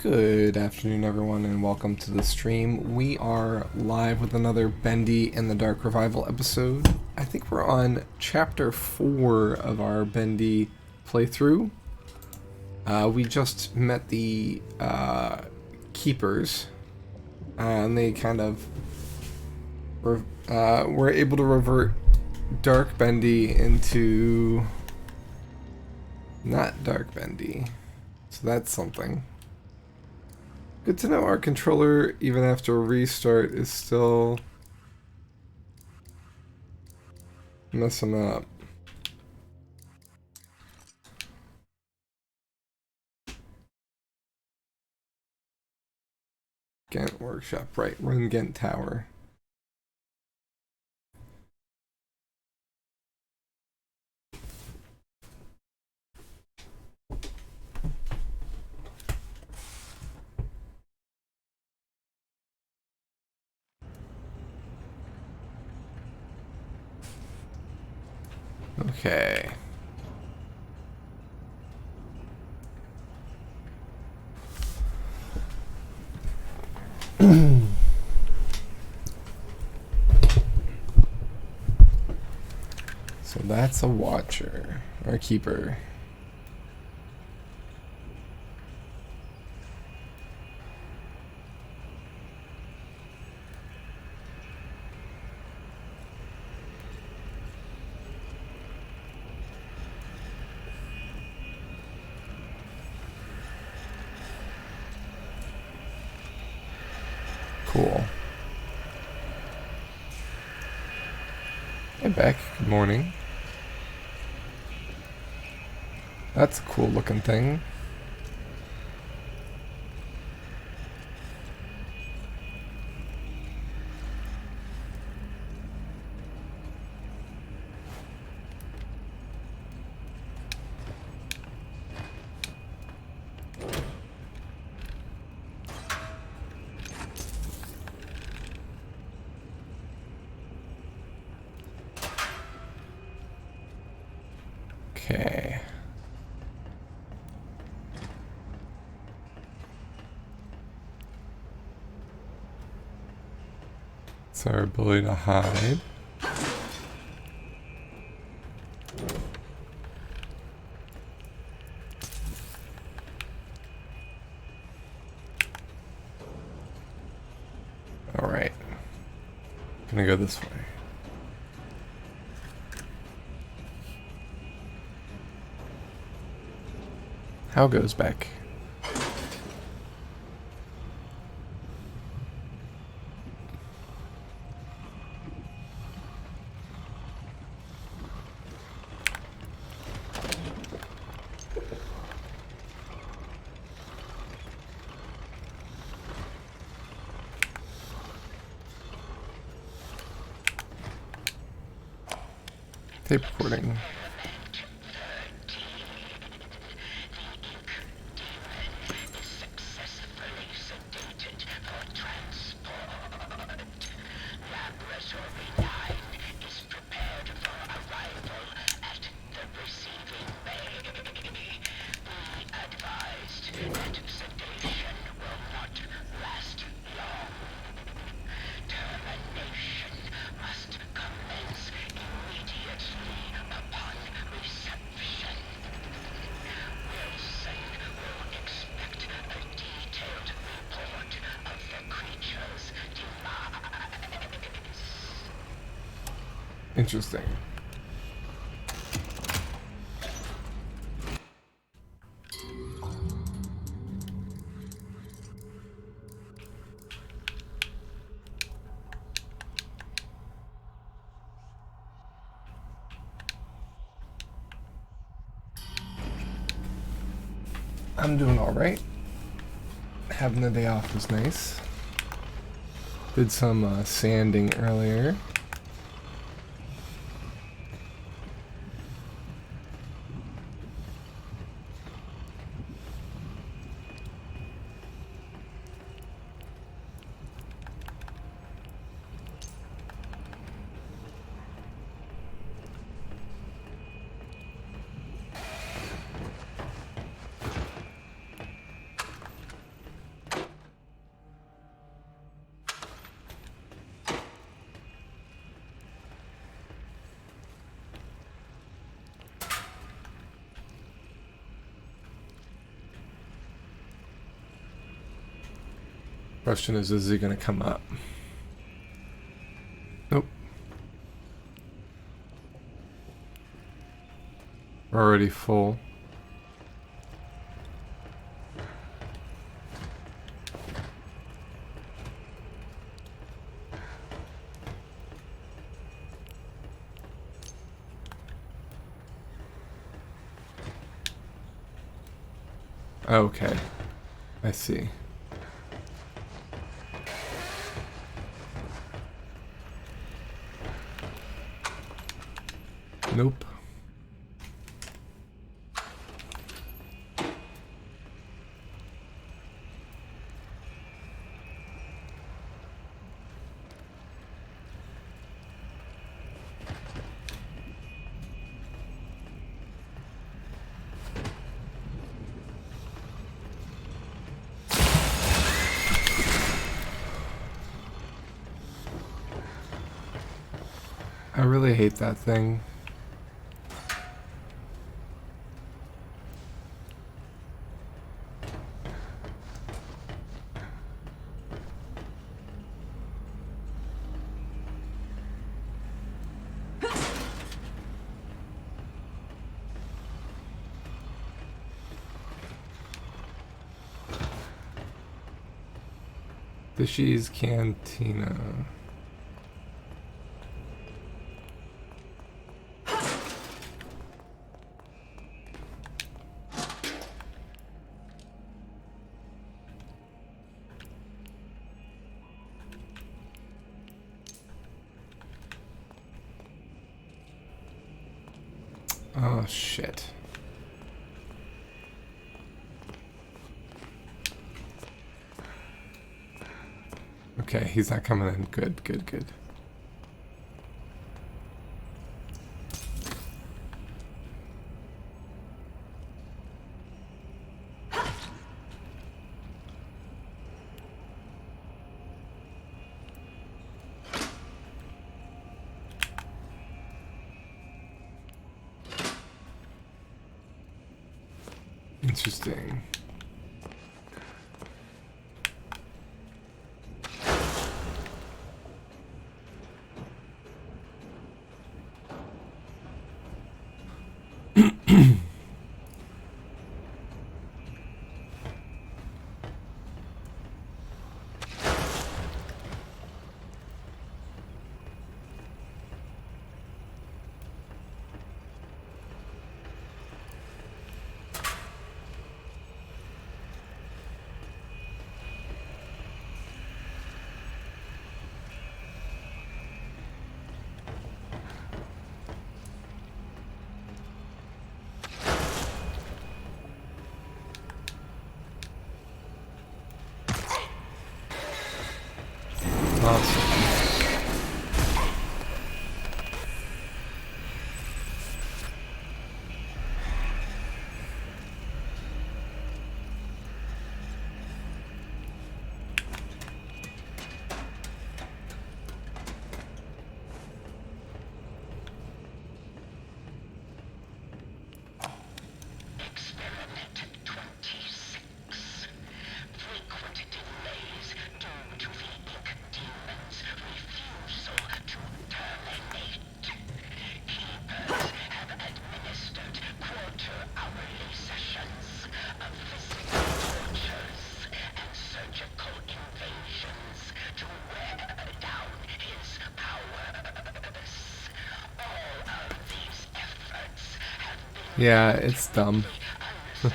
Good afternoon, everyone, and welcome to the stream. We are live with another Bendy in the Dark Revival episode. I think we're on chapter 4 of our Bendy playthrough. We just met the keepers, and they kind of were able to revert Dark Bendy into not Dark Bendy. So that's something. Good to know our controller, even after a restart, is still messing up. Ghent Workshop, right, we're in Ghent Tower. Okay. So that's a watcher, or keeper. Cool. Hey, Beck. Good morning. That's a cool looking thing. Okay. It's our ability to hide. Alright. Gonna go this way. How goes Beck? Tape recording. Interesting. I'm doing alright. Having the day off was nice. Did some sanding earlier. Question is he gonna come up? Nope. We're already full. Okay, I see. Nope. I really hate that thing. Fishy's Cantina. Oh shit. Okay, he's not coming in. Good, good, good. Interesting. Awesome. Yeah, it's dumb. I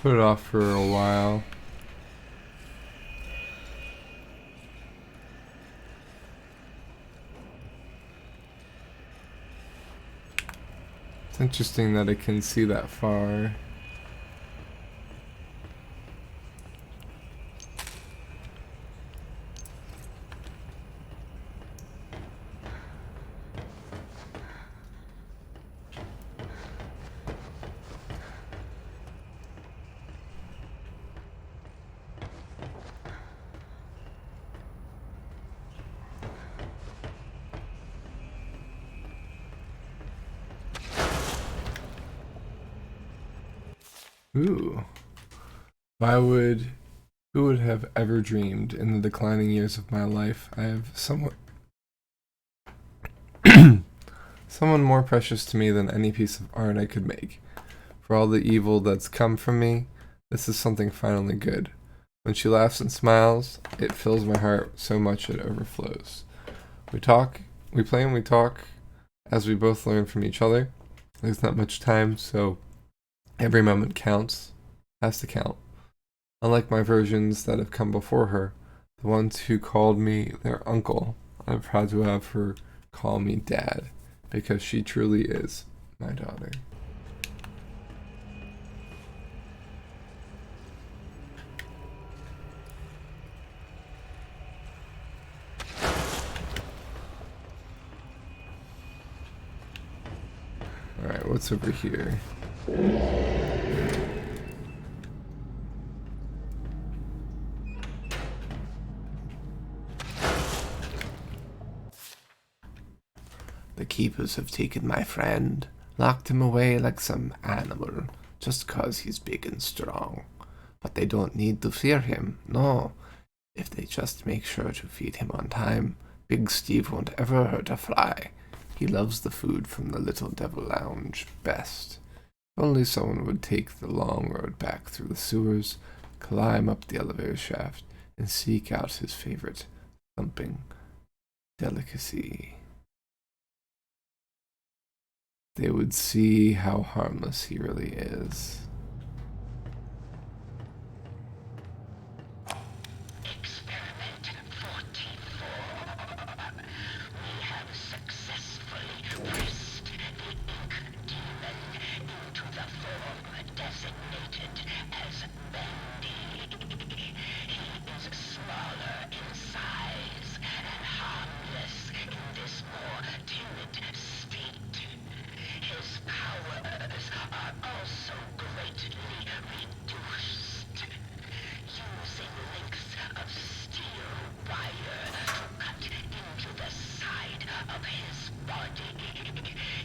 put it off for a while. It's interesting that it can see that far. Ooh. Why would Who would have ever dreamed in the declining years of my life I have someone more precious to me than any piece of art I could make. For all the evil that's come from me, this is something finally good. When she laughs and smiles, it fills my heart so much it overflows. We play and we talk as we both learn from each other. There's not much time, so every moment has to count. Unlike my versions that have come before her, the ones who called me their uncle, I'm proud to have her call me dad, because she truly is my daughter. Alright, what's over here? The keepers have taken my friend, locked him away like some animal, just 'cause he's big and strong. But they don't need to fear him, no. If they just make sure to feed him on time, Big Steve won't ever hurt a fly. He loves the food from the Little Devil Lounge best. If only someone would take the long road back through the sewers, climb up the elevator shaft, and seek out his favorite thumping delicacy. They would see how harmless he really is. Experiment 44. We have successfully pressed the ink demon into the form designated as Bendy. He is smaller in size and harmless in this more timid state. His powers are also greatly reduced. Using lengths of steel wire to cut into the side of his body,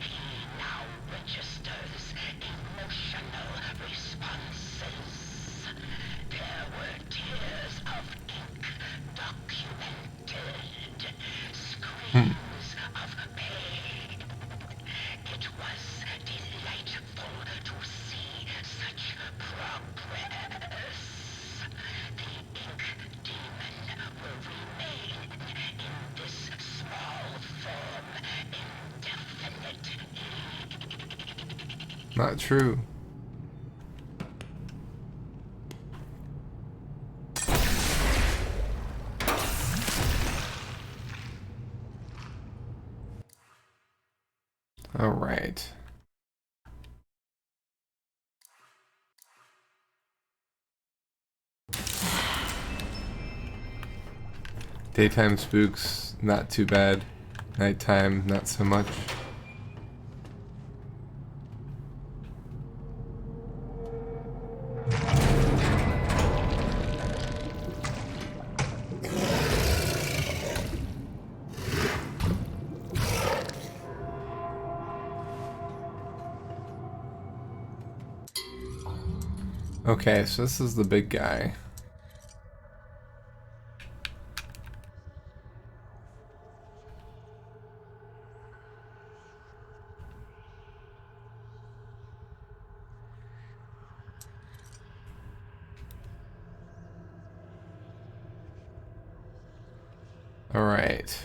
he now registers emotional responses. There were tears of ink documented, screams of pain. It was delightful to see such progress. The ink demon will remain in this small form indefinitely. Not true. All right. Daytime spooks, not too bad. Nighttime, not so much. Okay, so this is the big guy. All right.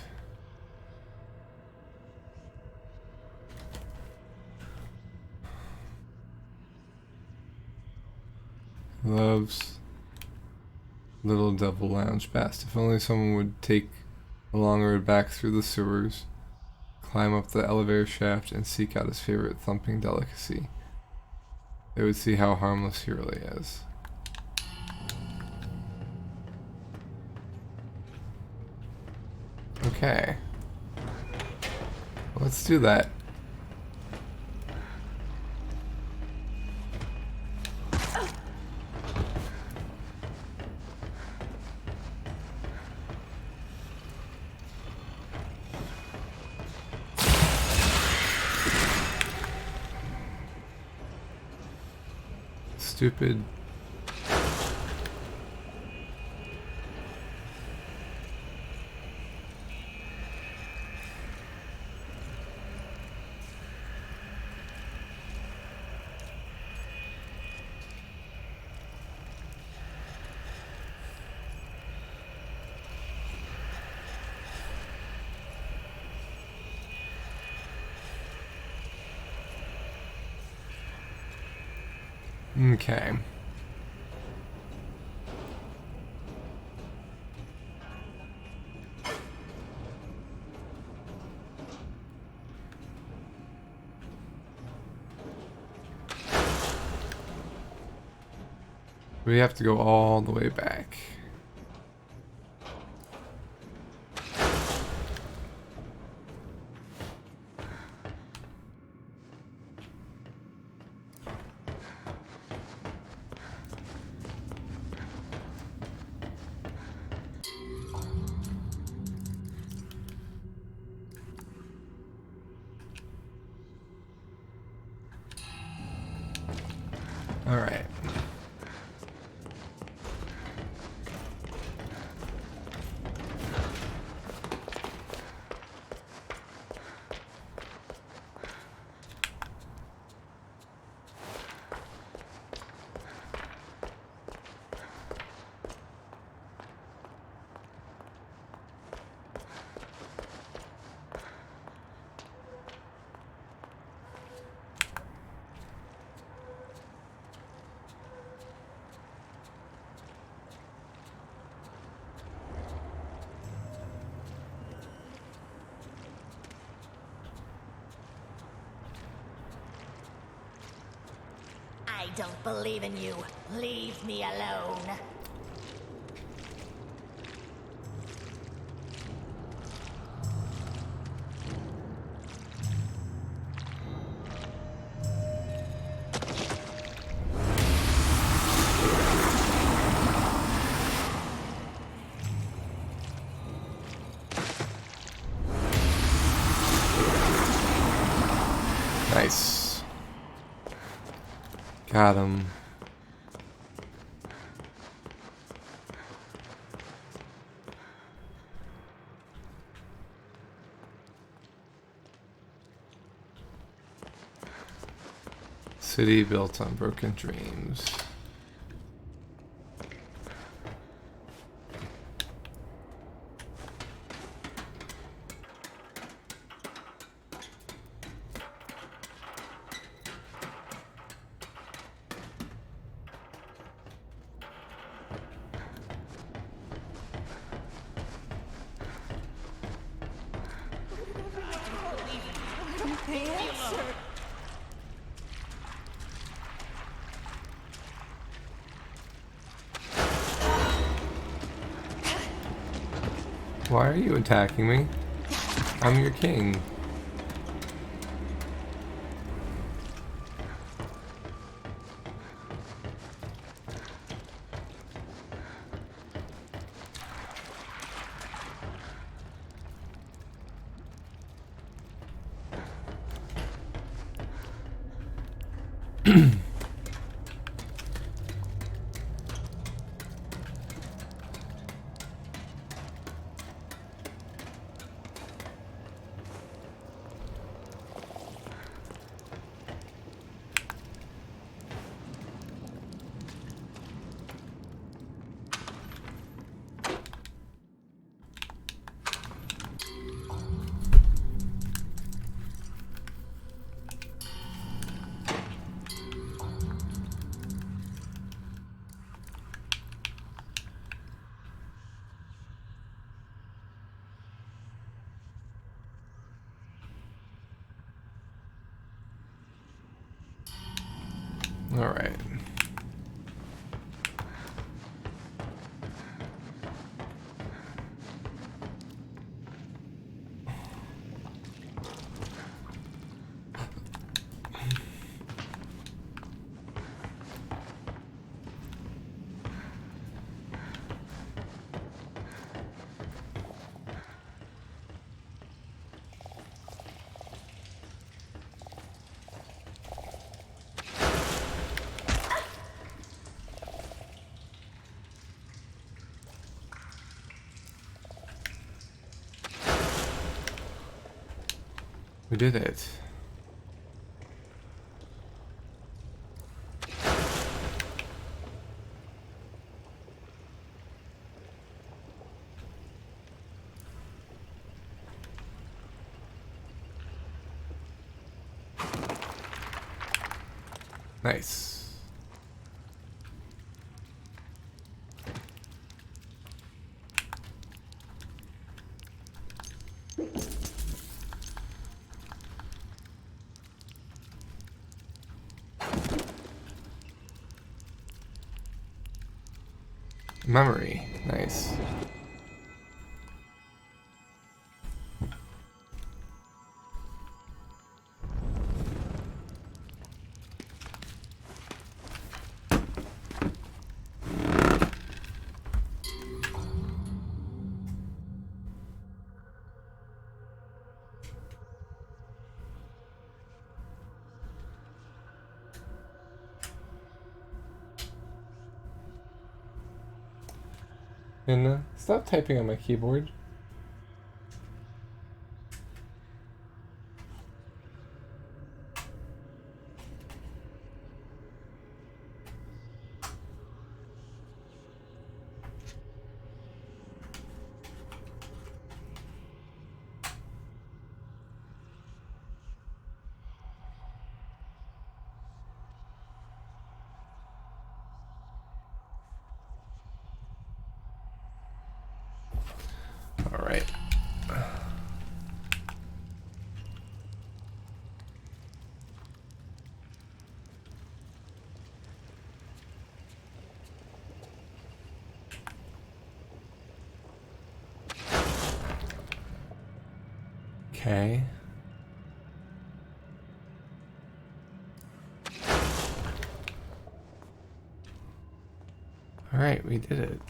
Loves Little Devil Lounge best. If only someone would take the long road back through the sewers, climb up the elevator shaft, and seek out his favorite thumping delicacy. They would see how harmless he really is. Okay. Let's do that. stupid. Okay. We have to go all the way back. All right. I don't believe in you. Leave me alone. Nice. Got him. City built on broken dreams. Why are you attacking me? I'm your king. All right. We did it. Nice. Memory. Nice. And stop typing on my keyboard. All right. Okay. All right, we did it.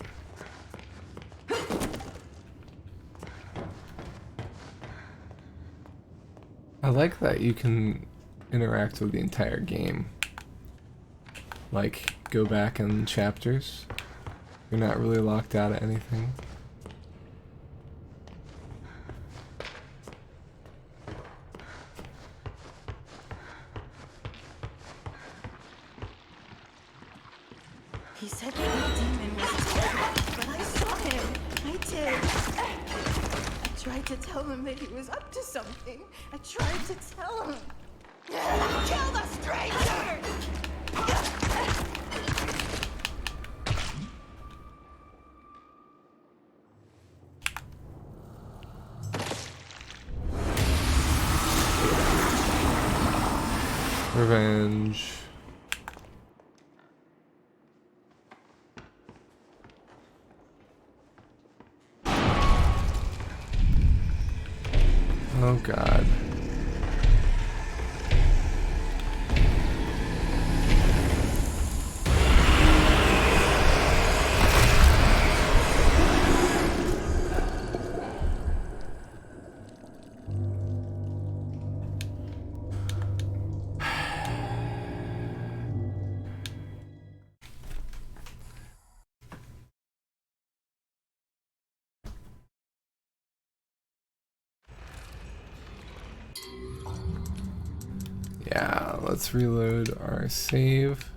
I like that you can interact with the entire game. Like, go back in chapters. You're not really locked out of anything. He said that the demon was dead, but I saw him. I did. I tried to tell him that he was up to something. I tried to tell him. Kill the stranger! Revenge. Oh God. Yeah, let's reload our save.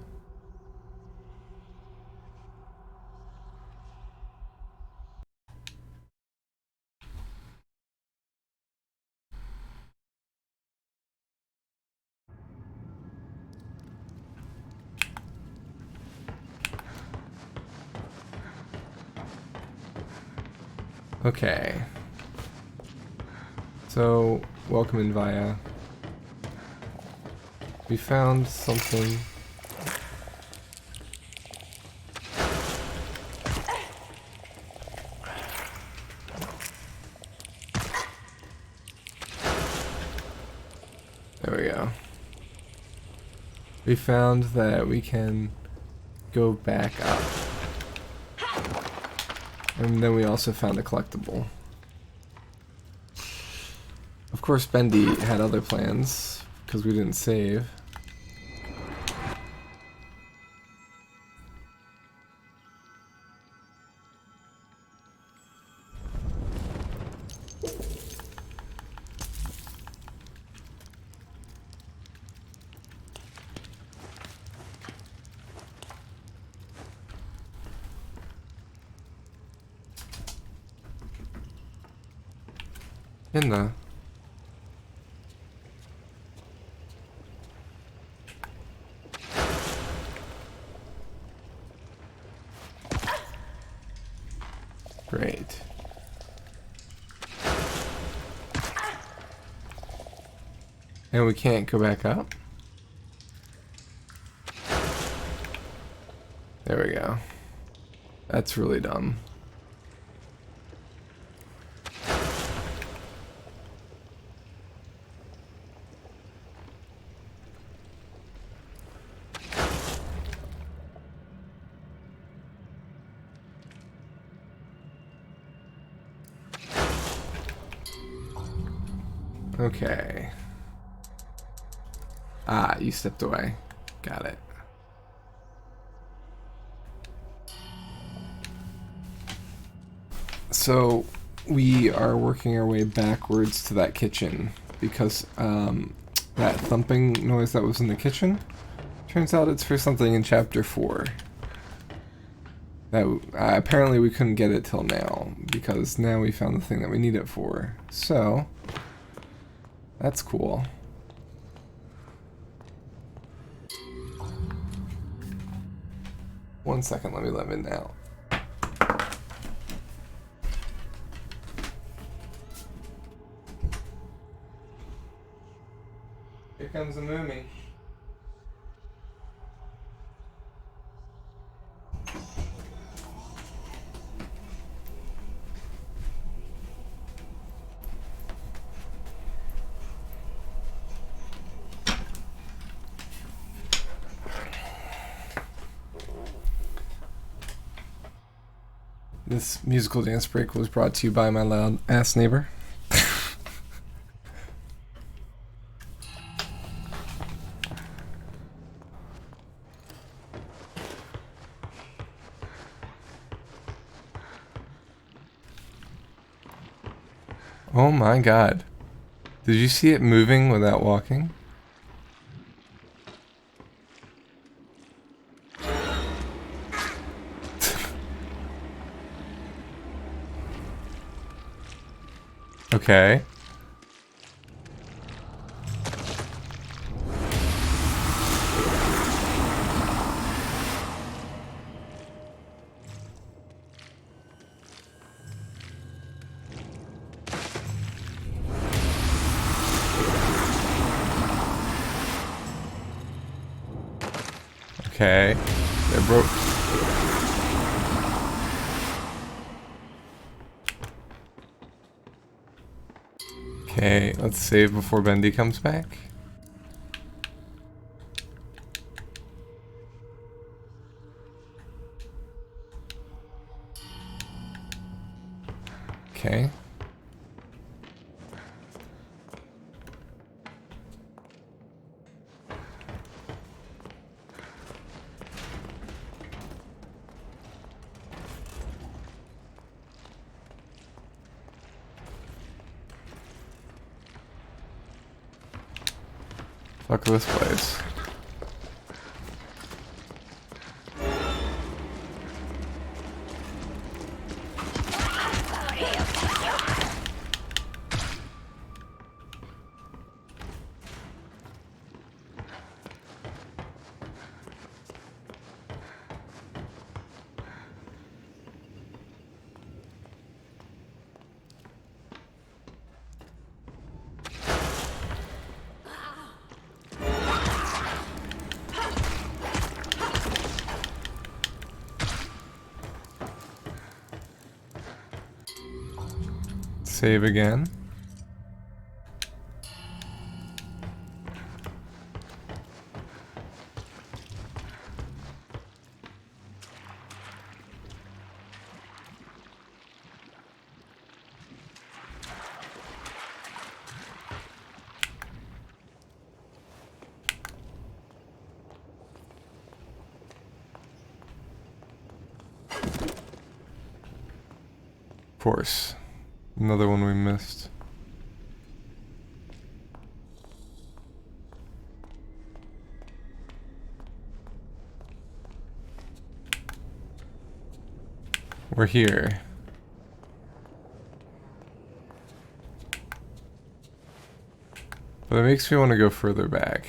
Okay. So, welcome in Via. We found something. There we go. We found that we can go back up. And then we also found a collectible. Of course, Bendy had other plans, because we didn't save. In the... Great. And we can't go back up? There we go. That's really dumb. Okay. Ah, you stepped away. Got it. So we are working our way backwards to that kitchen because that thumping noise that was in the kitchen, turns out it's for something in chapter 4. That apparently we couldn't get it till now because now we found the thing that we need it for. So that's cool. One second, let me let him in now. Here comes the Moomy. This musical dance break was brought to you by my loud ass neighbor. Oh my god. Did you see it moving without walking? Okay. Okay. They're broke. Okay, let's save before Bendy comes back. Okay. Fuck this place. Save again. Of course. Another one we missed. We're here. But it makes me want to go further back.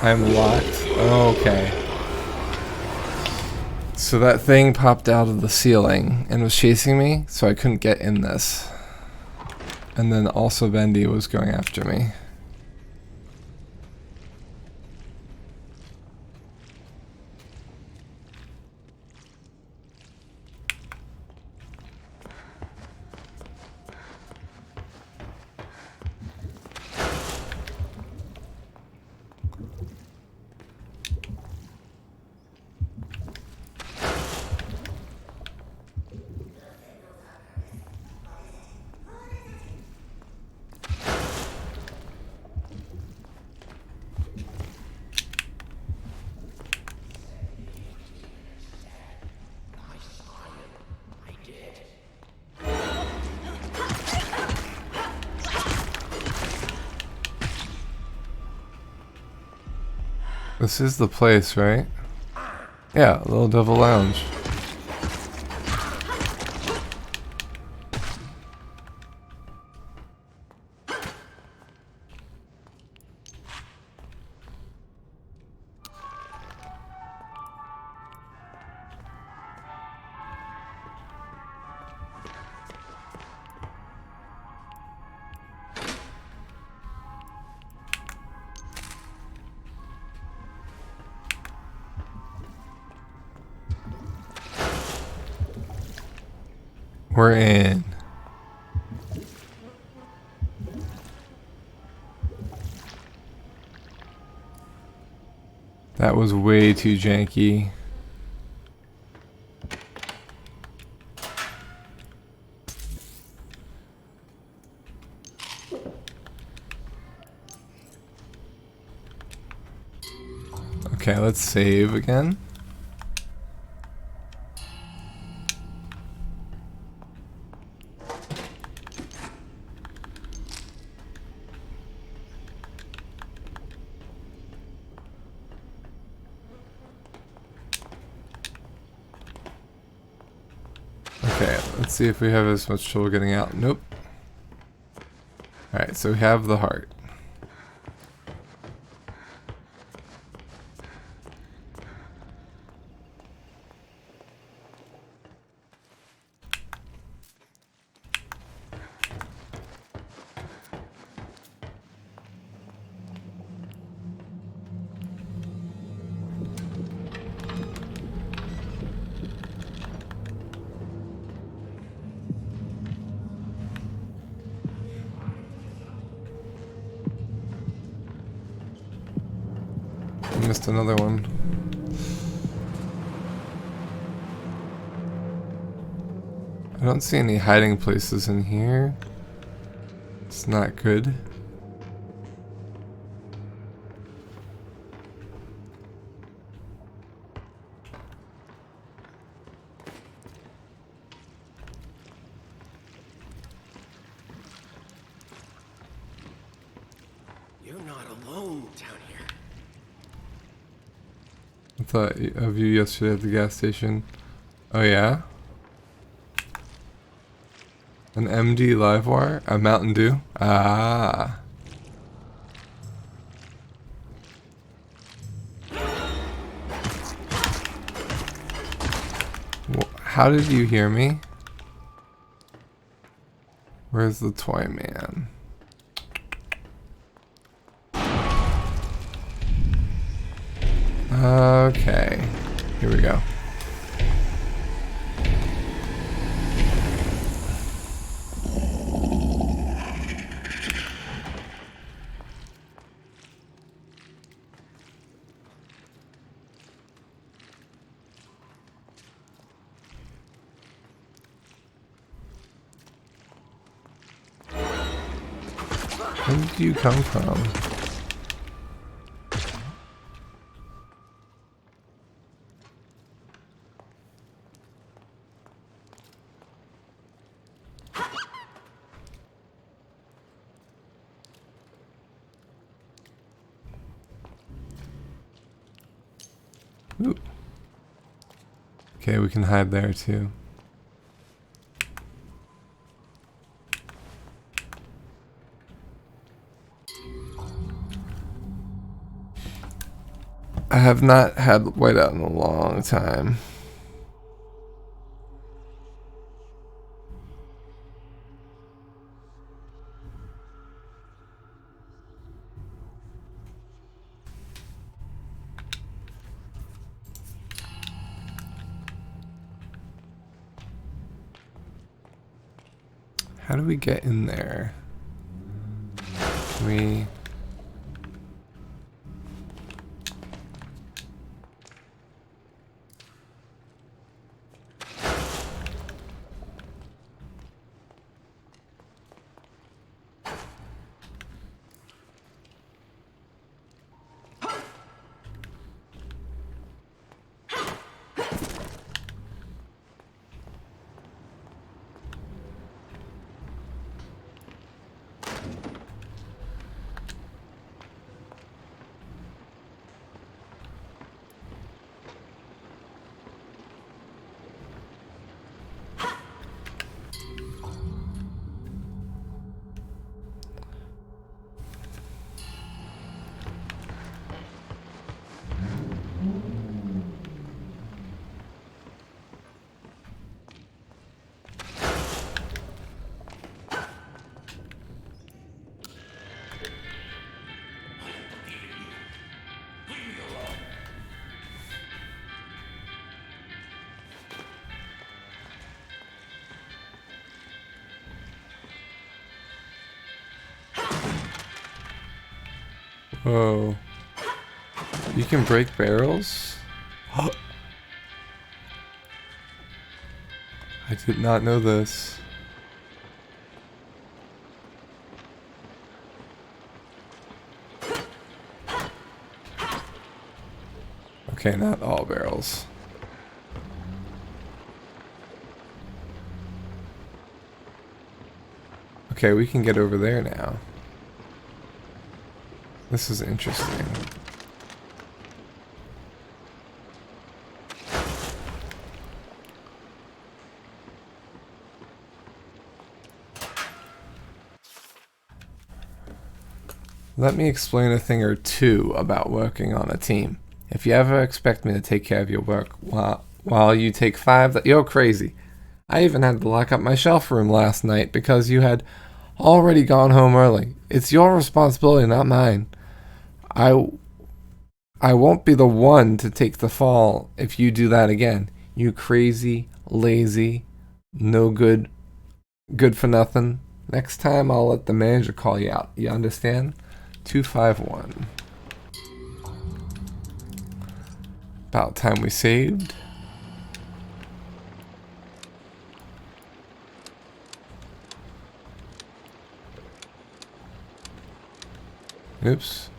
I'm locked. Okay. So that thing popped out of the ceiling and was chasing me, so I couldn't get in this. And then also Bendy was going after me. This is the place, right? Yeah, Little Devil Lounge. We're in. That was way too janky. Okay, let's save again. Okay, let's see if we have as much trouble getting out. Nope. Alright, so we have the heart. I missed another one. I don't see any hiding places in here. It's not good. You're not alone down here. I thought of you yesterday at the gas station. Oh yeah? An MD Livewire? A Mountain Dew? Ah. How did you hear me? Where's the toy man? Okay. Here we go. Where did you come from? Okay, we can hide there too. I have not had whiteout in a long time. How do we get in there? Can we... Whoa. You can break barrels? I did not know this. Okay, not all barrels. Okay, we can get over there now. This is interesting. Let me explain a thing or two about working on a team. If you ever expect me to take care of your work while you take 5, you're crazy. I even had to lock up my shelf room last night because you had already gone home early. It's your responsibility, not mine. I won't be the one to take the fall if you do that again. You crazy, lazy, no good for nothing. Next time I'll let the manager call you out. You understand? 251. About time we saved. Oops.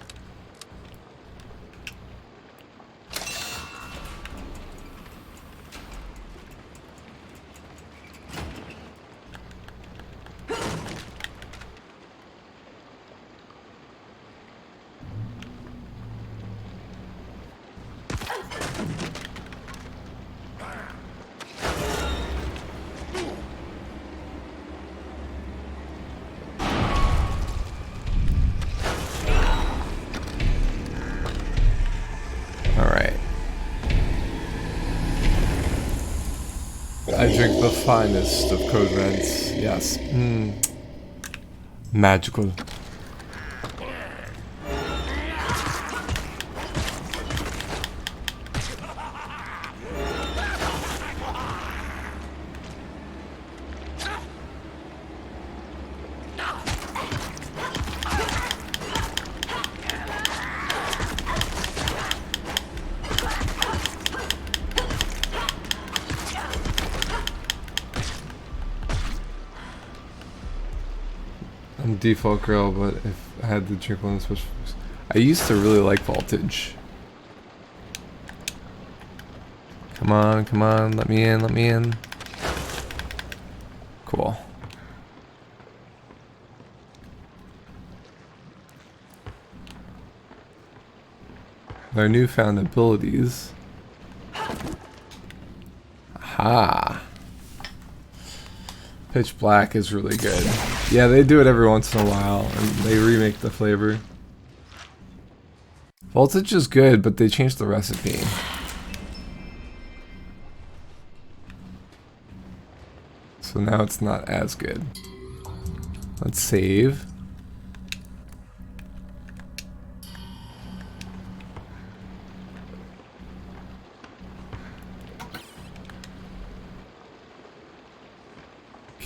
I drink the finest of code reds. Yes. Magical. I'm default girl, but if I had to drink one of the special foods. I used to really like voltage. Come on, let me in. Cool. Their newfound abilities. Ah. Pitch Black is really good. Yeah, they do it every once in a while, and they remake the flavor. Voltage is good, but they changed the recipe. So now it's not as good. Let's save.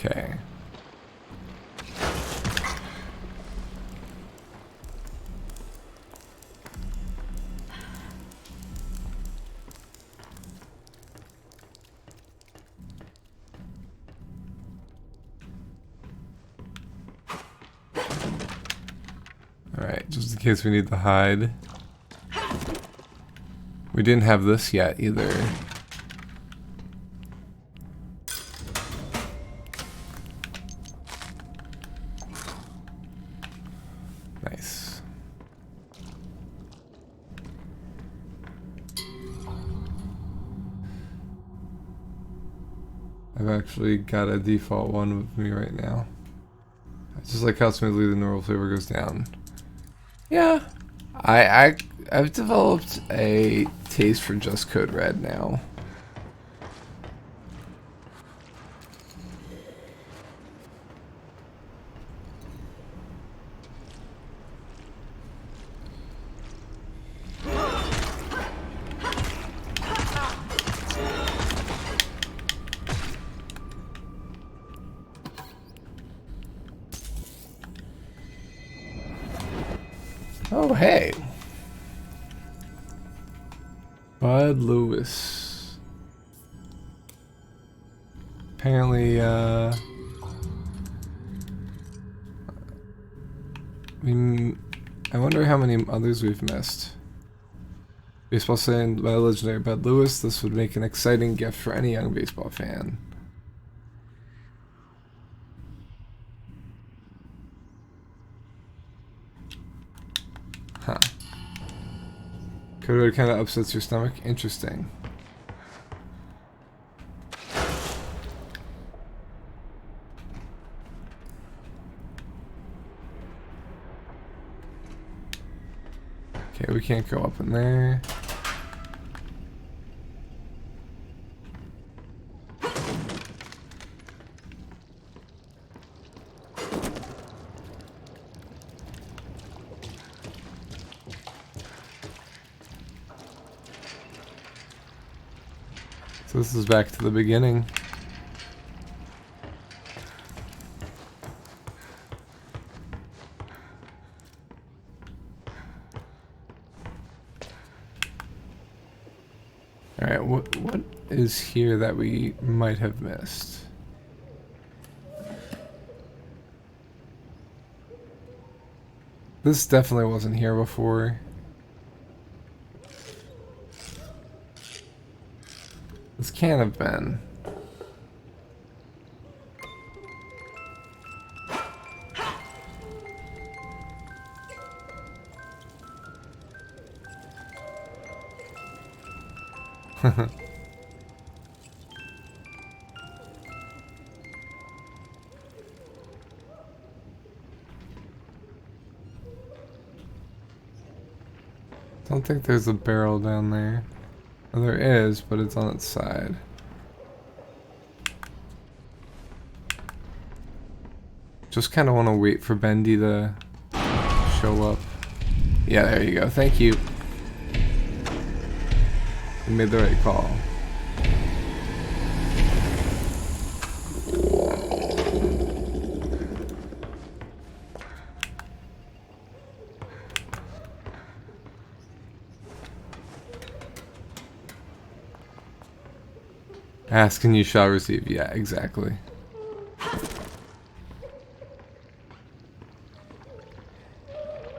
Okay. Alright, just in case we need the hide. We didn't have this yet either. Nice. I've actually got a default one with me right now. I just like how smoothly the neural flavor goes down. Yeah, I've developed a taste for Just Code Red now. Oh, hey. Bud Lewis. Apparently, I mean, I wonder how many others we've missed. Baseball signed by legendary Bud Lewis. This would make an exciting gift for any young baseball fan. Huh. Code Red kind of upsets your stomach. Interesting. Okay, we can't go up in there. So this is back to the beginning. Alright, what is here that we might have missed? This definitely wasn't here before. This can't have been. Don't think there's a barrel down there. Oh, there is, but it's on its side. Just kind of want to wait for Bendy to show up. Yeah, there you go. Thank you. You made the right call. Ask and you shall receive. Yeah, exactly.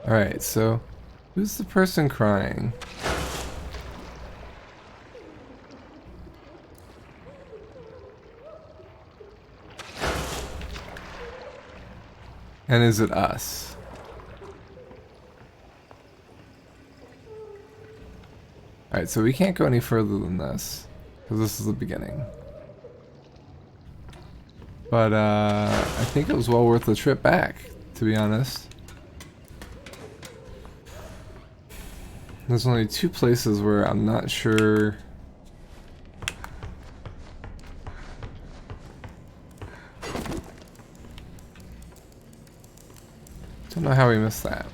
Alright, so who's the person crying? And is it us? Alright, so we can't go any further than this. Because this is the beginning. But I think it was well worth the trip back, to be honest. There's only two places where I'm not sure. Don't know how we missed that.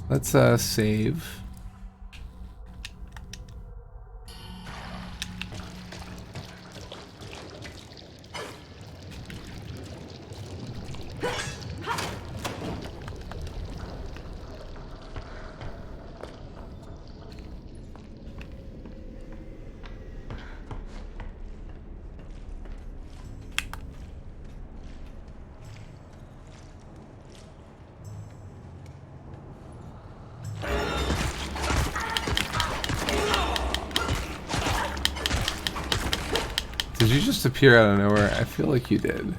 Let's save. Did you just appear out of nowhere? I feel like you did.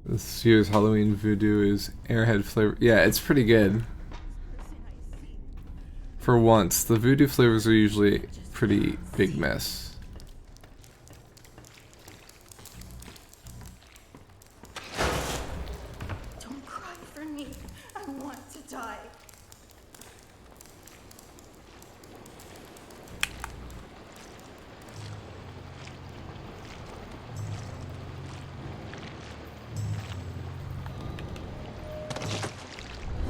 This year's Halloween voodoo is airhead flavor. Yeah, it's pretty good. For once, the voodoo flavors are usually pretty big mess. Don't cry for me. I want to die.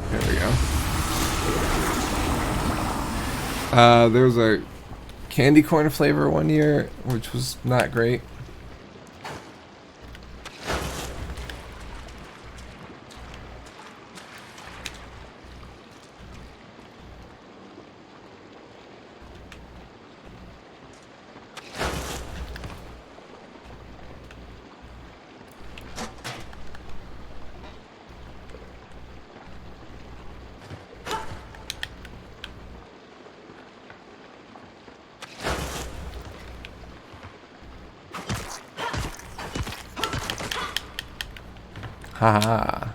There we go. There was a candy corn flavor one year, which was not great. Haha.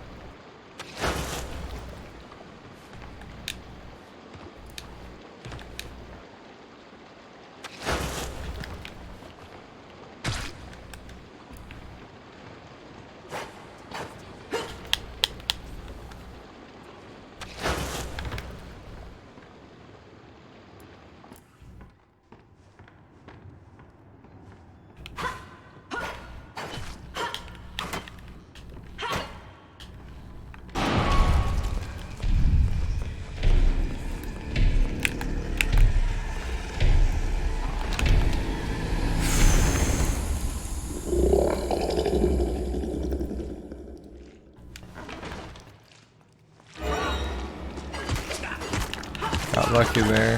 Got lucky there.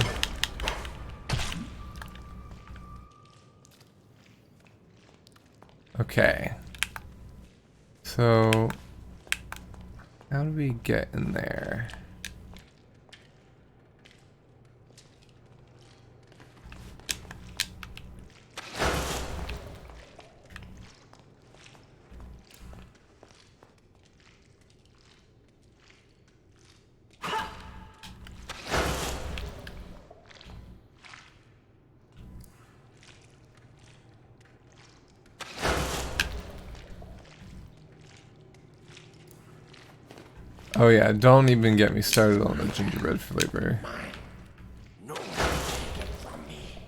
Okay. So, how do we get in there? Oh yeah, don't even get me started on the gingerbread flavor. No one can take it from me.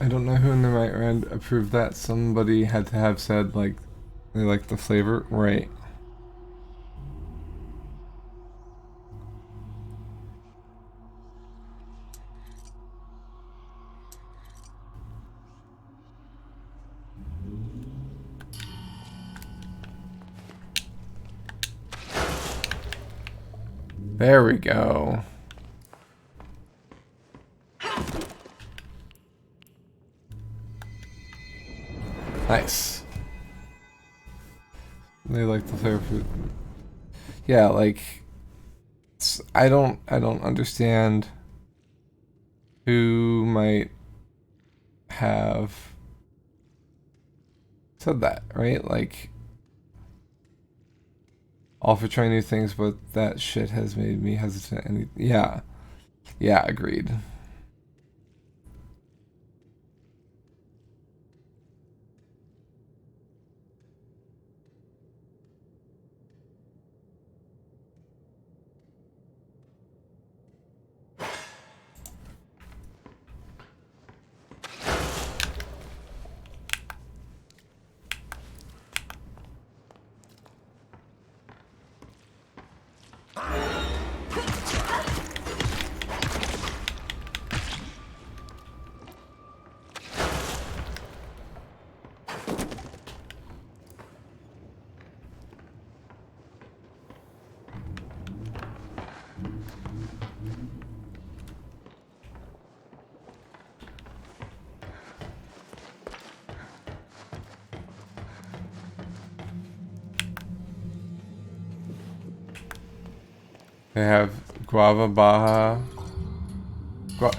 I don't know who in the right mind approved that. Somebody had to have said, like, they like the flavor. Right. There we go. Nice. They like the flavor food. Yeah, like I don't understand who might have said that, right? Like, all for trying new things, but that shit has made me hesitant. And yeah, agreed. They have guava baja.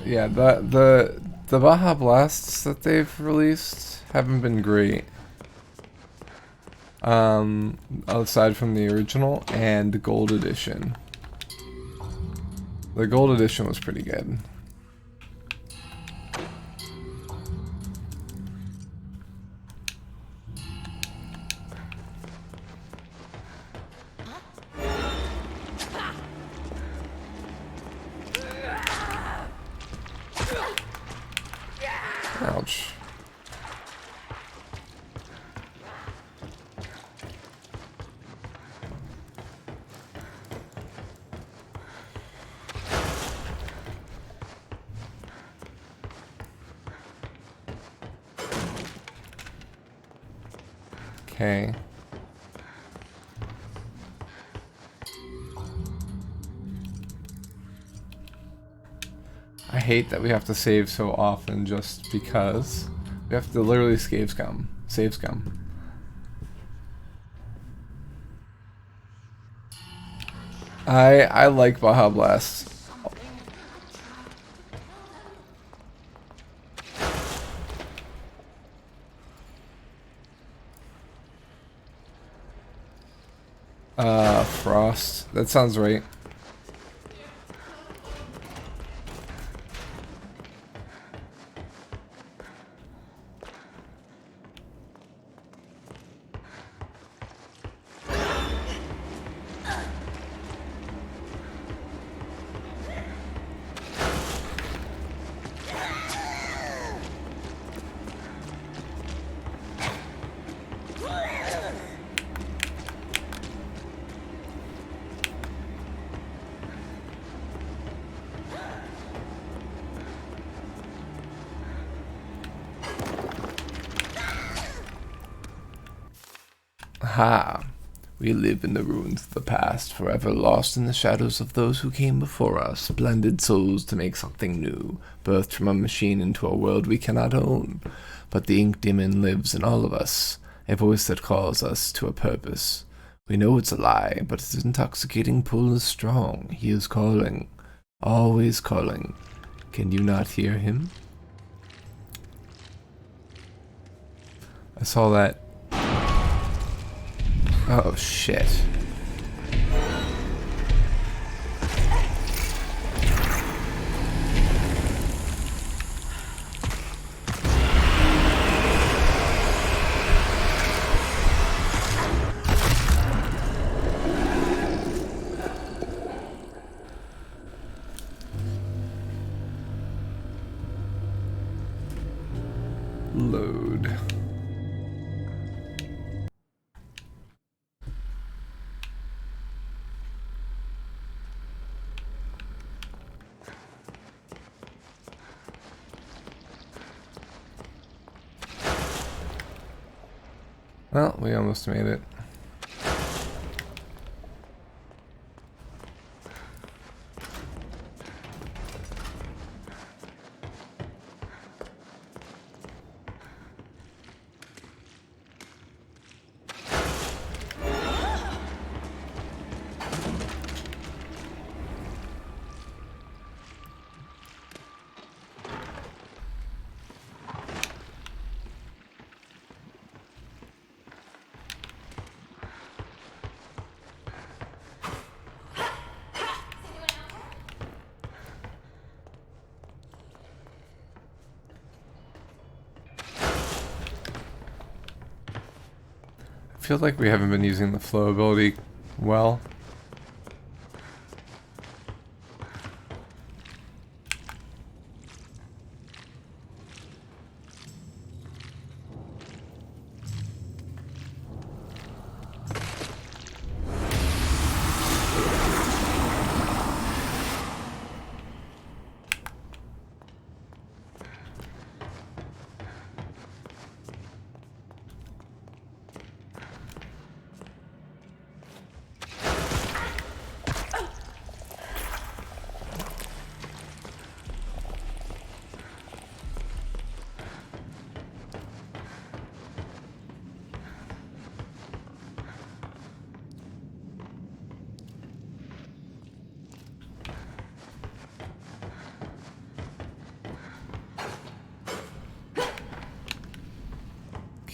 Yeah, the Baja Blasts that they've released haven't been great. Aside from the original and the Gold Edition. The Gold Edition was pretty good. Ouch. Okay. I hate that we have to save so often just because. We have to literally save scum. I like Baja Blast. Frost. That sounds right. Ha! We live in the ruins of the past, forever lost in the shadows of those who came before us, blended souls to make something new, birthed from a machine into a world we cannot own. But the ink demon lives in all of us, a voice that calls us to a purpose. We know it's a lie, but his intoxicating pull is strong. He is calling, always calling. Can you not hear him? I saw that. Oh, shit. Load. Well, we almost made it. feel like we haven't been using the flow ability well.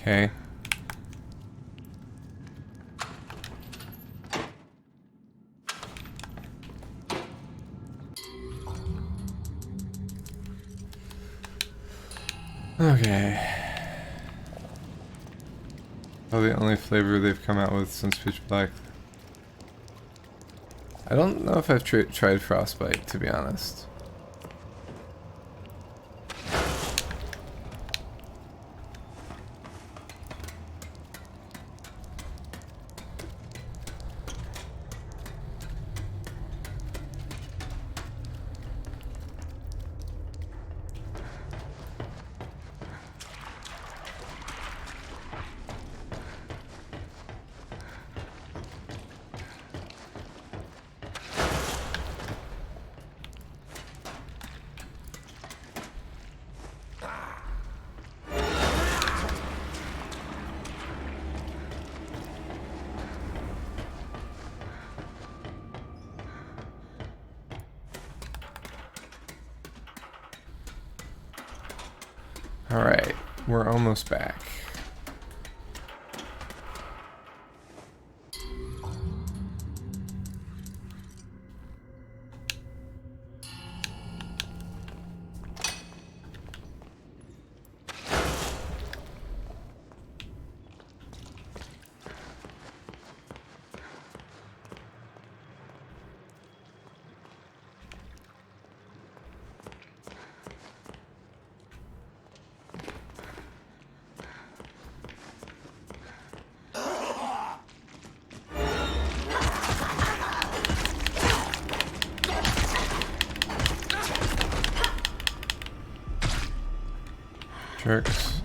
Okay. Okay. Oh, the only flavor they've come out with since Pitch Black. I don't know if I've tried Frostbite, to be honest. Alright, we're almost back. Jerks.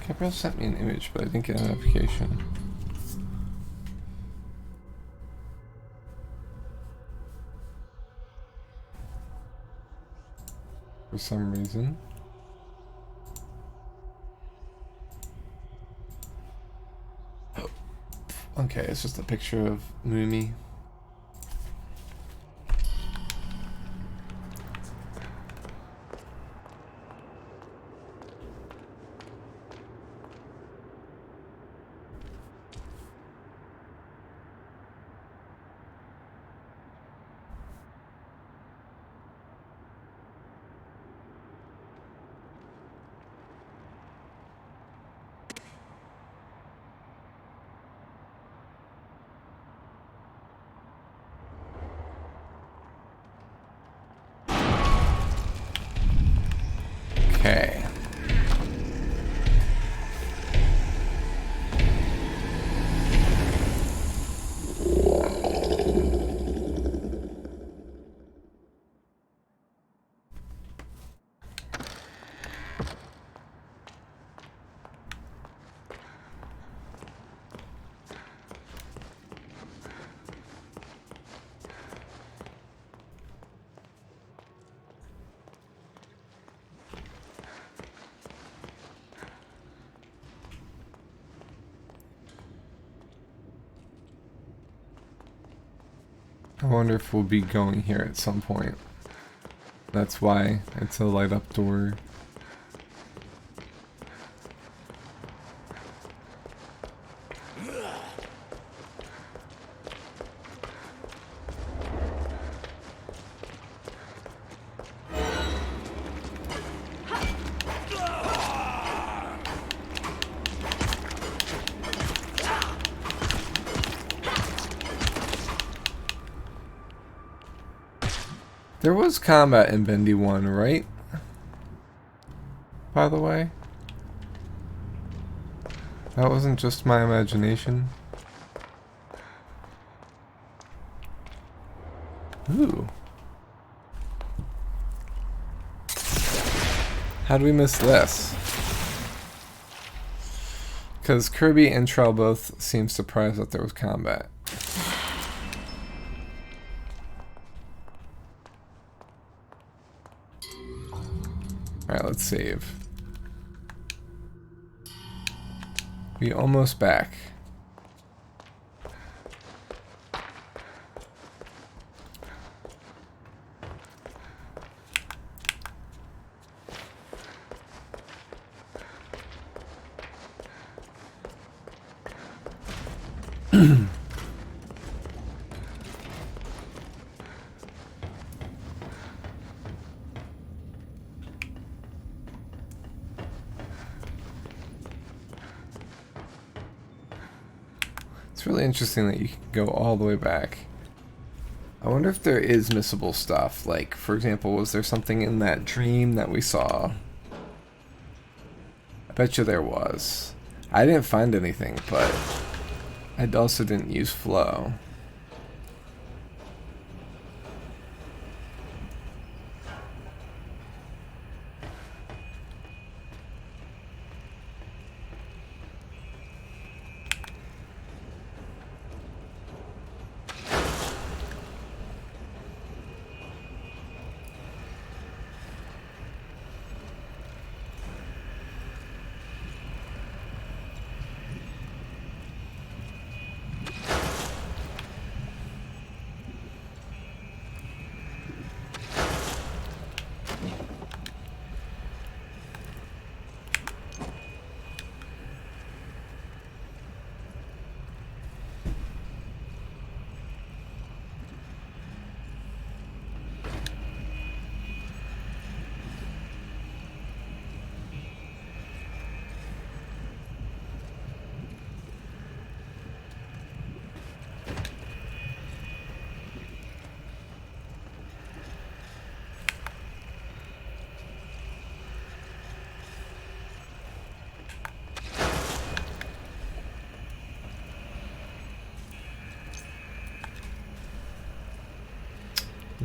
Gabriel sent me an image, but I didn't get a notification. For some reason. Oh. Okay, it's just a picture of Moomy. I wonder if we'll be going here at some point. That's why it's a light up door. There was combat in Bendy 1, right? By the way? That wasn't just my imagination. Ooh. How'd we miss this? Because Kirby and Trell both seemed surprised that there was combat. Alright, let's save. We almost back. It's really interesting that you can go all the way back. I wonder if there is missable stuff. Like, for example, was there something in that dream that we saw? I bet you there was. I didn't find anything, but I also didn't use flow.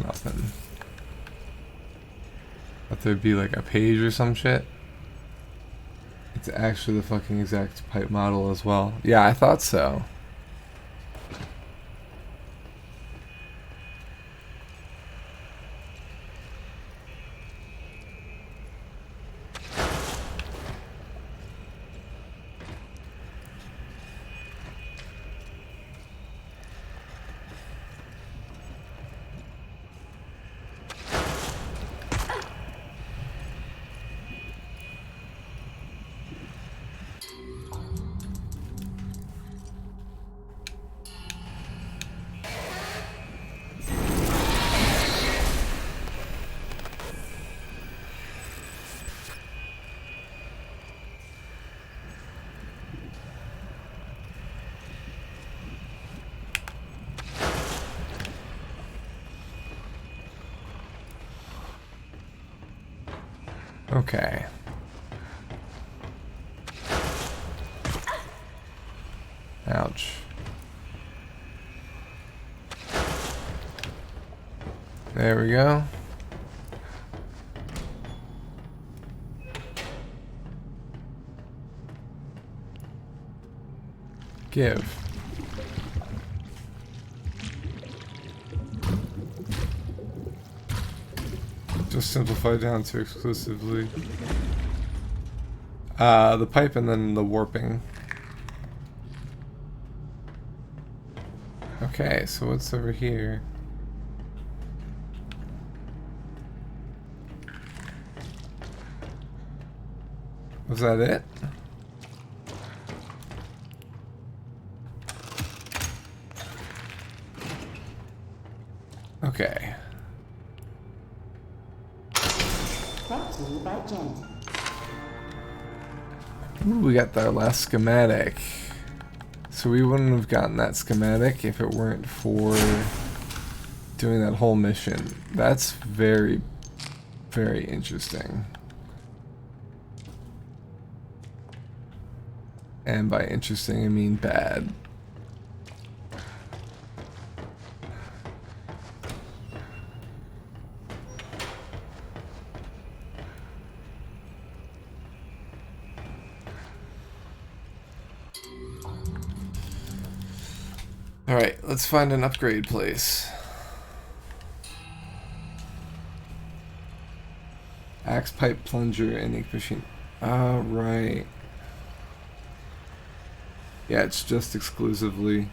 Nothing. But there'd be like a page or some shit. It's actually the fucking exact pipe model as well. Yeah, I thought so. Okay. Ouch. There we go. Give. Just simplify down to exclusively the pipe and then the warping. Okay, so what's over here? Was that it? Okay. Brought to you by Gent. Ooh, we got our last schematic. So we wouldn't have gotten that schematic if it weren't for doing that whole mission. That's very, very interesting. And by interesting, I mean bad. Alright, let's find an upgrade place. Axe, pipe, plunger, and ink machine. Oh, right. Yeah, it's just exclusively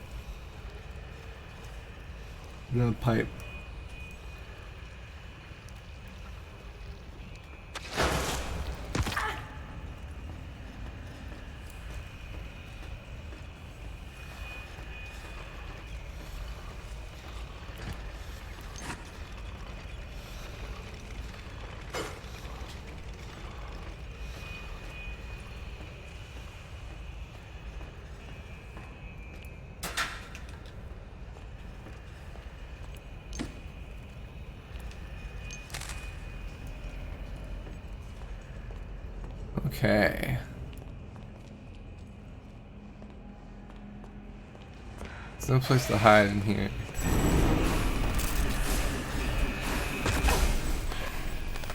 the pipe. Okay. There's no place to hide in here.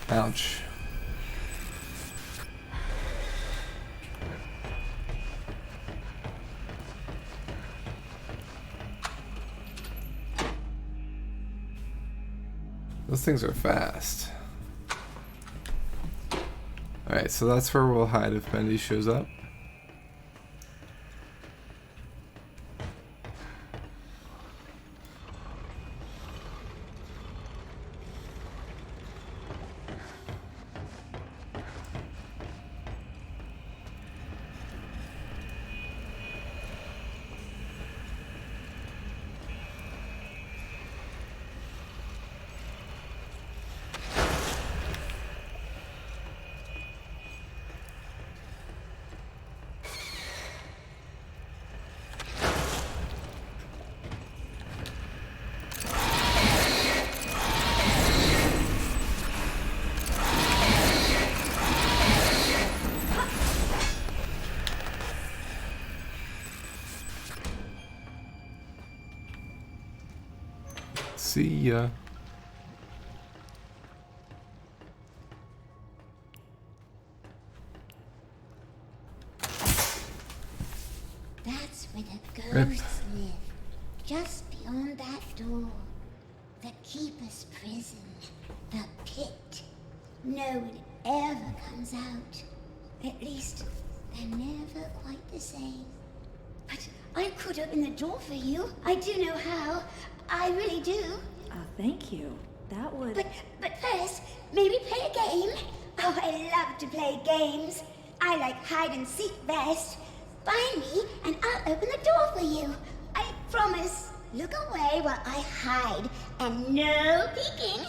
Ouch. Those things are fast. Alright, so that's where we'll hide if Bendy shows up. See ya. That's where the Rip. ghosts live. Just beyond that door. The Keeper's prison. The pit. No one ever comes out. At least, they're never quite the same. But I could open the door for you. I do know how. I really do. Thank you. That would... But first, maybe play a game? Oh, I love to play games. I like hide and seek best. Find me, and I'll open the door for you. I promise. Look away while I hide, and no peeking.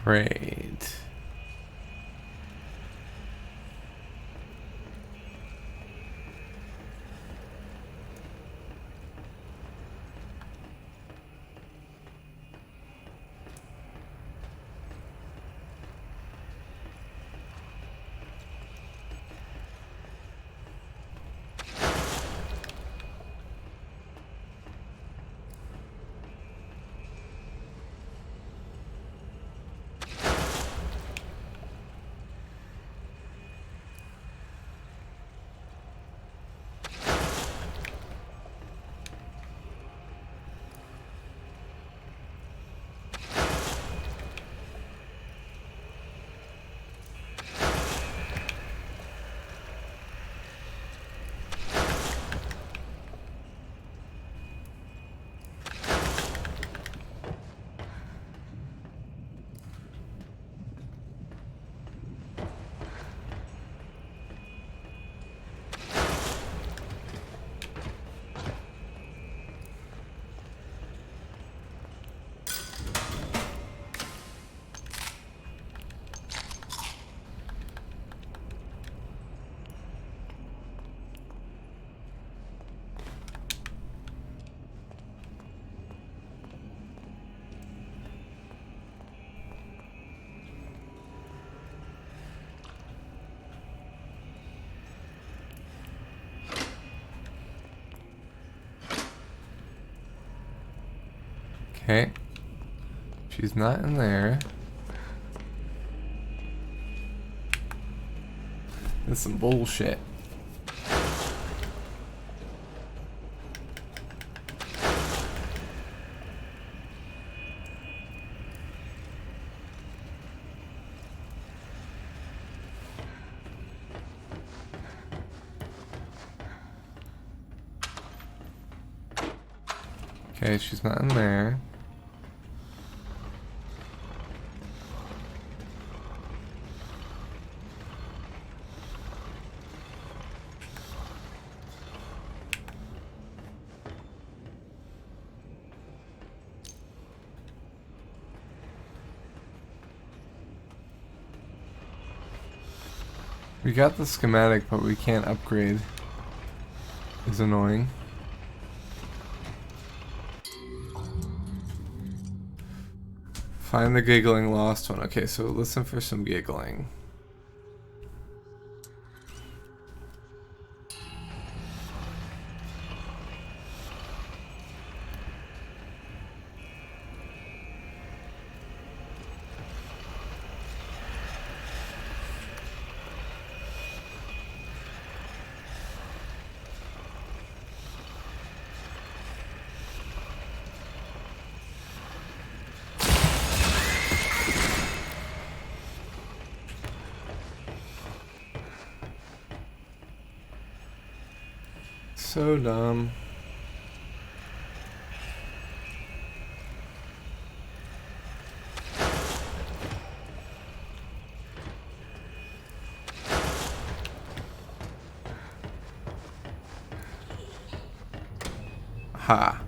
Great. Okay. She's not in there. That's some bullshit. Okay, she's not in there. We got the schematic, but we can't upgrade. It's annoying. Find the giggling lost one. Okay, so listen for some giggling. So dumb. Ha.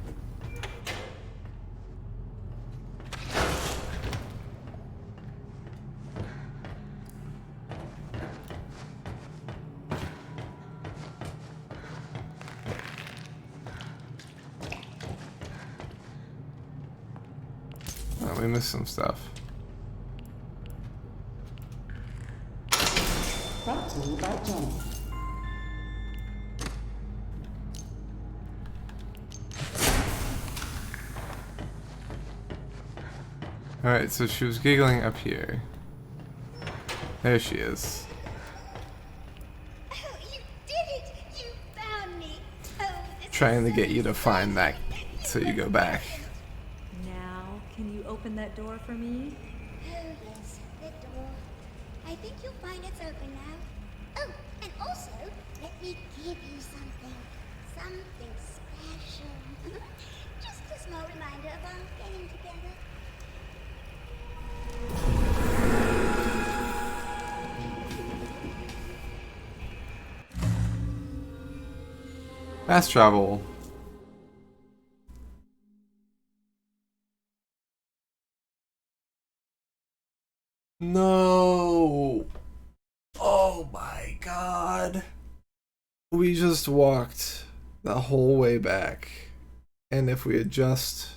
Oh, we missed some stuff. Brought to you by Jenny. Alright, so she was giggling up here. There she is. Oh, you did it! You found me! Oh, this Trying to is get so you to find that exciting. so you go back. Now, can you open that door for me? Oh, yes, the door. I think you'll find it's open now. Oh, and also, let me give you something. Something special. Just a small reminder of our getting together. Fast travel. No. Oh my god. We just walked the whole way back. And if we had just...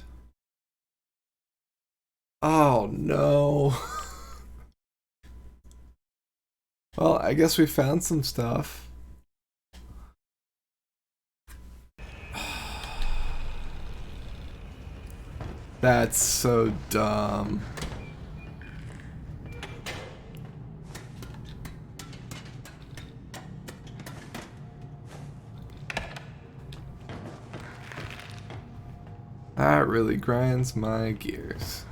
Oh no. Well, I guess we found some stuff. That's so dumb. That really grinds my gears.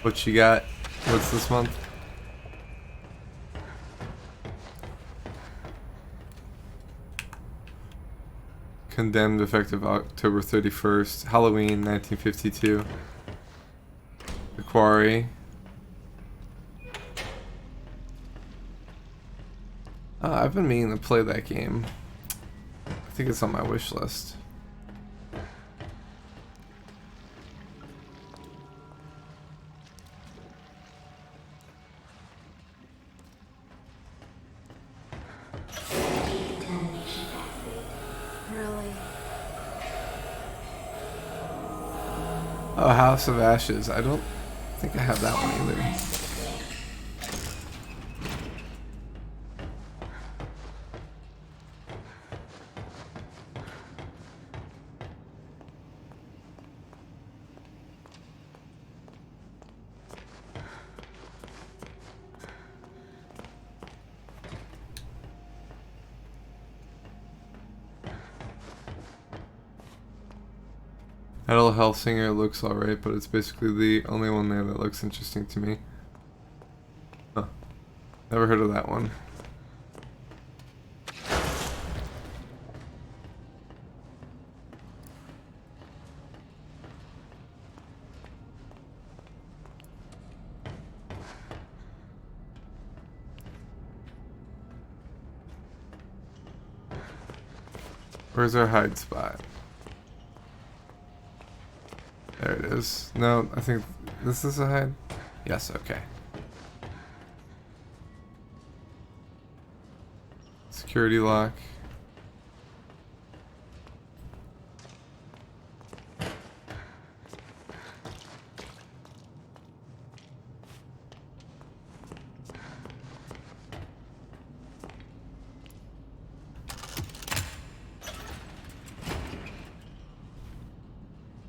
What you got? What's this month? Condemned effective October 31st. Halloween 1952. The Quarry. I've been meaning to play that game. I think it's on my wish list. Really? Oh, House of Ashes. I don't think I have that one either. Idle Hellsinger looks alright, but it's basically the only one there that looks interesting to me. Huh. Never heard of that one. Where's our hide spot? There it is. No, I think this is a hide. Yes, okay. Security lock.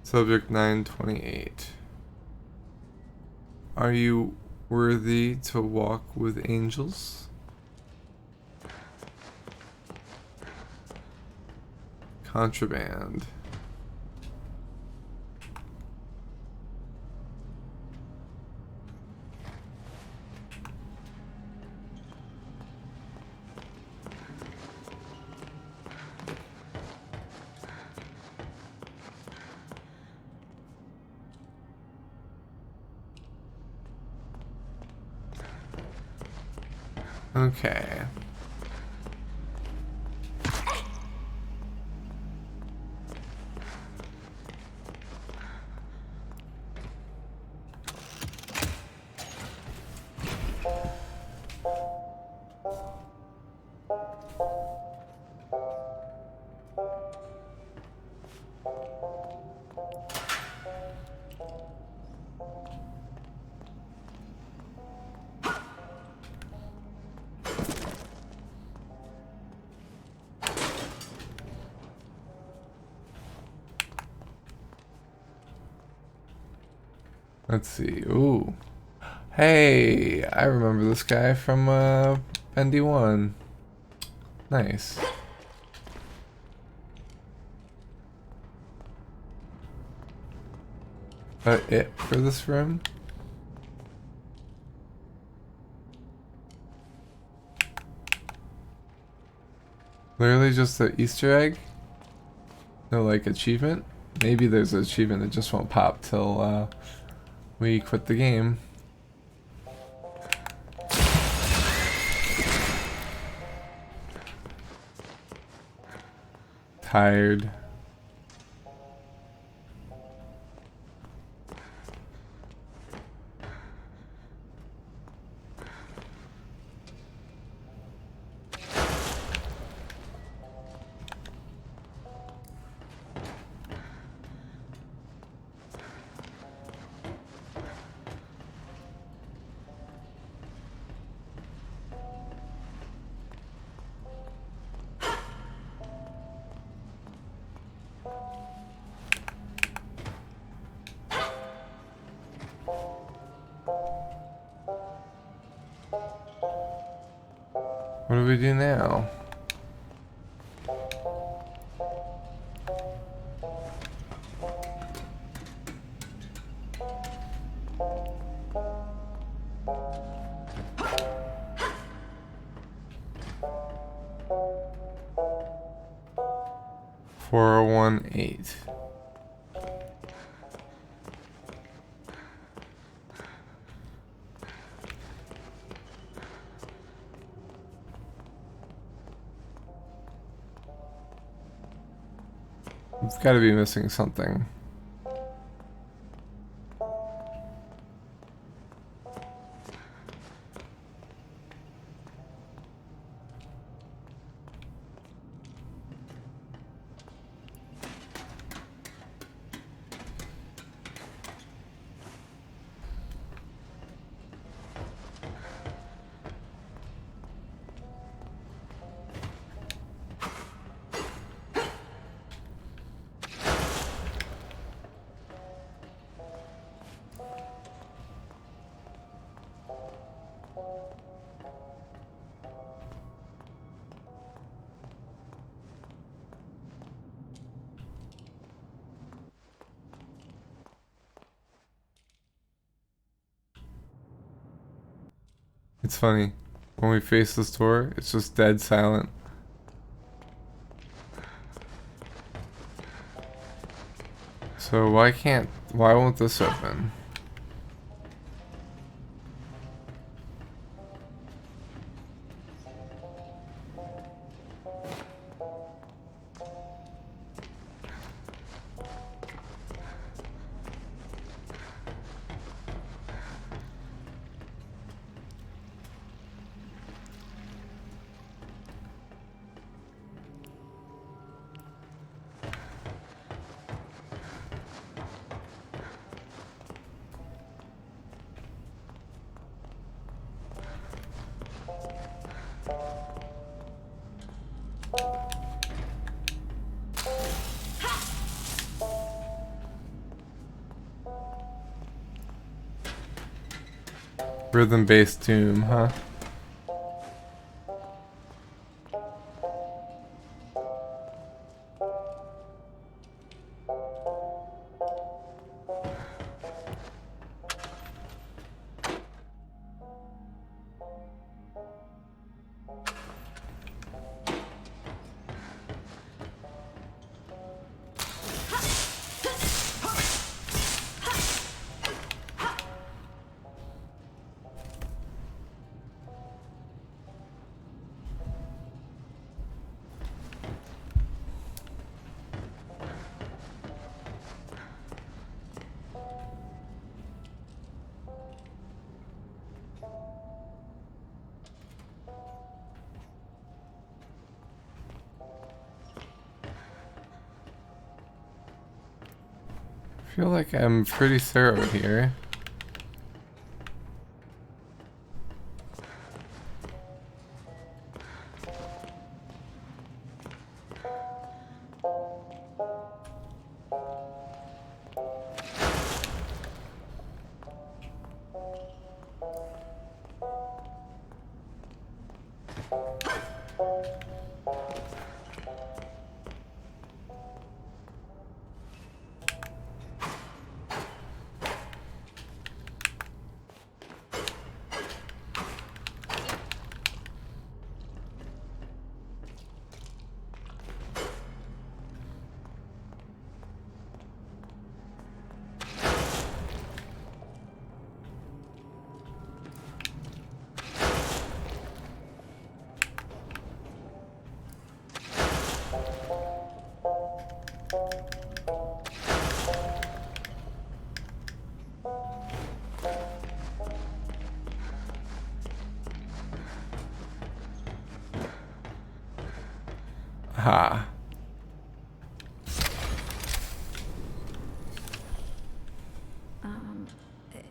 Subject 928. Are you worthy to walk with angels? Contraband. Okay. Let's see. Ooh. Hey, I remember this guy from Bendy 1. Nice. It for this room? Literally just an Easter egg? No, like, achievement? Maybe there's an achievement that just won't pop till we quit the game. Tired. What do we do now? $418. It's got to be missing something. It's funny. When we face this door, it's just dead silent. So why won't this open? Rhythm-based doom, huh? I feel like I'm pretty thorough here. Ha.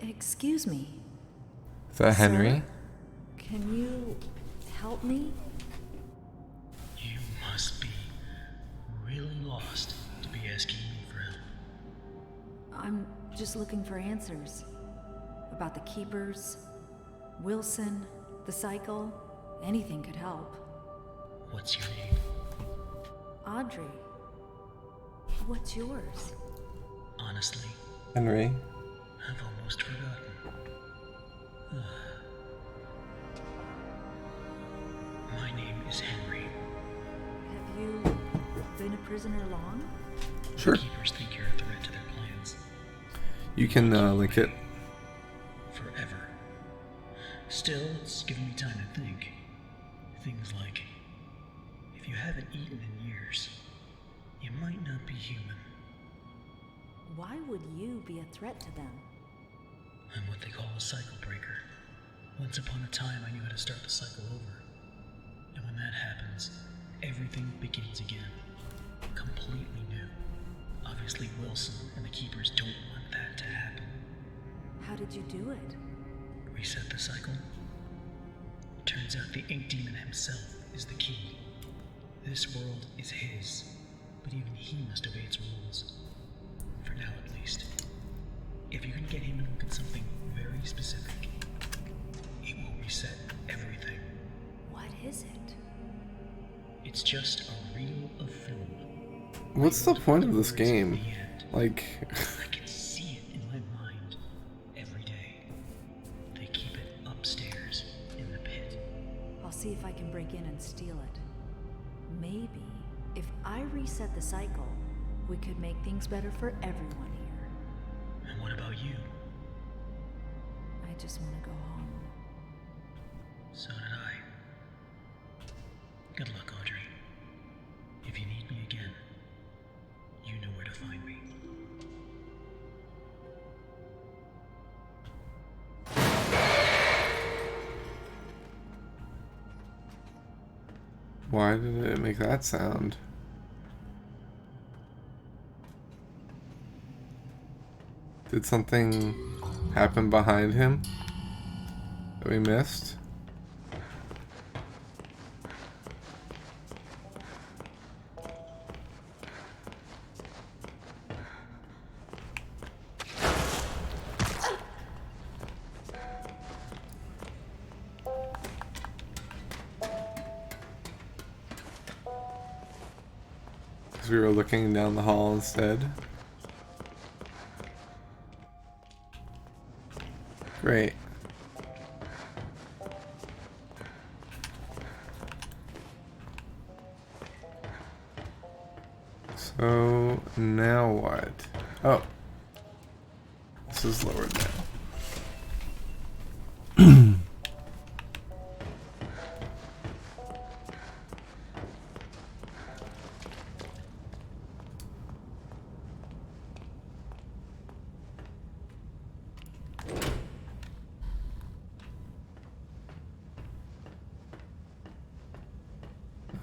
Excuse me. Is that Henry? Sir, can you help me? You must be really lost to be asking me for help. I'm just looking for answers. About the Keepers, Wilson, the cycle. Anything could help. What's your name? Audrey. What's yours? Honestly, Henry? I've almost forgotten. My name is Henry. Have you been a prisoner long? Sure. The Keepers think you're a threat to their plans. You can link it. Forever. Still, it's given me time to think. Things like, if you haven't eaten in years, you might not be human. Why would you be a threat to them? I'm what they call a cycle breaker. Once upon a time, I knew how to start the cycle over. And when that happens, everything begins again. Completely new. Obviously, Wilson and the Keepers don't want that to happen. How did you do it? Reset the cycle? Turns out the Ink Demon himself is the key. This world is his, but even he must obey its rules. For now, at least. If you can get him to look at something very specific, it will reset everything. What is it? It's just a reel of film. What's the point of this Words at game? the end. Like, I can see it in my mind every day. They keep it upstairs in the I'll see if I can break in and steal it. Maybe, if I reset the cycle, we could make things better for everyone here. And what about you? I just want to go home. So did I. Good luck, Audrey. If you need me again, you know where to find me. Why did it make that sound? Did something happen behind him that we missed? We were looking down the hall instead. Great. So now what? Oh, this is lowered now.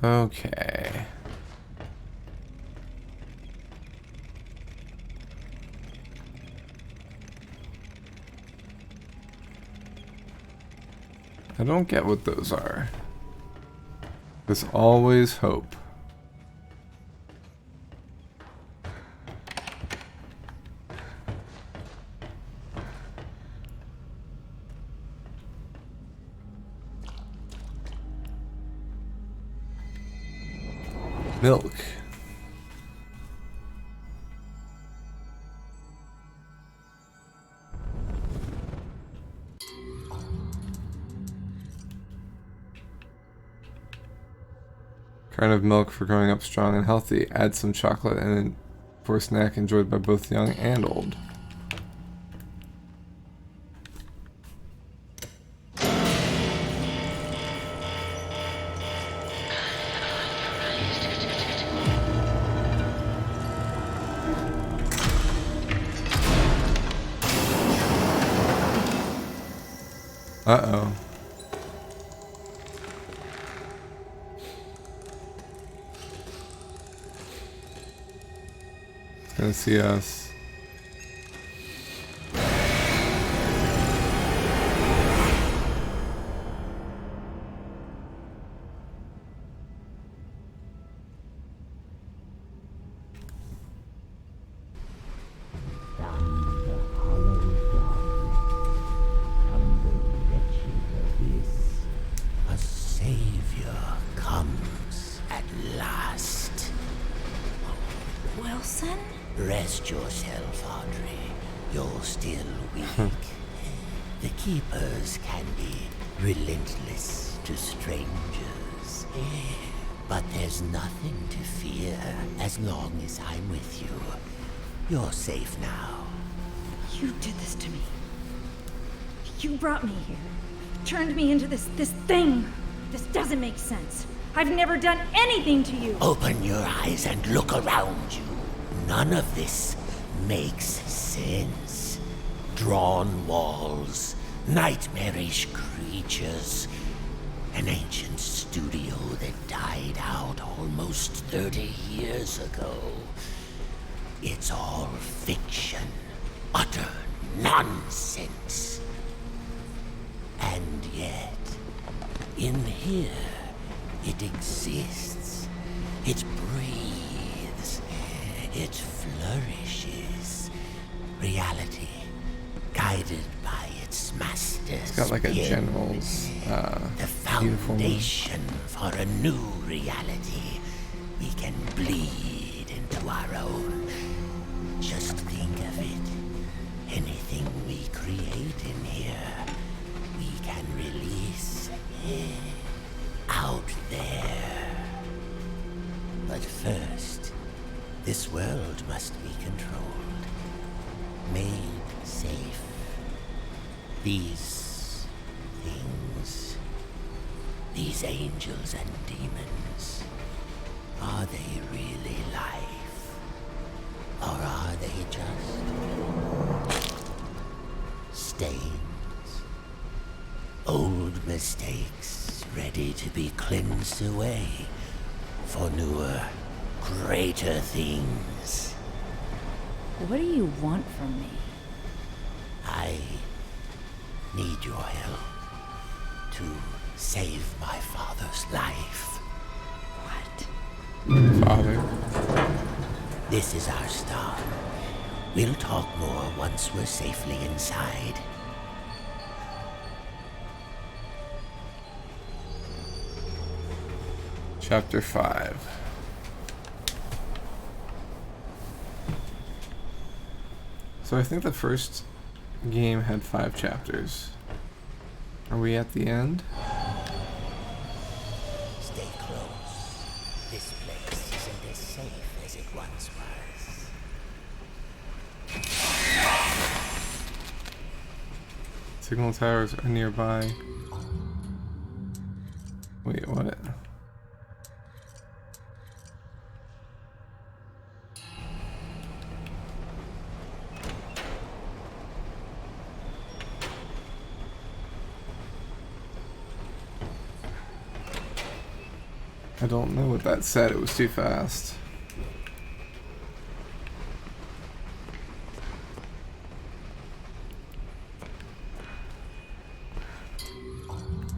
Okay. I don't get what those are. There's always hope. Milk. Kind of milk for growing up strong and healthy. Add some chocolate and for a snack enjoyed by both young and old. Uh-oh. It's gonna see us. A savior comes at last. Wilson? Rest yourself, Audrey. You're still weak. The Keepers can be relentless to strangers. But there's nothing to fear as long as I'm with you. You're safe now. You did this to me. You brought me here. Turned me into this thing. This doesn't make sense. I've never done anything to you. Open your eyes and look around you. None of this makes sense. Drawn walls, nightmarish creatures, an ancient studio that died out almost 30 years ago. It's all fiction, utter nonsense. And yet, in here, it exists. It breathes. It flourishes. Reality, guided by its masters. It's got like a general's the uniform. foundation for a new reality. We can bleed into our own. Just think of it. Anything we create in here, we can release. This world must be controlled, made safe. These things, these angels and demons, are they really life? Or are they just stains? Old mistakes ready to be cleansed away for newer, greater things. What do you want from me? I need your help to save my father's life. What? Father. This is our start. We'll talk more once we're safely inside. Chapter 5. So I think the first game had 5 chapters. Are we at the end? Stay close. This place isn't as safe as it once was. Signal towers are nearby. Wait, what? I don't know what that said, it was too fast.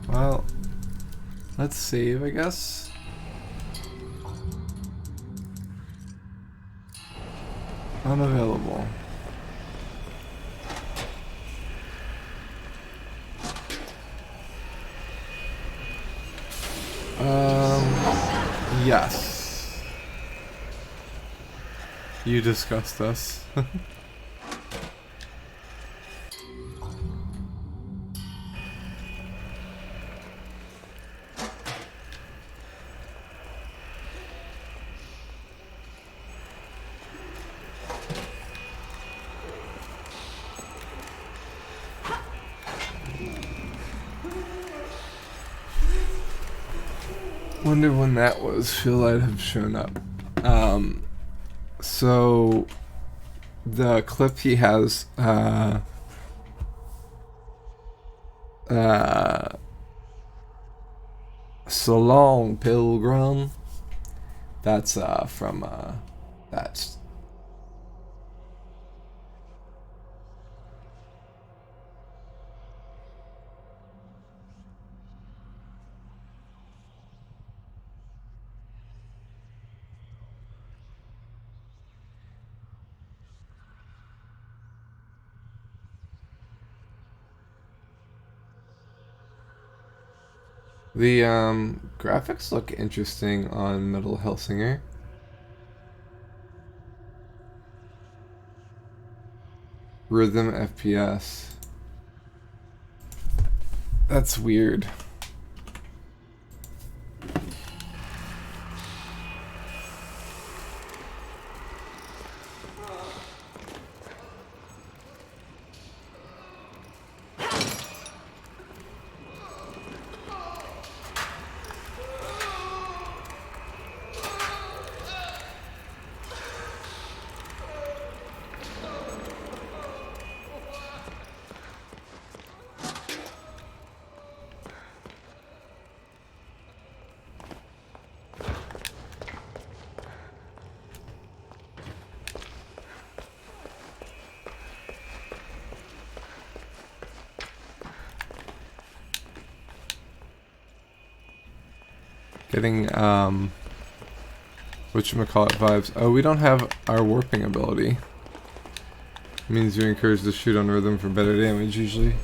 Well, let's save, I guess. Unavailable. Yes. You discussed us. Wonder when that was. Feel I'd have shown up. So the clip he has So Long Pilgrim. That's from that's the graphics look interesting on Metal Hellsinger. Rhythm FPS. That's weird. Getting whatchamacallit vibes. Oh, we don't have our warping ability. It means you're encouraged to shoot on rhythm for better damage usually.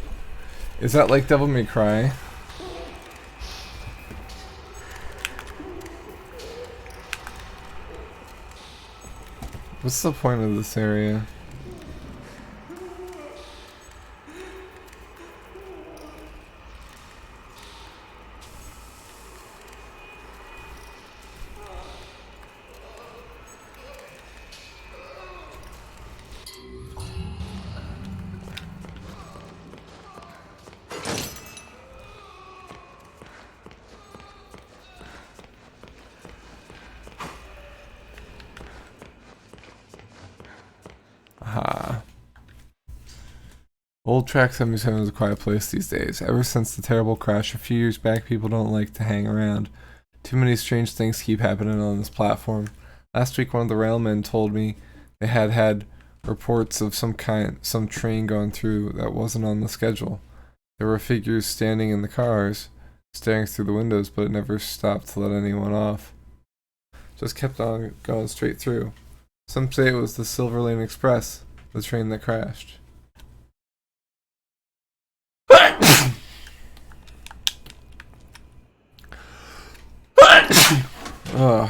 Is that like Devil May Cry? What's the point of this area? Old Track 77 is a quiet place these days. Ever since the terrible crash a few years back, people don't like to hang around. Too many strange things keep happening on this platform. Last week, one of the railmen told me they had reports of some train going through that wasn't on the schedule. There were figures standing in the cars, staring through the windows, but it never stopped to let anyone off. Just kept on going straight through. Some say it was the Silver Lane Express, the train that crashed. Oh,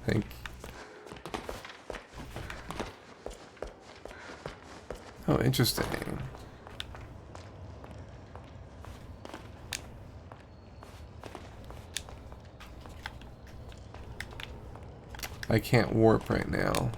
thank you. Oh, interesting. I can't warp right now.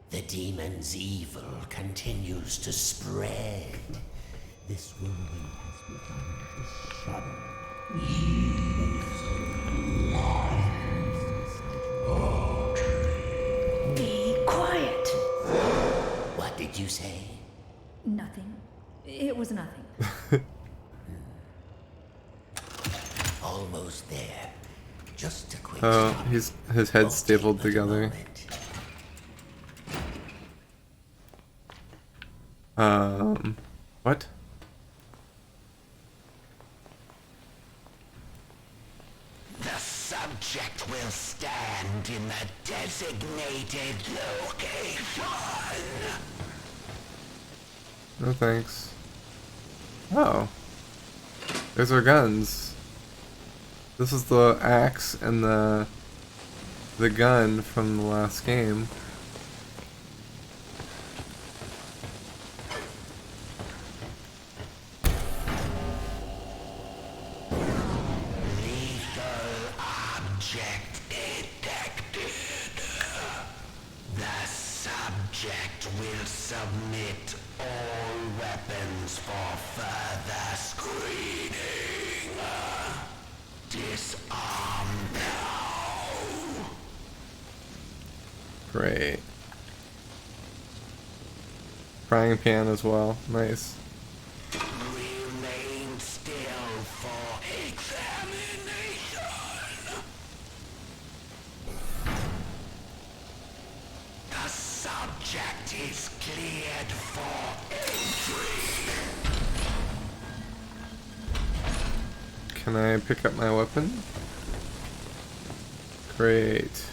The demon's evil continues to spread. This whirlwind has begun to shudder. Be quiet. What did you say? Nothing. It was nothing. Almost there. Just a quick Oh, stop. his head's Won't stapled take but a together. moment. What? The subject will stand in the designated location. No thanks. Oh. There's our guns. This is the axe and the gun from the last game. Lethal object detected. The subject will submit all weapons for further screening. Disarm now. Great. Frying pan as well. Nice. Remain still for examination. The subject is cleared for entry. Can I pick up my weapon? Great.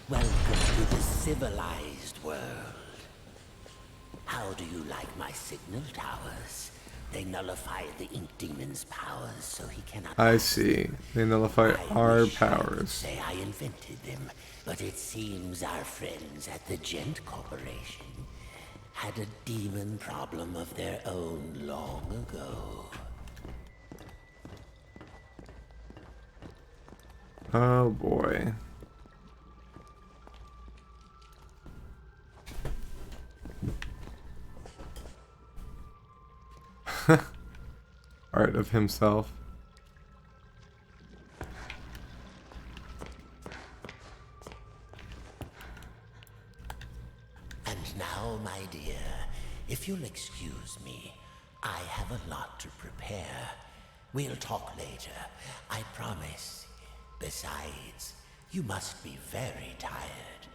Welcome to the civilized world. How do you like my signal towers? They nullify the Ink Demon's powers so he cannot... I see. They nullify I our wish I could powers. say I invented them, but it seems our friends at the Gent Corporation had a demon problem of their own long ago. Oh boy. Art of himself. And now, my dear, if you'll excuse me, I have a lot to prepare. We'll talk later, I promise. Besides, you must be very tired.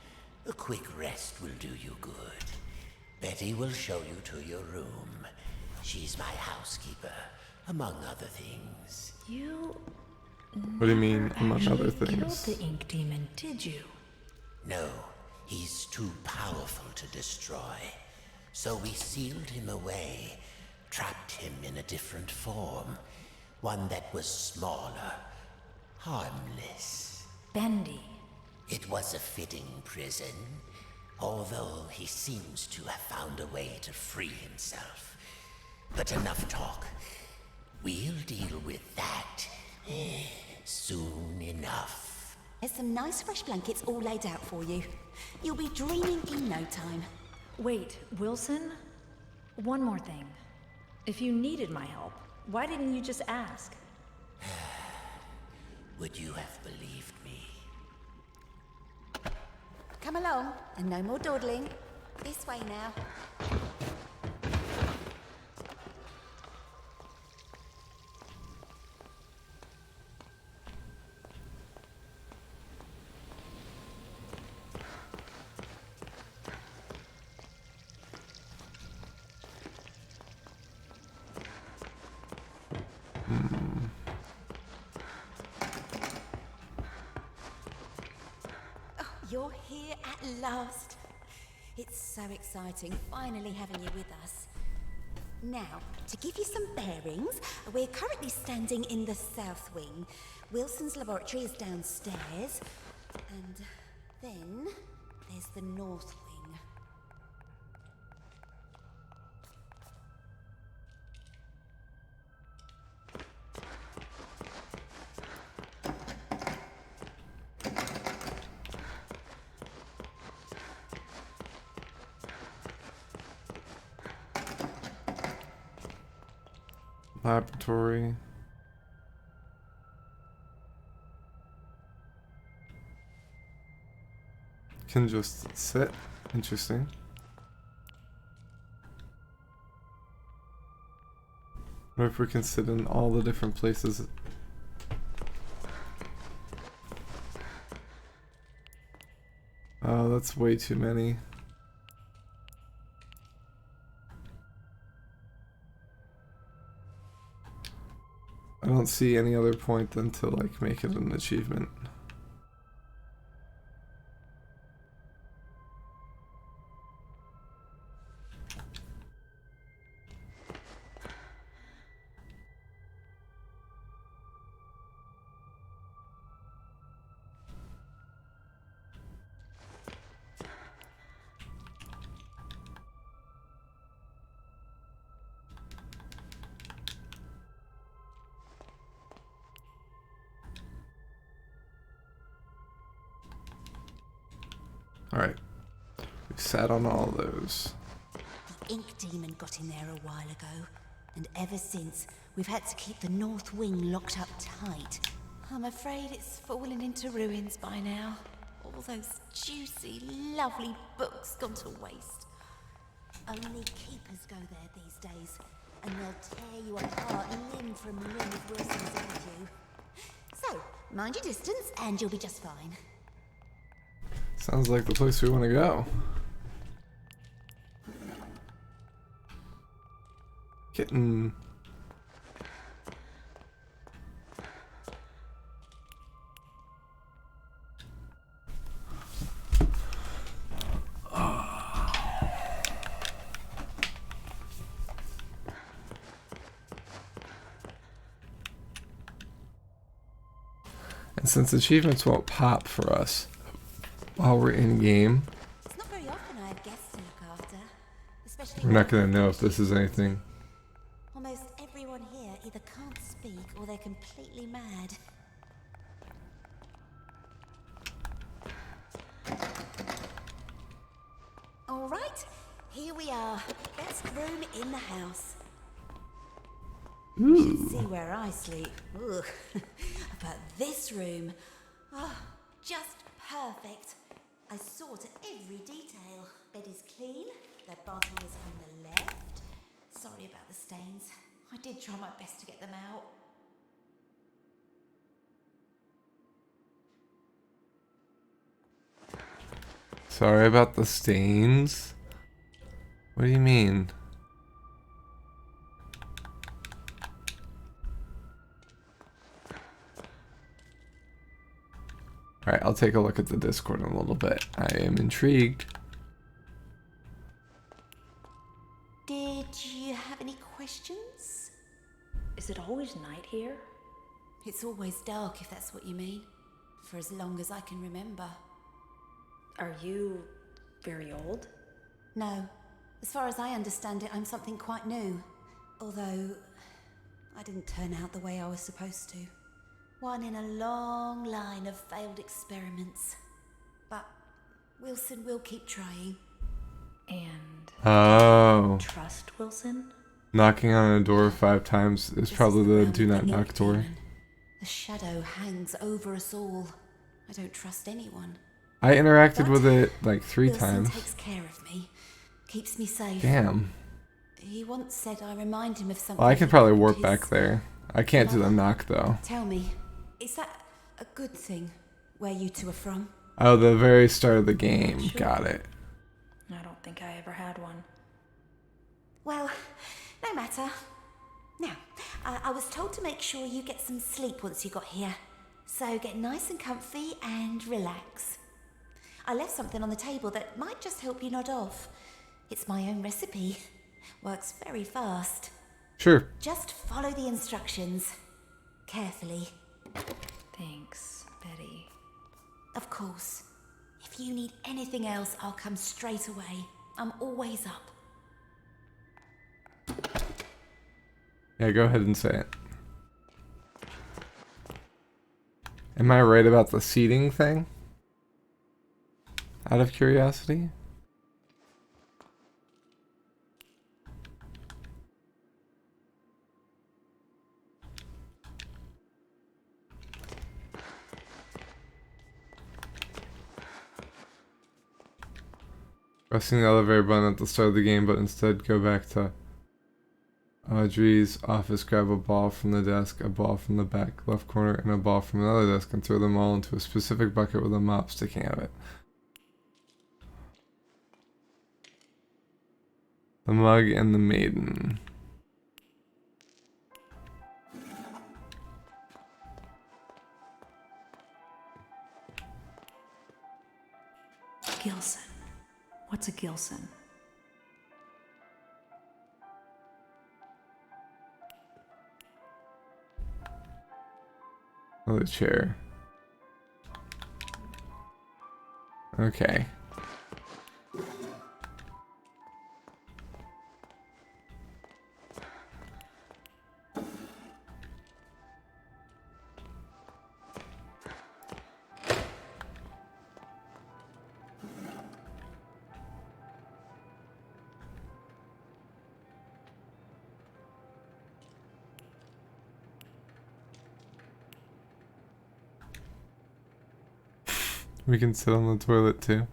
A quick rest will do you good. Betty will show you to your room. She's my housekeeper, among other things. You What do you mean, among other actually killed things? the ink demon, did you? No, he's too powerful to destroy. So we sealed him away, trapped him in a different form. One that was smaller, harmless. Bendy. It was a fitting prison, although he seems to have found a way to free himself. But enough talk. We'll deal with that soon enough. There's some nice fresh blankets all laid out for you. You'll be dreaming in no time. Wait, Wilson? One more thing. If you needed my help, why didn't you just ask? Would you have believed me? Come along, and no more dawdling. This way now. You're here at last. It's so exciting, finally having you with us. Now, to give you some bearings, we're currently standing in the south wing. Wilson's laboratory is downstairs. And then there's the north wing. Laboratory. Can just sit. Interesting. What if we can sit in all the different places? Oh, that's way too many. I don't see any other point than to like make it an achievement. Alright. We sat on all those. The ink demon got in there a while ago, and ever since, we've had to keep the north wing locked up tight. I'm afraid it's fallen into ruins by now. All those juicy, lovely books gone to waste. Only keepers go there these days, and they'll tear you apart limb from limb if Wilson's with you. So, mind your distance, and you'll be just fine. Sounds like the place we want to go. Kitten. And since achievements won't pop for us while we're in game, It's not very often I have guests to look after, especially we're not going to know if this is anything. almost everyone here either can't speak or they're completely mad. All right, here we are. Best room in the house. You should see where I sleep. Ugh. But this room, oh, just perfect. I saw to every detail. Bed is clean. The bathroom is on the left. Sorry about the stains. I did try my best to get them out. Sorry about the stains. What do you mean? Alright, I'll take a look at the Discord in a little bit. I am intrigued. Did you have any questions? Is it always night here? It's always dark, if that's what you mean. For as long as I can remember. Are you very old? No. As far as I understand it, I'm something quite new. Although, I didn't turn out the way I was supposed to. One in a long line of failed experiments. But Wilson will keep trying. And Oh. trust Wilson? Knocking on a door 5 times is probably the do not knock door. The shadow hangs over us all. I don't trust anyone. I interacted with it like 3 Wilson times. takes care of me. Keeps me safe. Damn. He once said I remind him of something. Well, I could probably warp his back there. I can't do the knock though. Tell me, is that a good thing, where you two are from? Oh, the very start of the game. Got it. I don't think I ever had one. Well, no matter. Now, I was told to make sure you get some sleep once you got here. So get nice and comfy and relax. I left something on the table that might just help you nod off. It's my own recipe. Works very fast. Sure. Just follow the instructions. Carefully. Thanks, Betty. Of course. If you need anything else, I'll come straight away. I'm always up. Yeah, go ahead and say it. Am I right about the seating thing? Out of curiosity? Pressing the elevator button at the start of the game, but instead go back to Audrey's office, grab a ball from the desk, a ball from the back left corner, and a ball from another desk, and throw them all into a specific bucket with a mop sticking out of it. The mug and the maiden. Gilson. What's a Gilson? Oh, the chair. Okay. We can sit on the toilet too.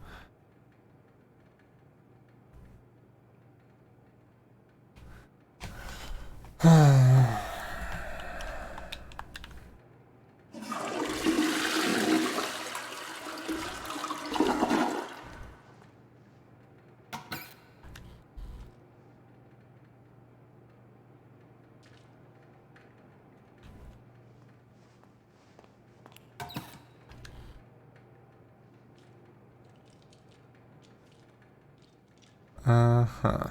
Uh-huh.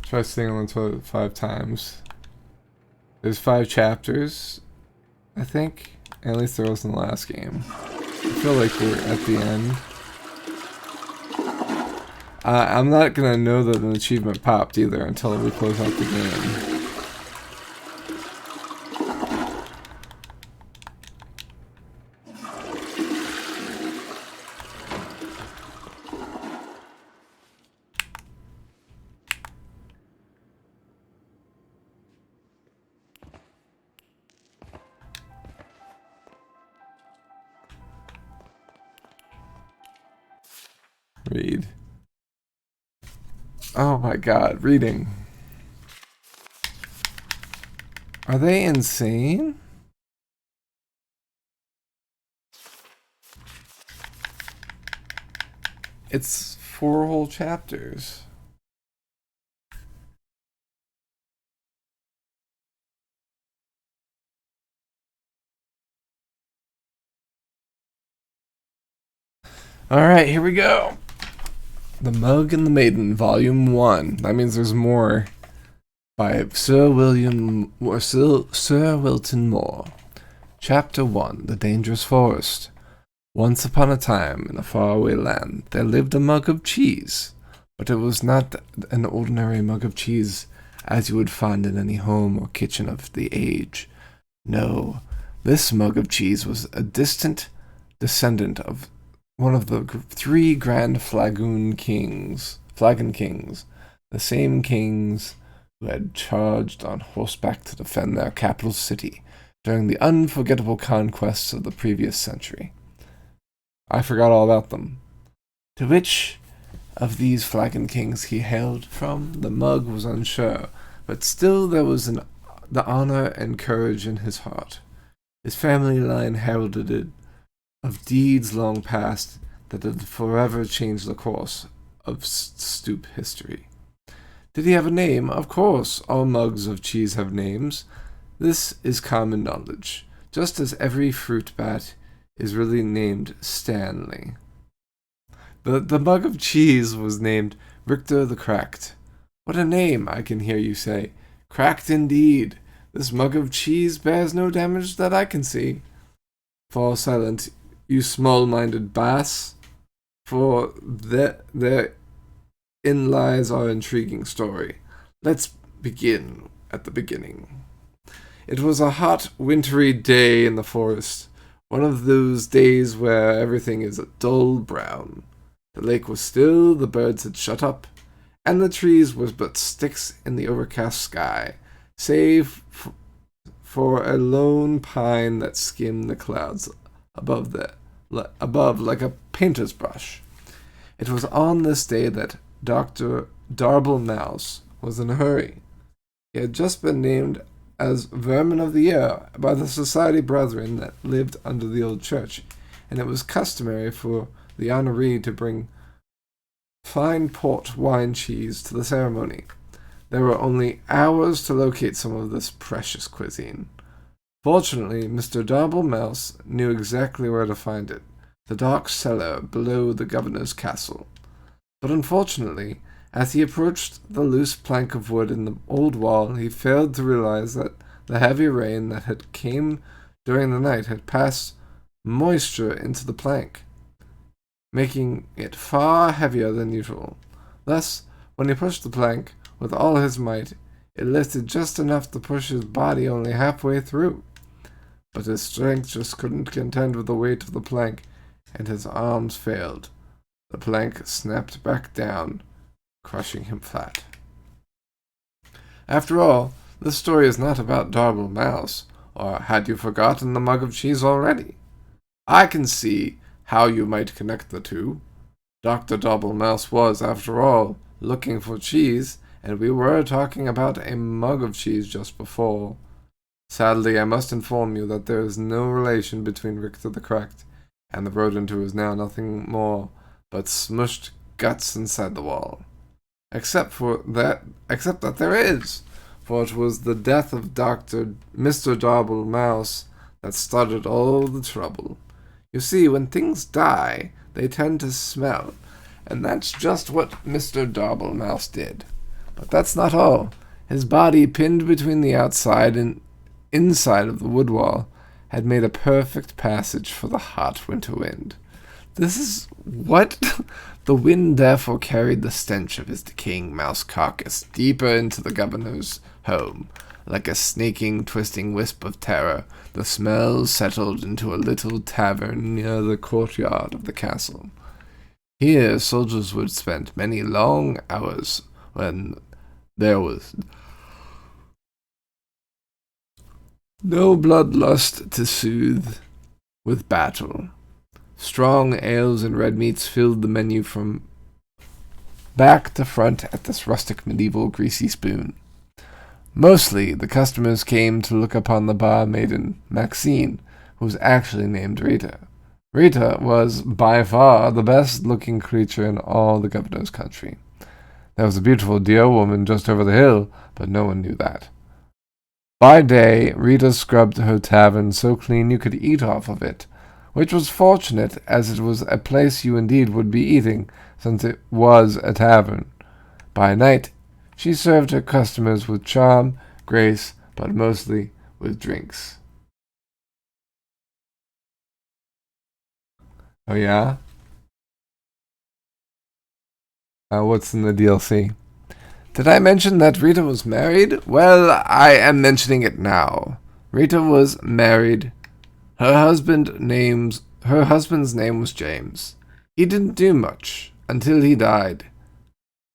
Try sitting on the toilet 5 times. There's 5 chapters, I think. At least there was in the last game. I feel like we're at the end. I'm not gonna know that an achievement popped either until we close out the game. Read. Oh my god, reading. Are they insane? It's 4 whole chapters. Alright, here we go. The Mug and the Maiden, Volume 1. That means there's more. By Sir Wilton Moore. Chapter 1. The Dangerous Forest. Once upon a time, in a faraway land, there lived a mug of cheese. But it was not an ordinary mug of cheese as you would find in any home or kitchen of the age. No, this mug of cheese was a distant descendant of one of the 3 grand flagon kings, the same kings who had charged on horseback to defend their capital city during the unforgettable conquests of the previous century. I forgot all about them. To which of these flagon kings he hailed from, the mug was unsure, but still there was the honor and courage in his heart. His family line heralded it of deeds long past that had forever changed the course of stoop history. Did he have a name? Of course, all mugs of cheese have names. This is common knowledge, just as every fruit bat is really named Stanley. The mug of cheese was named Richter the Cracked. What a name, I can hear you say. Cracked indeed. This mug of cheese bears no damage that I can see. Fall silent, you small-minded bass, for therein lies our intriguing story. Let's begin at the beginning. It was a hot, wintry day in the forest, one of those days where everything is a dull brown. The lake was still, the birds had shut up, and the trees were but sticks in the overcast sky, save for a lone pine that skimmed the clouds above like a painter's brush. It was on this day that Dr. Darble Mouse was in a hurry. He had just been named as Vermin of the Year by the Society Brethren that lived under the old church, and it was customary for the honoree to bring fine port wine cheese to the ceremony. There were only hours to locate some of this precious cuisine. Fortunately, Mr. Darble Mouse knew exactly where to find it, the dark cellar below the governor's castle. But unfortunately, as he approached the loose plank of wood in the old wall, he failed to realize that the heavy rain that had came during the night had passed moisture into the plank, making it far heavier than usual. Thus, when he pushed the plank with all his might, it lifted just enough to push his body only halfway through. But his strength just couldn't contend with the weight of the plank, and his arms failed. The plank snapped back down, crushing him flat. After all, this story is not about Darble Mouse, or had you forgotten the mug of cheese already? I can see how you might connect the two. Dr. Darble Mouse was, after all, looking for cheese, and we were talking about a mug of cheese just before. Sadly, I must inform you that there is no relation between Richter the Cracked and the rodent who is now nothing more but smushed guts inside the wall. Except that there is, for it was the death of Mr. Darble Mouse that started all the trouble. You see, when things die, they tend to smell, and that's just what Mr. Darble Mouse did. But that's not all. His body, pinned between the outside and inside of the wood wall, had made a perfect passage for the hot winter wind. This is what? The wind therefore carried the stench of his decaying mouse carcass deeper into the governor's home. Like a snaking, twisting wisp of terror, the smell settled into a little tavern near the courtyard of the castle. Here soldiers would spend many long hours when there was no bloodlust to soothe with battle. Strong ales and red meats filled the menu from back to front at this rustic medieval greasy spoon. Mostly, the customers came to look upon the bar maiden, Maxine, who was actually named Rita. Rita was by far the best-looking creature in all the governor's country. There was a beautiful deer woman just over the hill, but no one knew that. By day, Rita scrubbed her tavern so clean you could eat off of it, which was fortunate, as it was a place you indeed would be eating, since it was a tavern. By night, she served her customers with charm, grace, but mostly with drinks. Oh yeah? What's in the DLC? Did I mention that Rita was married? Well, I am mentioning it now. Rita was married. Her husband's name was James. He didn't do much, until he died.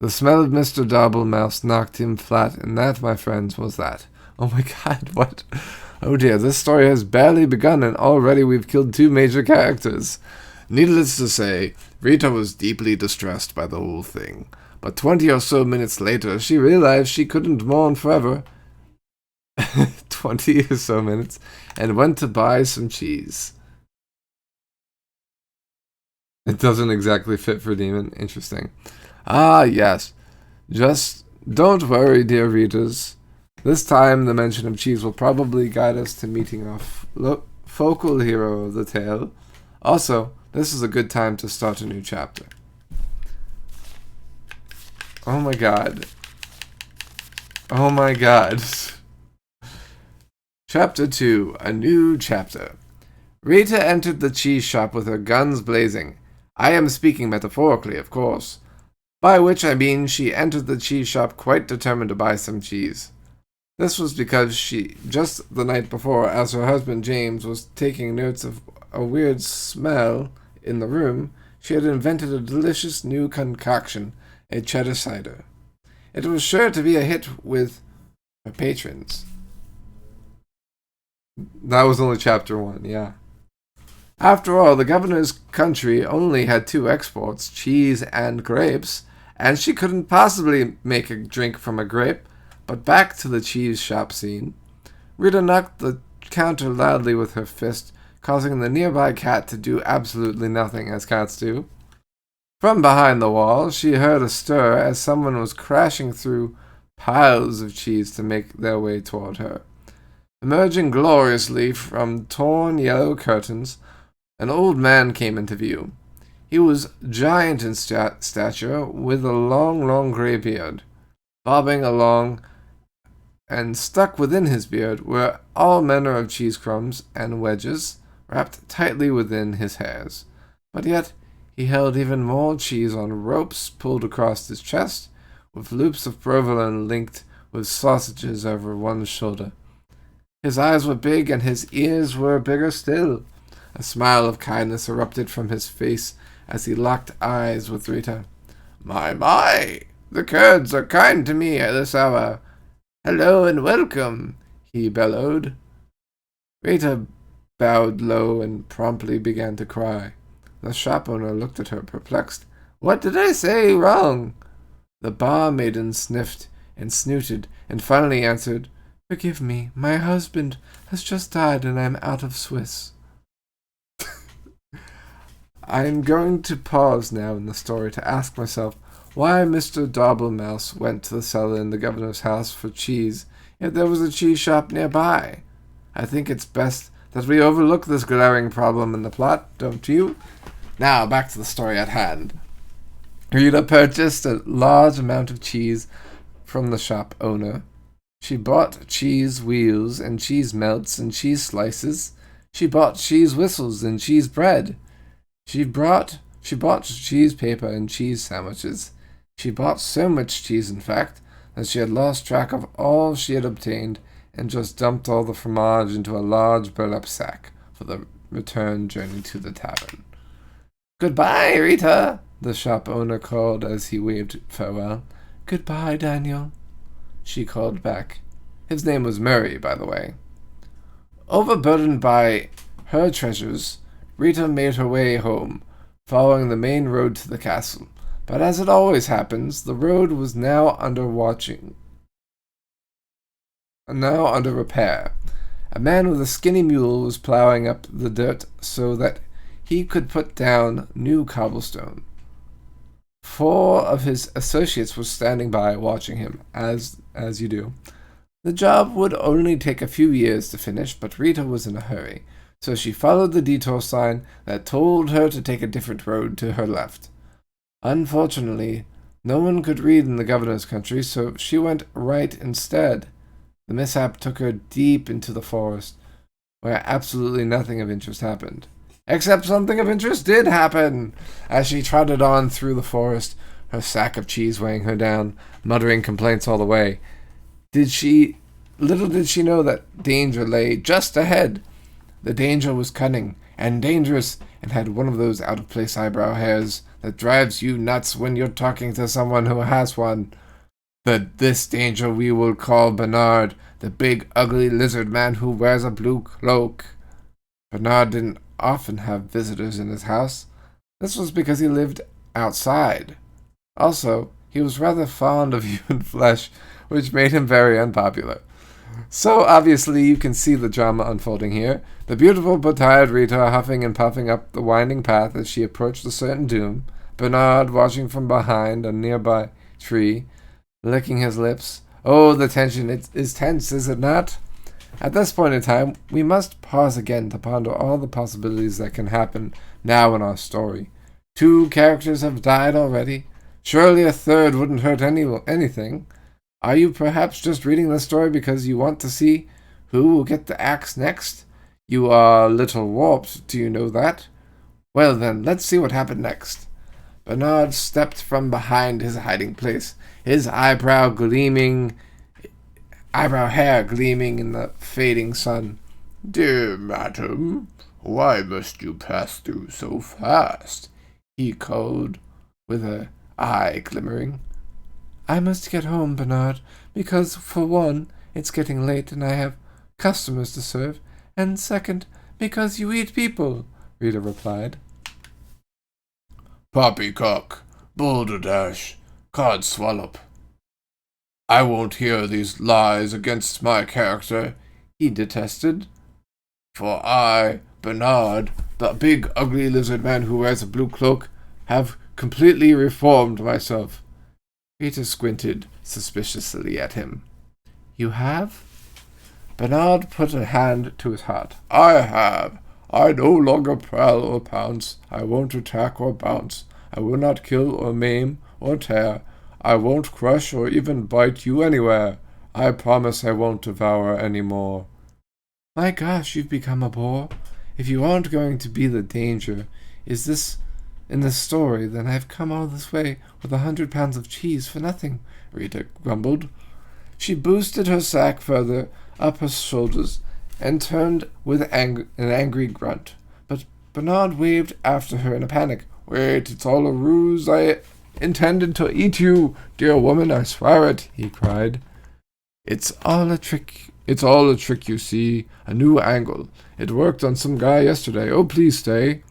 The smell of Mr. Dobblemouse knocked him flat, and that, my friends, was that. Oh my god, what? Oh dear, this story has barely begun, and already we've killed 2 major characters. Needless to say, Rita was deeply distressed by the whole thing. But 20 or so minutes later, she realized she couldn't mourn forever. 20 or so minutes, and went to buy some cheese. It doesn't exactly fit for Demon. Interesting. Ah, yes. Just don't worry, dear readers. This time, the mention of cheese will probably guide us to meeting our focal hero of the tale. Also, this is a good time to start a new chapter. Oh my god. Oh my god. Chapter 2. A new chapter. Rita entered the cheese shop with her guns blazing. I am speaking metaphorically, of course. By which I mean she entered the cheese shop quite determined to buy some cheese. This was because she, just the night before, as her husband James was taking notes of a weird smell in the room, she had invented a delicious new concoction, a cheddar cider. It was sure to be a hit with her patrons. That was only chapter 1, yeah. After all, the governor's country only had 2 exports, cheese and grapes, and she couldn't possibly make a drink from a grape. But back to the cheese shop scene. Rita knocked the counter loudly with her fist, causing the nearby cat to do absolutely nothing, as cats do. From behind the wall, she heard a stir as someone was crashing through piles of cheese to make their way toward her. Emerging gloriously from torn yellow curtains, an old man came into view. He was giant in stature, with a long gray beard. Bobbing along and stuck within his beard were all manner of cheese crumbs and wedges, wrapped tightly within his hairs. But yet he held even more cheese on ropes pulled across his chest, with loops of provolone linked with sausages over one shoulder. His eyes were big, and his ears were bigger still. A smile of kindness erupted from his face as he locked eyes with Rita. My, the Kurds are kind to me at this hour. Hello and welcome, he bellowed. Rita bowed low and promptly began to cry. The shop owner looked at her, perplexed. What did I say wrong? The bar maiden sniffed and snooted and finally answered, Forgive me, my husband has just died and I'm out of Swiss. I am going to pause now in the story to ask myself why Mr. Dobblemouse went to the cellar in the governor's house for cheese if there was a cheese shop nearby. I think it's best that we overlook this glaring problem in the plot, don't you? Now, back to the story at hand. Rita purchased a large amount of cheese from the shop owner. She bought cheese wheels and cheese melts and cheese slices. She bought cheese whistles and cheese bread. She bought cheese paper and cheese sandwiches. She bought so much cheese, in fact, that she had lost track of all she had obtained and just dumped all the fromage into a large burlap sack for the return journey to the tavern. Goodbye, Rita, the shop owner called as he waved farewell. Goodbye, Daniel, she called back. His name was Murray, by the way. Overburdened by her treasures, Rita made her way home, following the main road to the castle. But as it always happens, the road was now under repair. A man with a skinny mule was plowing up the dirt so that he could put down new cobblestone. 4 of his associates were standing by watching him, as you do. The job would only take a few years to finish, but Rita was in a hurry, so she followed the detour sign that told her to take a different road to her left. Unfortunately, no one could read in the governor's country, so she went right instead. The mishap took her deep into the forest, where absolutely nothing of interest happened. Except something of interest did happen. As she trotted on through the forest, her sack of cheese weighing her down, muttering complaints all the way. Little did she know that danger lay just ahead. The danger was cunning and dangerous and had one of those out-of-place eyebrow hairs that drives you nuts when you're talking to someone who has one. This danger we will call Bernard, the big, ugly lizard man who wears a blue cloak. Bernard didn't often have visitors in his house. This was because he lived outside. Also, he was rather fond of human flesh, which made him very unpopular. So obviously you can see the drama unfolding here. The beautiful but tired Rita huffing and puffing up the winding path as she approached a certain doom. Bernard watching from behind a nearby tree, licking his lips. Oh, the tension is tense, is it not? At this point in time, we must pause again to ponder all the possibilities that can happen now in our story. 2 characters have died already. Surely a third wouldn't hurt anything. Are you perhaps just reading this story because you want to see who will get the axe next? You are a little warped, do you know that? Well then, let's see what happened next. Bernard stepped from behind his hiding place, his eyebrow hair gleaming in the fading sun. "Dear madam, why must you pass through so fast?" he called, with an eye glimmering. I must get home, Bernard, because, for one, it's getting late and I have customers to serve, and second, because you eat people, Rita replied. Poppycock, balderdash, codswallop. I won't hear these lies against my character, he detested. For I, Bernard, the big ugly lizard man who wears a blue cloak, have completely reformed myself. Rita squinted suspiciously at him. You have? Bernard put a hand to his heart. I have. I no longer prowl or pounce. I won't attack or bounce. I will not kill or maim or tear. I won't crush or even bite you anywhere. I promise I won't devour any more. My gosh, you've become a bore. If you aren't going to be the danger, in this story, then I've come all this way with 100 pounds of cheese for nothing, Rita grumbled. She boosted her sack further up her shoulders and turned with an angry grunt. But Bernard waved after her in a panic. Wait, it's all a ruse. I intended to eat you, dear woman, I swear it, he cried. It's all a trick, you see. A new angle. It worked on some guy yesterday. Oh, please stay.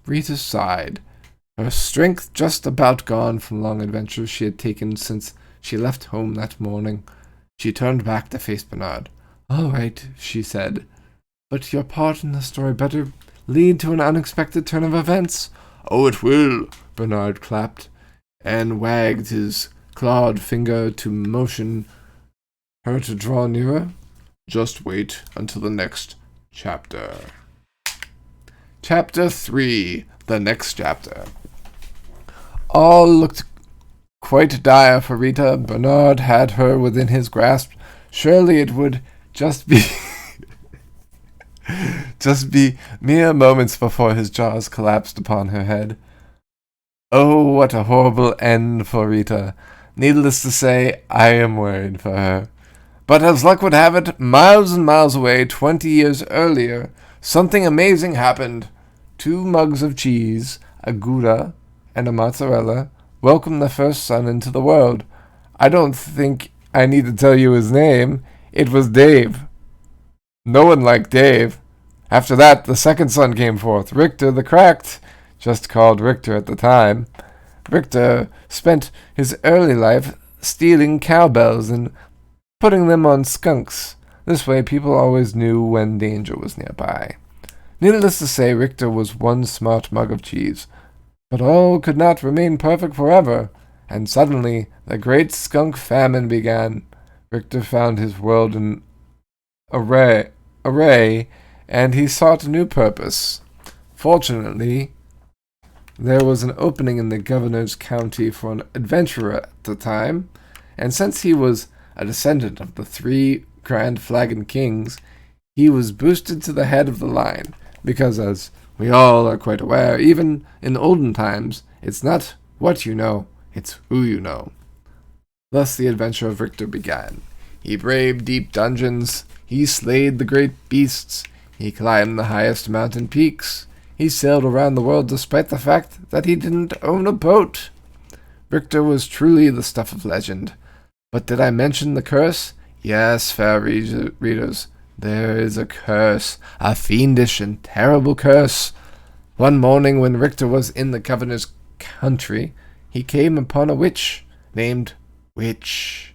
Rita sighed. Her strength just about gone from long adventures she had taken since she left home that morning. She turned back to face Bernard. All right, she said, but your part in the story better lead to an unexpected turn of events. Oh, it will, Bernard clapped, and wagged his clawed finger to motion her to draw nearer. Just wait until the next chapter. Chapter 3, the next chapter. All looked quite dire for Rita. Bernard had her within his grasp. Surely it would just be mere moments before his jaws collapsed upon her head. Oh, what a horrible end for Rita. Needless to say, I am worried for her. But as luck would have it, miles and miles away, 20 years earlier, something amazing happened. 2 mugs of cheese, a Gouda, and a mozzarella welcomed the first son into the world. I don't think I need to tell you his name. It was Dave. No one liked Dave. After that, the second son came forth, Richter the Cracked, just called Richter at the time. Richter spent his early life stealing cowbells and putting them on skunks. This way, people always knew when danger was nearby. Needless to say, Richter was one smart mug of cheese. But all could not remain perfect forever, and suddenly the great skunk famine began. Richter found his world in array, and he sought a new purpose. Fortunately, there was an opening in the governor's county for an adventurer at the time, and since he was a descendant of the 3 Grand Flagon Kings, he was boosted to the head of the line, because as we all are quite aware, even in olden times, it's not what you know, it's who you know. Thus the adventure of Richter began. He braved deep dungeons, he slayed the great beasts, he climbed the highest mountain peaks, he sailed around the world despite the fact that he didn't own a boat. Richter was truly the stuff of legend. But did I mention the curse? Yes, fair readers, there is a curse, a fiendish and terrible curse. One morning when Richter was in the governor's country, he came upon a witch named Witch.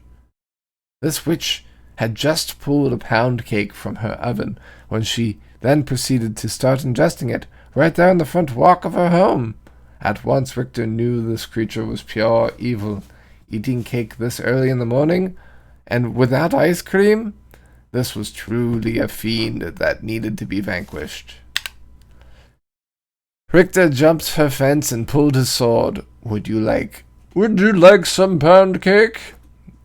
This witch had just pulled a pound cake from her oven when she then proceeded to start ingesting it right there on the front walk of her home. At once Richter knew this creature was pure evil. Eating cake this early in the morning, and without ice cream? This was truly a fiend that needed to be vanquished. Richter jumped her fence and pulled his sword. Would you like some pound cake?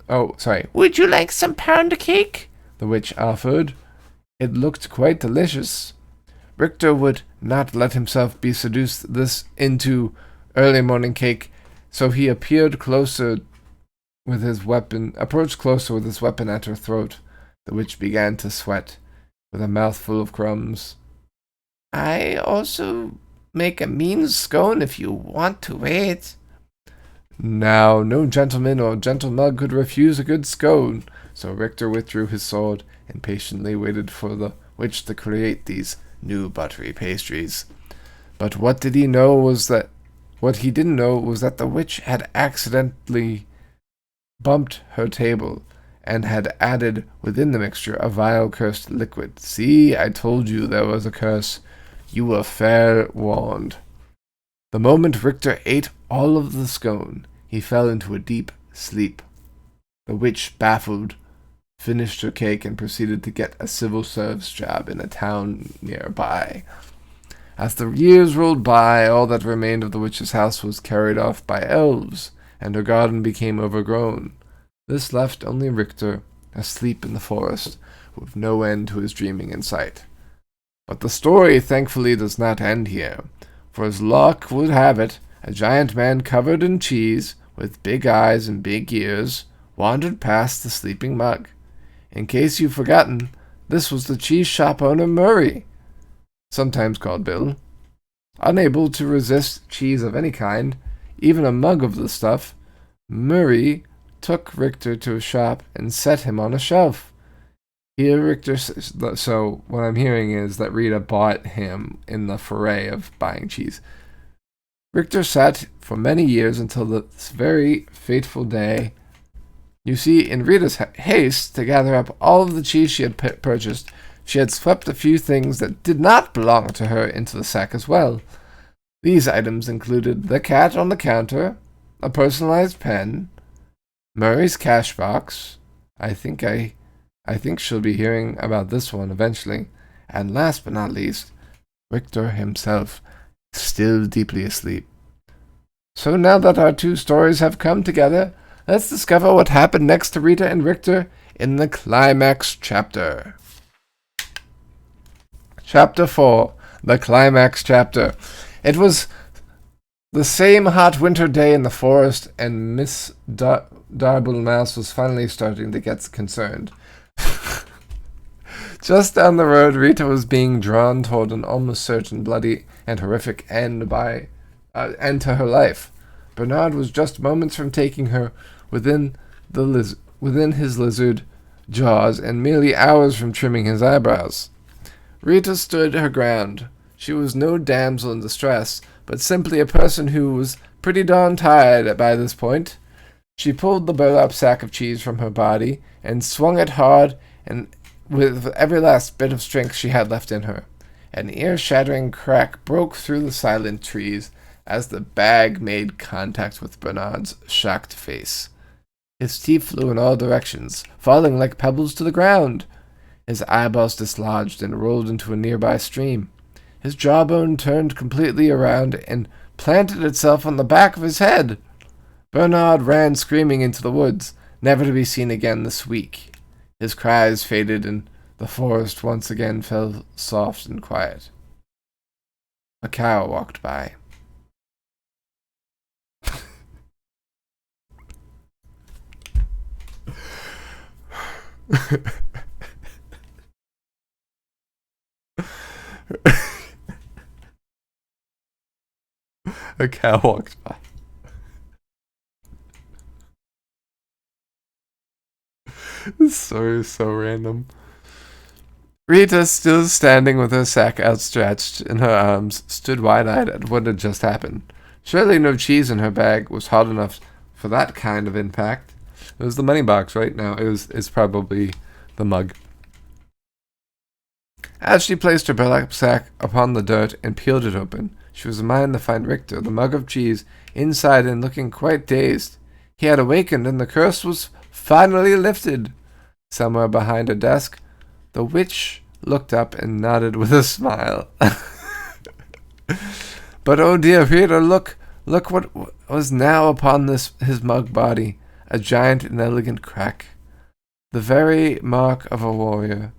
Oh, sorry. Would you like some pound cake? The witch offered. It looked quite delicious. Richter would not let himself be seduced into early morning cake, so he approached closer with his weapon at her throat. The witch began to sweat, with a mouthful of crumbs. I also make a mean scone if you want to wait. Now, no gentleman or gentlemug could refuse a good scone, so Richter withdrew his sword and patiently waited for the witch to create these new buttery pastries. But what he didn't know was that the witch had accidentally bumped her table, and had added within the mixture a vile cursed liquid. See, I told you there was a curse. You were fair warned. The moment Richter ate all of the scone, he fell into a deep sleep. The witch, baffled, finished her cake and proceeded to get a civil service job in a town nearby. As the years rolled by, all that remained of the witch's house was carried off by elves, and her garden became overgrown. This left only Richter, asleep in the forest, with no end to his dreaming in sight. But the story thankfully does not end here, for as luck would have it, a giant man covered in cheese, with big eyes and big ears, wandered past the sleeping mug. In case you've forgotten, this was the cheese shop owner Murray, sometimes called Bill. Unable to resist cheese of any kind, even a mug of the stuff, Murray took Richter to a shop and set him on a shelf. Here Richter, so what I'm hearing is that Rita bought him in the foray of buying cheese. Richter sat for many years until this very fateful day. You see, in Rita's haste to gather up all of the cheese she had purchased, she had swept a few things that did not belong to her into the sack as well. These items included the cat on the counter, a personalized pen, Murray's cash box. I think she'll be hearing about this one eventually. And last but not least, Richter himself, still deeply asleep. So now that our two stories have come together, let's discover what happened next to Rita and Richter in the climax chapter. Chapter 4, the climax chapter. It was the same hot winter day in the forest, and Miss Darble Mouse was finally starting to get concerned. Just down the road, Rita was being drawn toward an almost certain bloody and horrific end to her life. Bernard was just moments from taking her within his lizard jaws, and merely hours from trimming his eyebrows. Rita stood her ground. She was no damsel in distress, but simply a person who was pretty darn tired by this point. She pulled the burlap sack of cheese from her body and swung it hard and with every last bit of strength she had left in her. An ear-shattering crack broke through the silent trees as the bag made contact with Bernard's shocked face. His teeth flew in all directions, falling like pebbles to the ground. His eyeballs dislodged and rolled into a nearby stream. His jawbone turned completely around and planted itself on the back of his head. Bernard ran screaming into the woods, never to be seen again this week. His cries faded and the forest once again fell soft and quiet. A cow walked by. A cow walked by. This story is so random. Rita, still standing with her sack outstretched in her arms, stood wide-eyed at what had just happened. Surely no cheese in her bag was hot enough for that kind of impact. It was the money box, right? No, it's probably the mug. As she placed her burlap sack upon the dirt and peeled it open, she was reminded to find Richter, the mug of cheese, inside and looking quite dazed. He had awakened, and the curse was finally lifted. Somewhere behind her desk, the witch looked up and nodded with a smile. But oh dear, Rita, look what was now upon his mug body, a giant and elegant crack. The very mark of a warrior.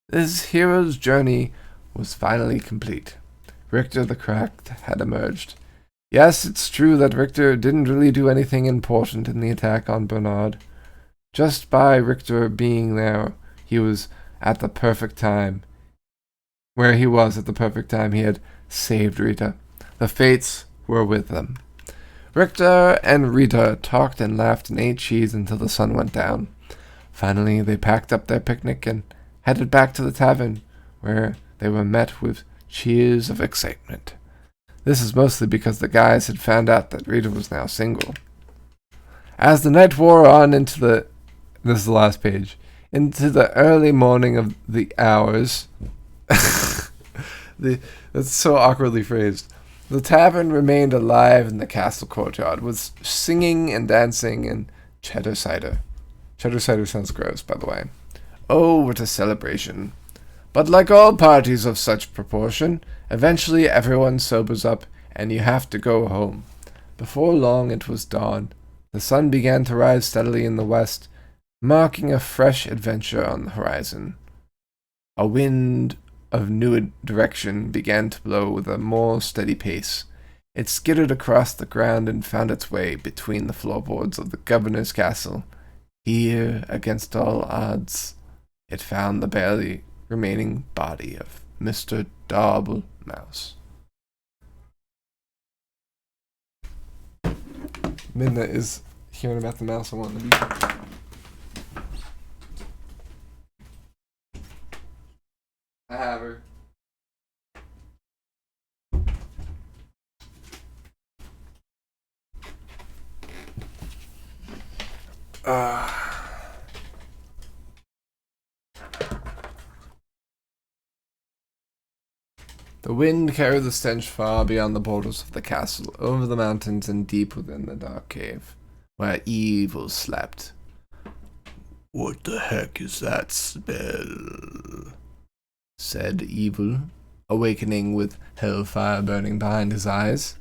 This hero's journey was finally complete. Richter the Cracked had emerged. Yes, it's true that Richter didn't really do anything important in the attack on Bernard. Just by Richter being there, he was at the perfect time. Where he was at the perfect time, he had saved Rita. The fates were with them. Richter and Rita talked and laughed and ate cheese until the sun went down. Finally, they packed up their picnic and headed back to the tavern, where they were met with cheers of excitement. This is mostly because the guys had found out that Rita was now single. As the night wore on into the... This is the last page. Into the early morning of the hours... That's so awkwardly phrased. The tavern remained alive in the castle courtyard, with singing and dancing and cheddar cider. Cheddar cider sounds gross, by the way. Oh, what a celebration. But like all parties of such proportion, eventually everyone sobers up and you have to go home. Before long it was dawn. The sun began to rise steadily in the west, marking a fresh adventure on the horizon. A wind of new direction began to blow with a more steady pace. It skittered across the ground and found its way between the floorboards of the governor's castle. Here, against all odds, it found the barely remaining body of Mr. Double Mouse. Minna is hearing about the mouse and wanting to be. I have her. The wind carried the stench far beyond the borders of the castle, over the mountains and deep within the dark cave, where evil slept. What the heck is that smell? Said Evil, awakening with hellfire burning behind his eyes.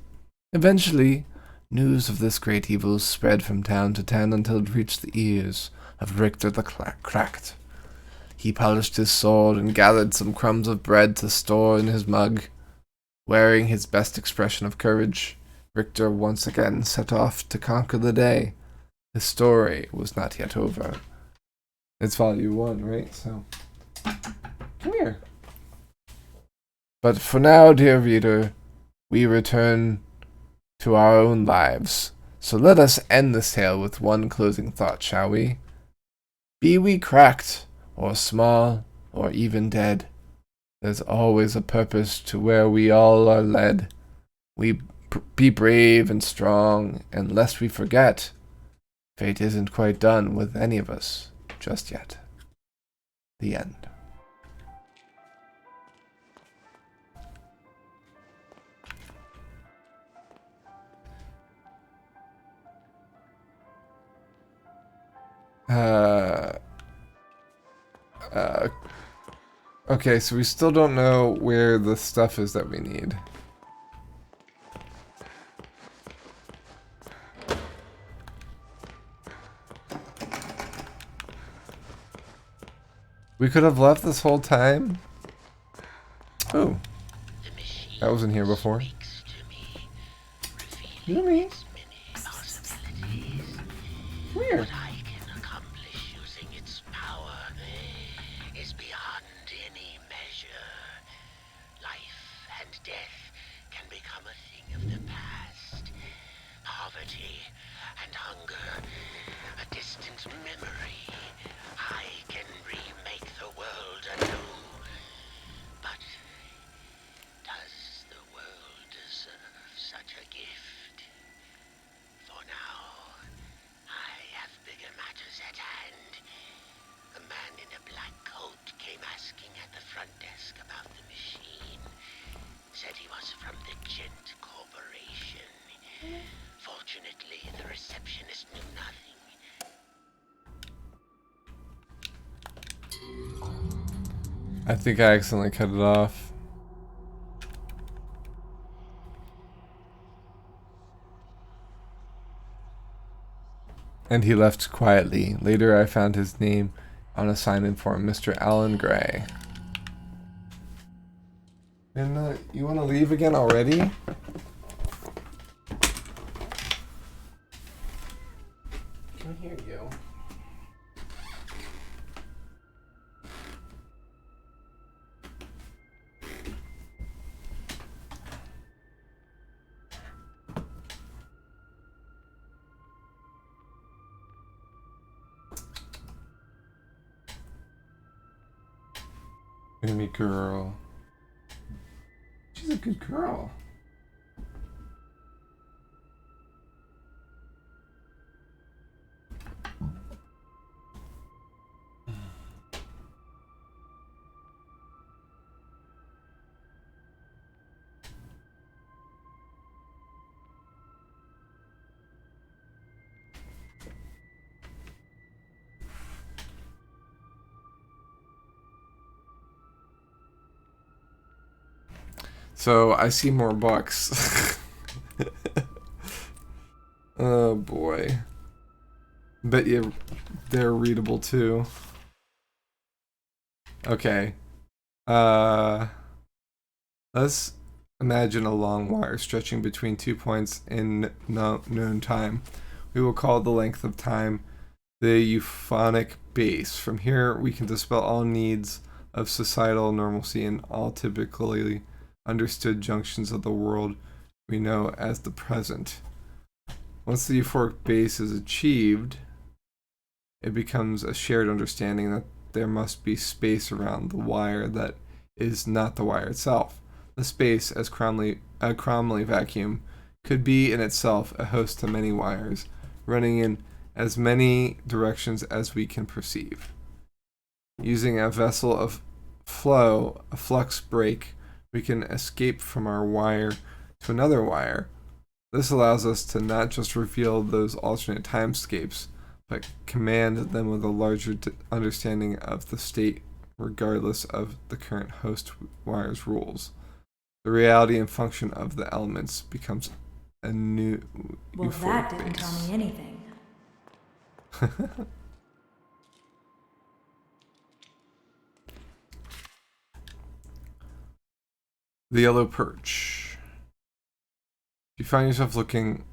Eventually, news of this great evil spread from town to town until it reached the ears of Richter the Cracked. He polished his sword and gathered some crumbs of bread to store in his mug. Wearing his best expression of courage, Richter once again set off to conquer the day. His story was not yet over. It's volume 1, right? So, come here. But for now, dear reader, we return to our own lives. So let us end this tale with one closing thought, shall we? Be we cracked, or small, or even dead, there's always a purpose to where we all are led. We be brave and strong, and lest we forget, fate isn't quite done with any of us just yet. The end. Uh, okay, so we still don't know where the stuff is that we need. We could have left this whole time. Oh, that wasn't here before. Really? Weird. I can accomplish using its power is beyond any measure. Life and death can become a thing of the past. Poverty and hunger, a distant memory. I can remake the world anew. But does the world deserve such a gift? For now, I have bigger matters at hand. A man in a black coat came asking at the front desk about the machine. Said he was from the Gent Corporation. Fortunately, the receptionist knew nothing. I think I accidentally cut it off. And he left quietly. Later I found his name on a sign-in form, Mr. Alan Gray. And you want to leave again already? Can hear you. Enemy girl. She's a good girl. So I see more bucks. Oh boy. Bet you they're readable too. Okay. Let's imagine a long wire stretching between 2 points in known time. We will call the length of time the euphonic base. From here we can dispel all needs of societal normalcy and all typically understood junctions of the world we know as the present. Once the euphoric base is achieved, it becomes a shared understanding that there must be space around the wire that is not the wire itself. The space, as a Cromley vacuum, could be in itself a host to many wires, running in as many directions as we can perceive. Using a vessel of flow, a flux break, we can escape from our wire to another wire. This allows us to not just reveal those alternate timescapes, but command them with a larger understanding of the state regardless of the current host wire's rules. The reality and function of the elements becomes a new Well, euphoric that didn't base. tell me anything. The yellow perch. If you find yourself looking...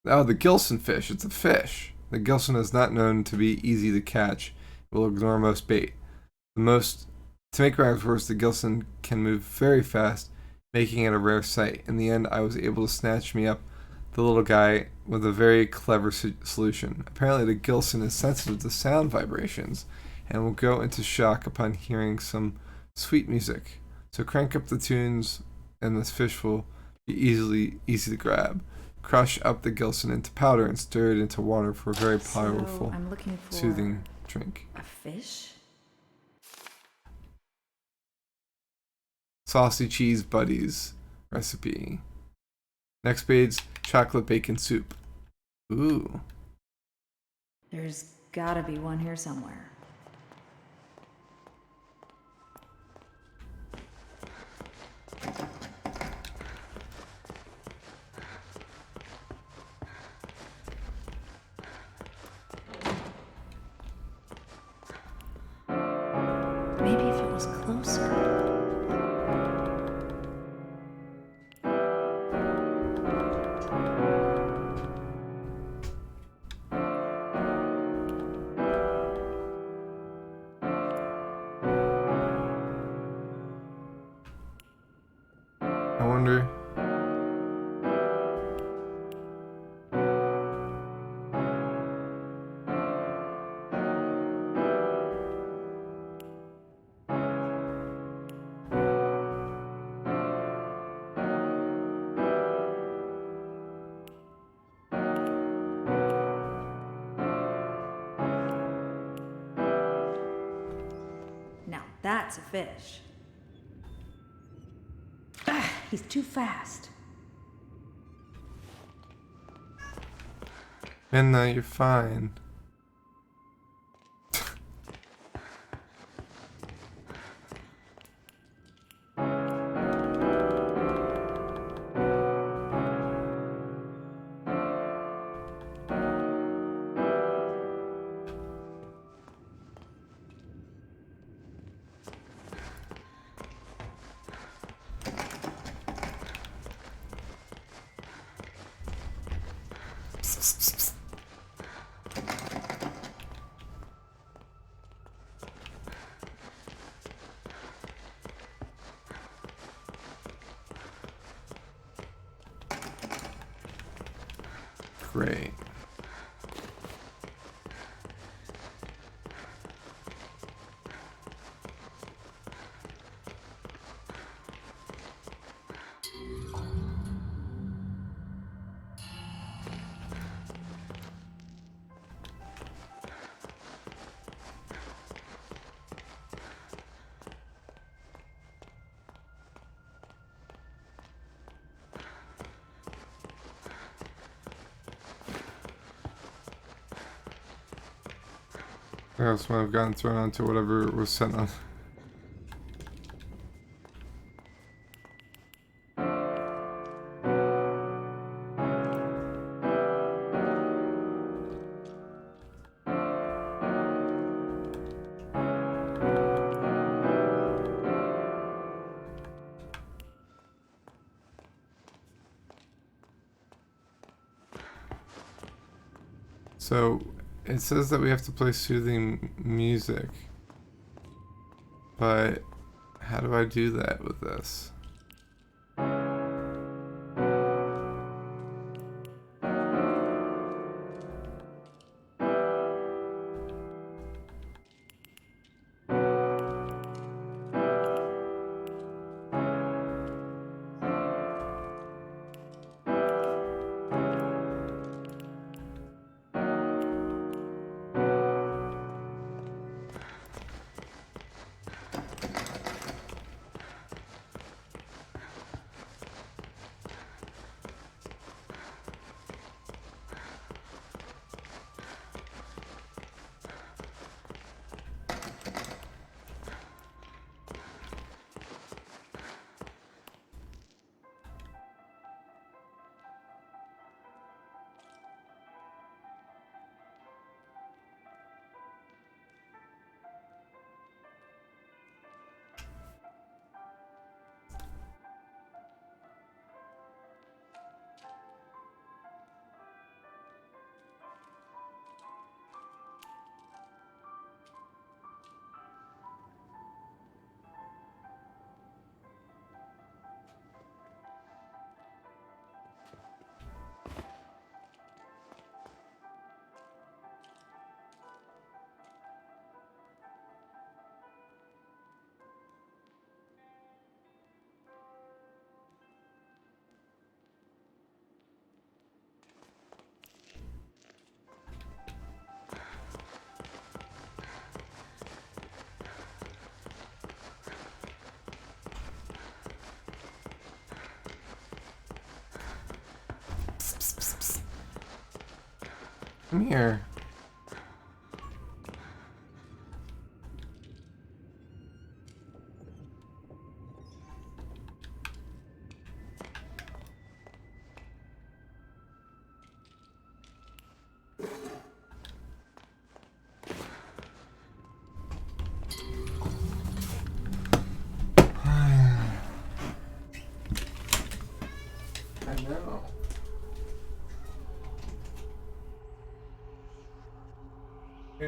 Oh, the Gilson fish. It's a fish. The Gilson is not known to be easy to catch. It will ignore most bait. To make matters worse, the Gilson can move very fast, making it a rare sight. In the end, I was able to snatch me up the little guy with a very clever solution. Apparently, the Gilson is sensitive to sound vibrations and will go into shock upon hearing some sweet music. So crank up the tunes, and this fish will be easy to grab. Crush up the Gilson into powder and stir it into water for a very powerful, So I'm looking for soothing drink. a fish? Saucy cheese buddies recipe. Next page, chocolate bacon soup. Ooh. There's gotta be one here somewhere. Maybe if it was closer. I wonder. Now that's a fish. Ah, he's too fast. Midna, you're fine. Great. I also might have gotten thrown onto whatever it was sent on. So it says that we have to play soothing music, but how do I do that with this? Come here.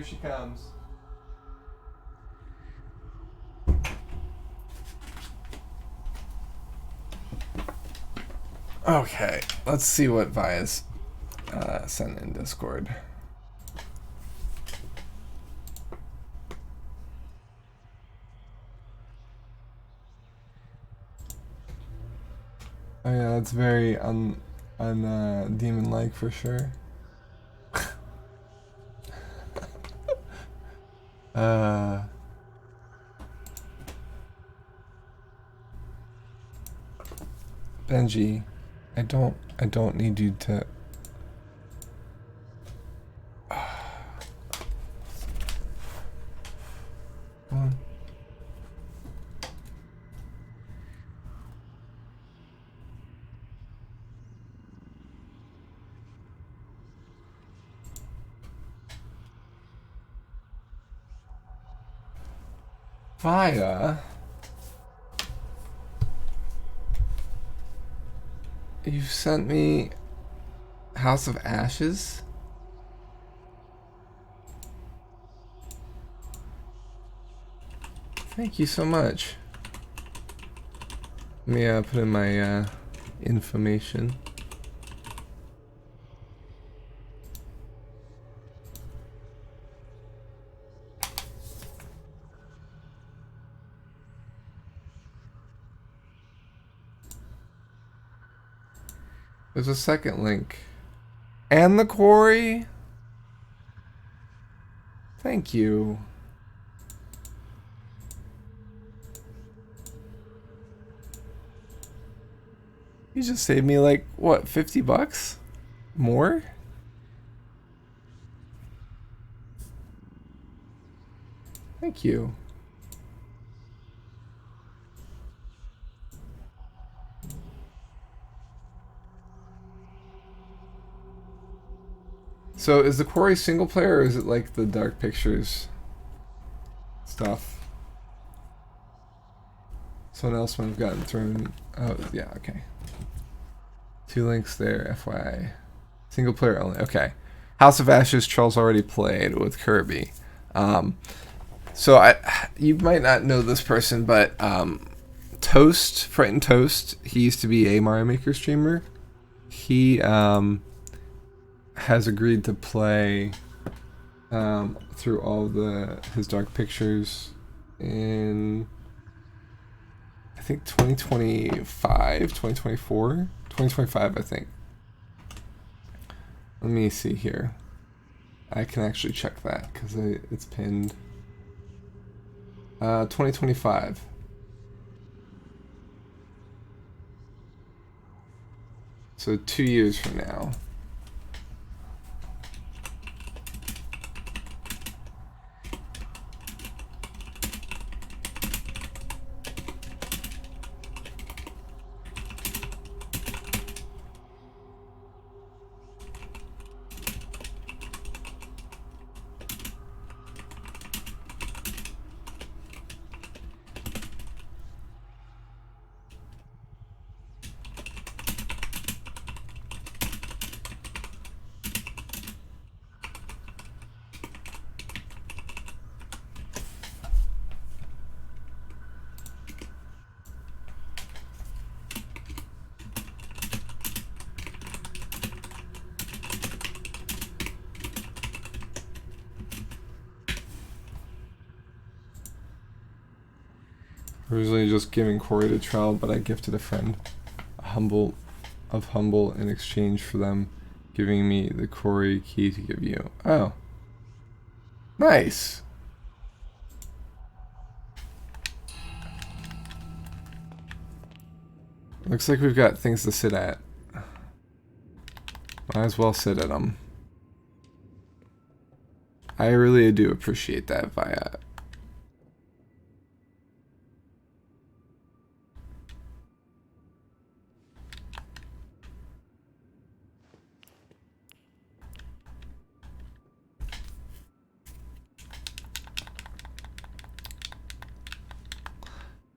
Here she comes. Okay, let's see what Vi's sent in Discord. Oh yeah, that's very demon-like for sure. Benji, I don't need you to. Come on. Via, you sent me House of Ashes? Thank you so much. Let me put in my information. There's a second link. And the quarry? Thank you. You just saved me like, what, 50 bucks? More? Thank you. So is the quarry single player or is it like the Dark Pictures stuff? Someone else might have gotten thrown. Oh, yeah, okay. 2 links there, FYI. Single player only. Okay. House of Ashes, Charles already played with Kirby. So you might not know this person, but Toast, Frightened Toast, he used to be a Mario Maker streamer. He has agreed to play through all his Dark Pictures in, I think, 2025, 2024, 2025, I think. Let me see here. I can actually check that because it's pinned. 2025. So 2 years from now. Originally just giving Corey to trial, but I gifted a friend humble in exchange for them giving me the Corey key to give you. Oh. Nice. Looks like we've got things to sit at. Might as well sit at them. I really do appreciate that, Via.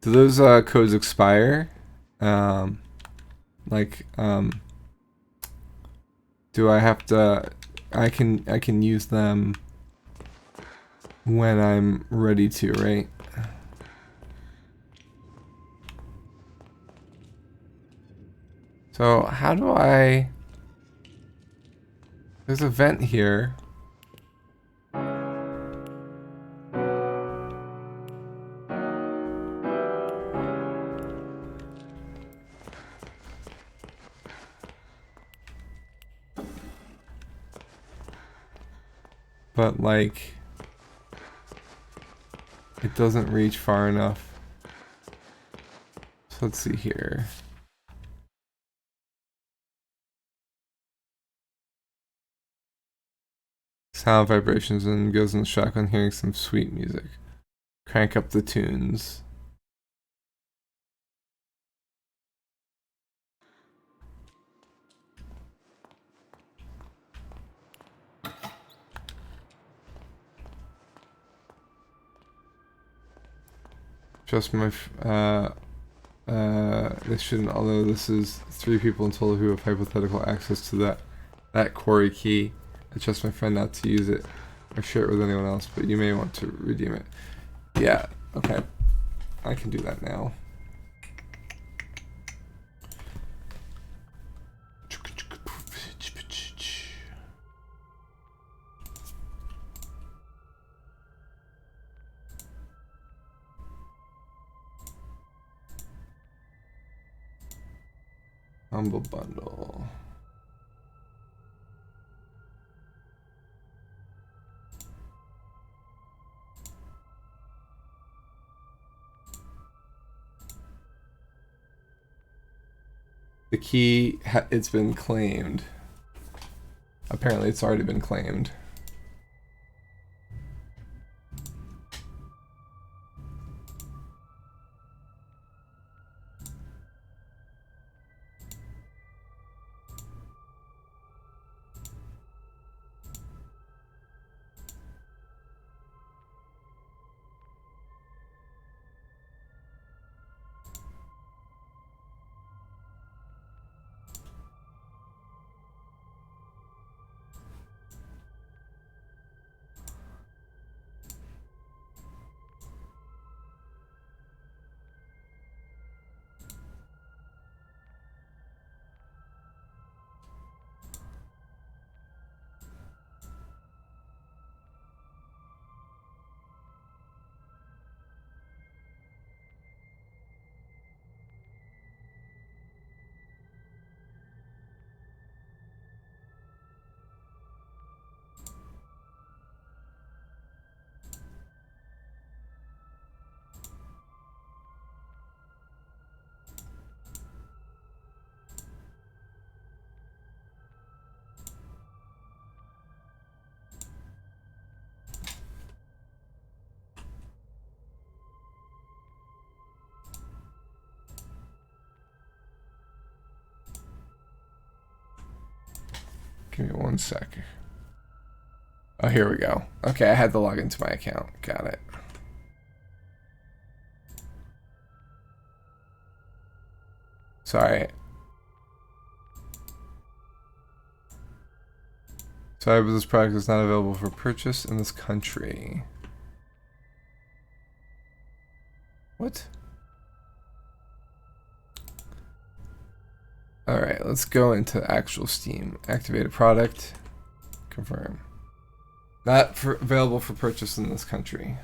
Do those codes expire? Do I have to? I can use them when I'm ready to, right? So how do I... There's a vent here. But like, it doesn't reach far enough. So let's see here. Sound vibrations and goes in the shotgun, hearing some sweet music. Crank up the tunes. Just my, this shouldn't, although this is 3 people in total who have hypothetical access to that quarry key. I trust my friend not to use it or share it with anyone else, but you may want to redeem it. Yeah, okay. I can do that now. Humble bundle. The key, it's been claimed. Apparently it's already been claimed. Give me 1 sec. Oh, here we go. Okay, I had to log into my account. Got it. Sorry. Sorry, but this product is not available for purchase in this country. What? Alright, let's go into actual Steam. Activate a product. Confirm. Not available for purchase in this country.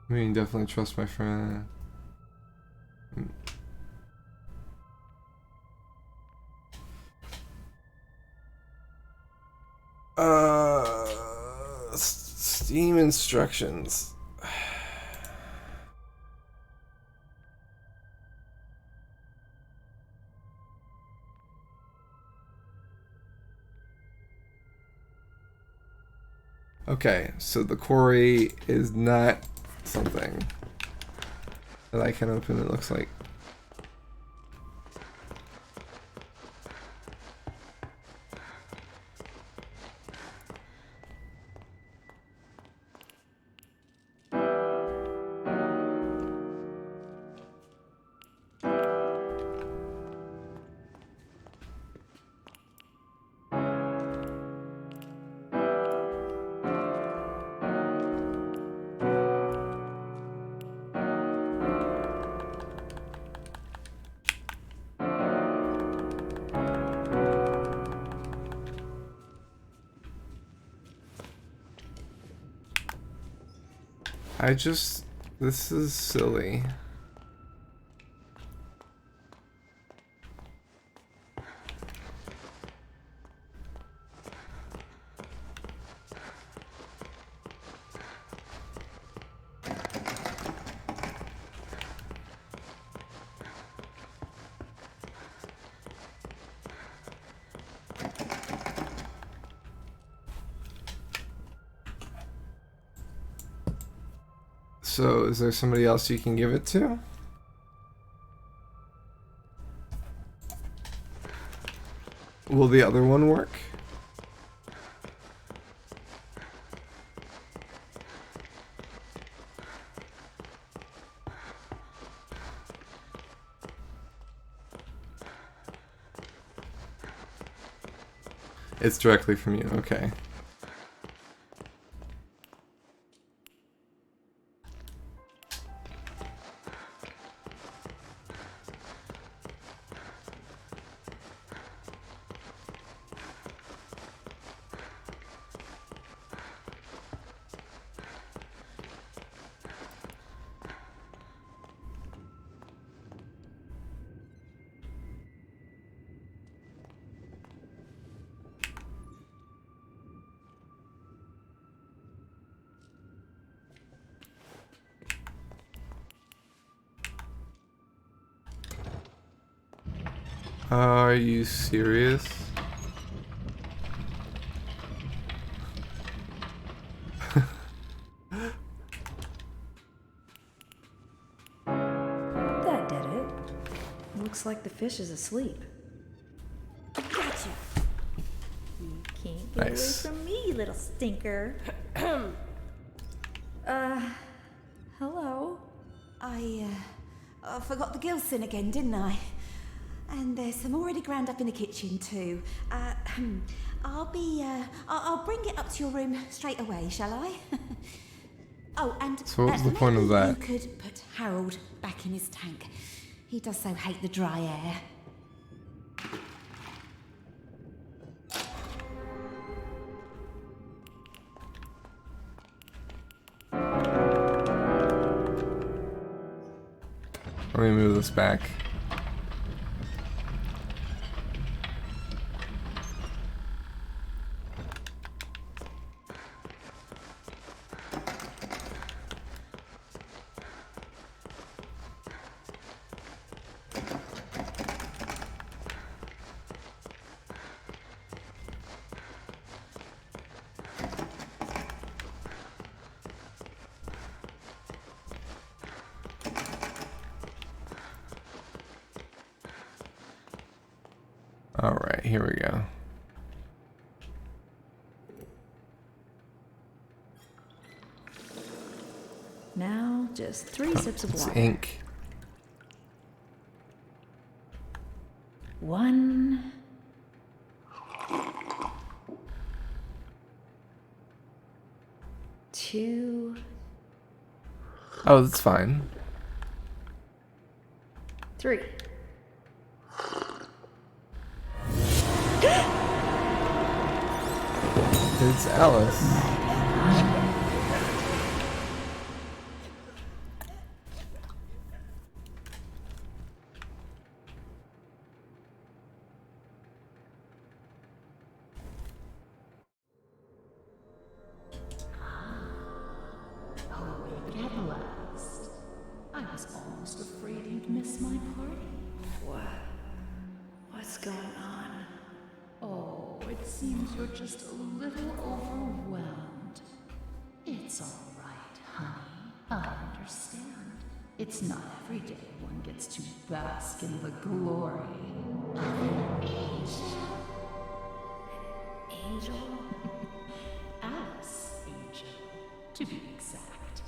I mean, definitely trust my friend. Steam instructions. Okay, so the quarry is not something that I can open, it looks like. This is silly. So, is there somebody else you can give it to? Will the other one work? It's directly from you, okay. Are you serious? That did it. Looks like the fish is asleep. Gotcha. You can't get Nice. away from me, you little stinker. Hello? I forgot the Gilson again, didn't I? And there's some already ground up in the kitchen too. I'll bring it up to your room straight away, shall I? Oh, and So what was the point of that? You could put Harold back in his tank. He does so hate the dry air. Let me move this back. Alright, here we go. Now, just 3 sips of It's water. ink. 1. 2. Oh, that's fine. 3. It's Alice. Awake at last. I was almost afraid you'd miss my party. What's going on? Oh, it seems you're just a little overwhelmed. It's all right, honey. I understand. It's not every day one gets to bask in the glory of an angel. Angel? Alice Angel, to be exact.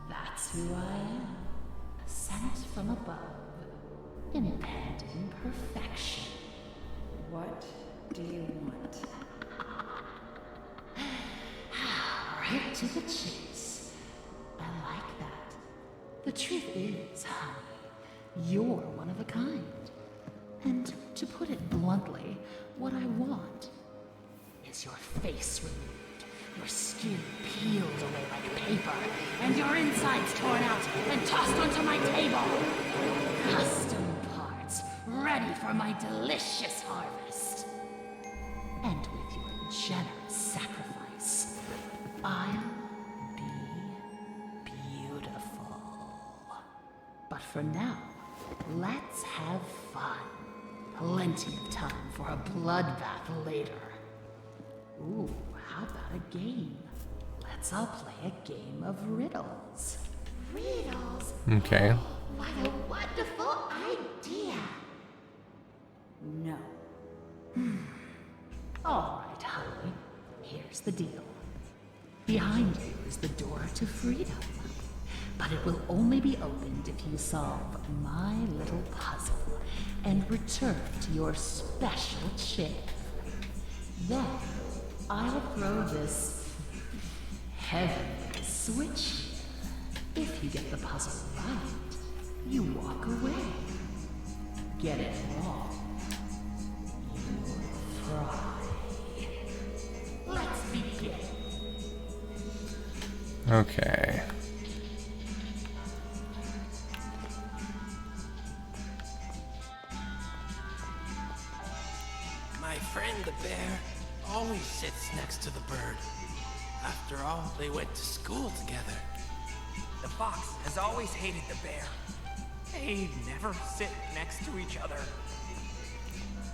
That's who I am. Sent from above. Impending perfection. What do you want? Right to the chase. I like that. The truth is, honey, you're one of a kind. And to put it bluntly, what I want is your face removed, your skin peeled away like paper, and your insides torn out and tossed onto my table. Custom parts, ready for my delicious harvest. And with your generous sacrifice, I'll be beautiful. But for now, let's have fun. Plenty of time for a bloodbath later. Ooh, how about a game? Let's all play a game of riddles. Riddles? Okay. What a wonderful idea. No. All right, honey. Here's the deal. Behind you is the door to freedom. But it will only be opened if you solve my little puzzle and return to your special chair. Then, I'll throw this heavenly switch. If you get the puzzle right, you walk away. Get it wrong, you'll fry. Let's begin. Okay. My friend the bear always sits next to the bird. After all, they went to school together. The fox has always hated the bear. They never sit next to each other.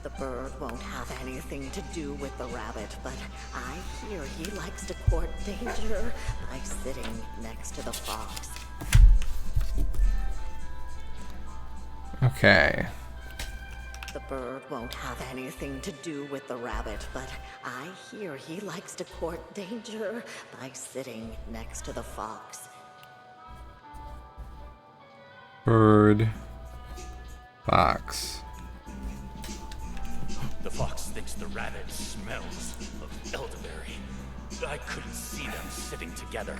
The bird won't have anything to do with the rabbit, but I hear he likes to court danger by sitting next to the fox. Okay. The bird won't have anything to do with the rabbit, but I hear he likes to court danger by sitting next to the fox. Bird. Fox. The fox thinks the rabbit smells of elderberry. I couldn't see them sitting together.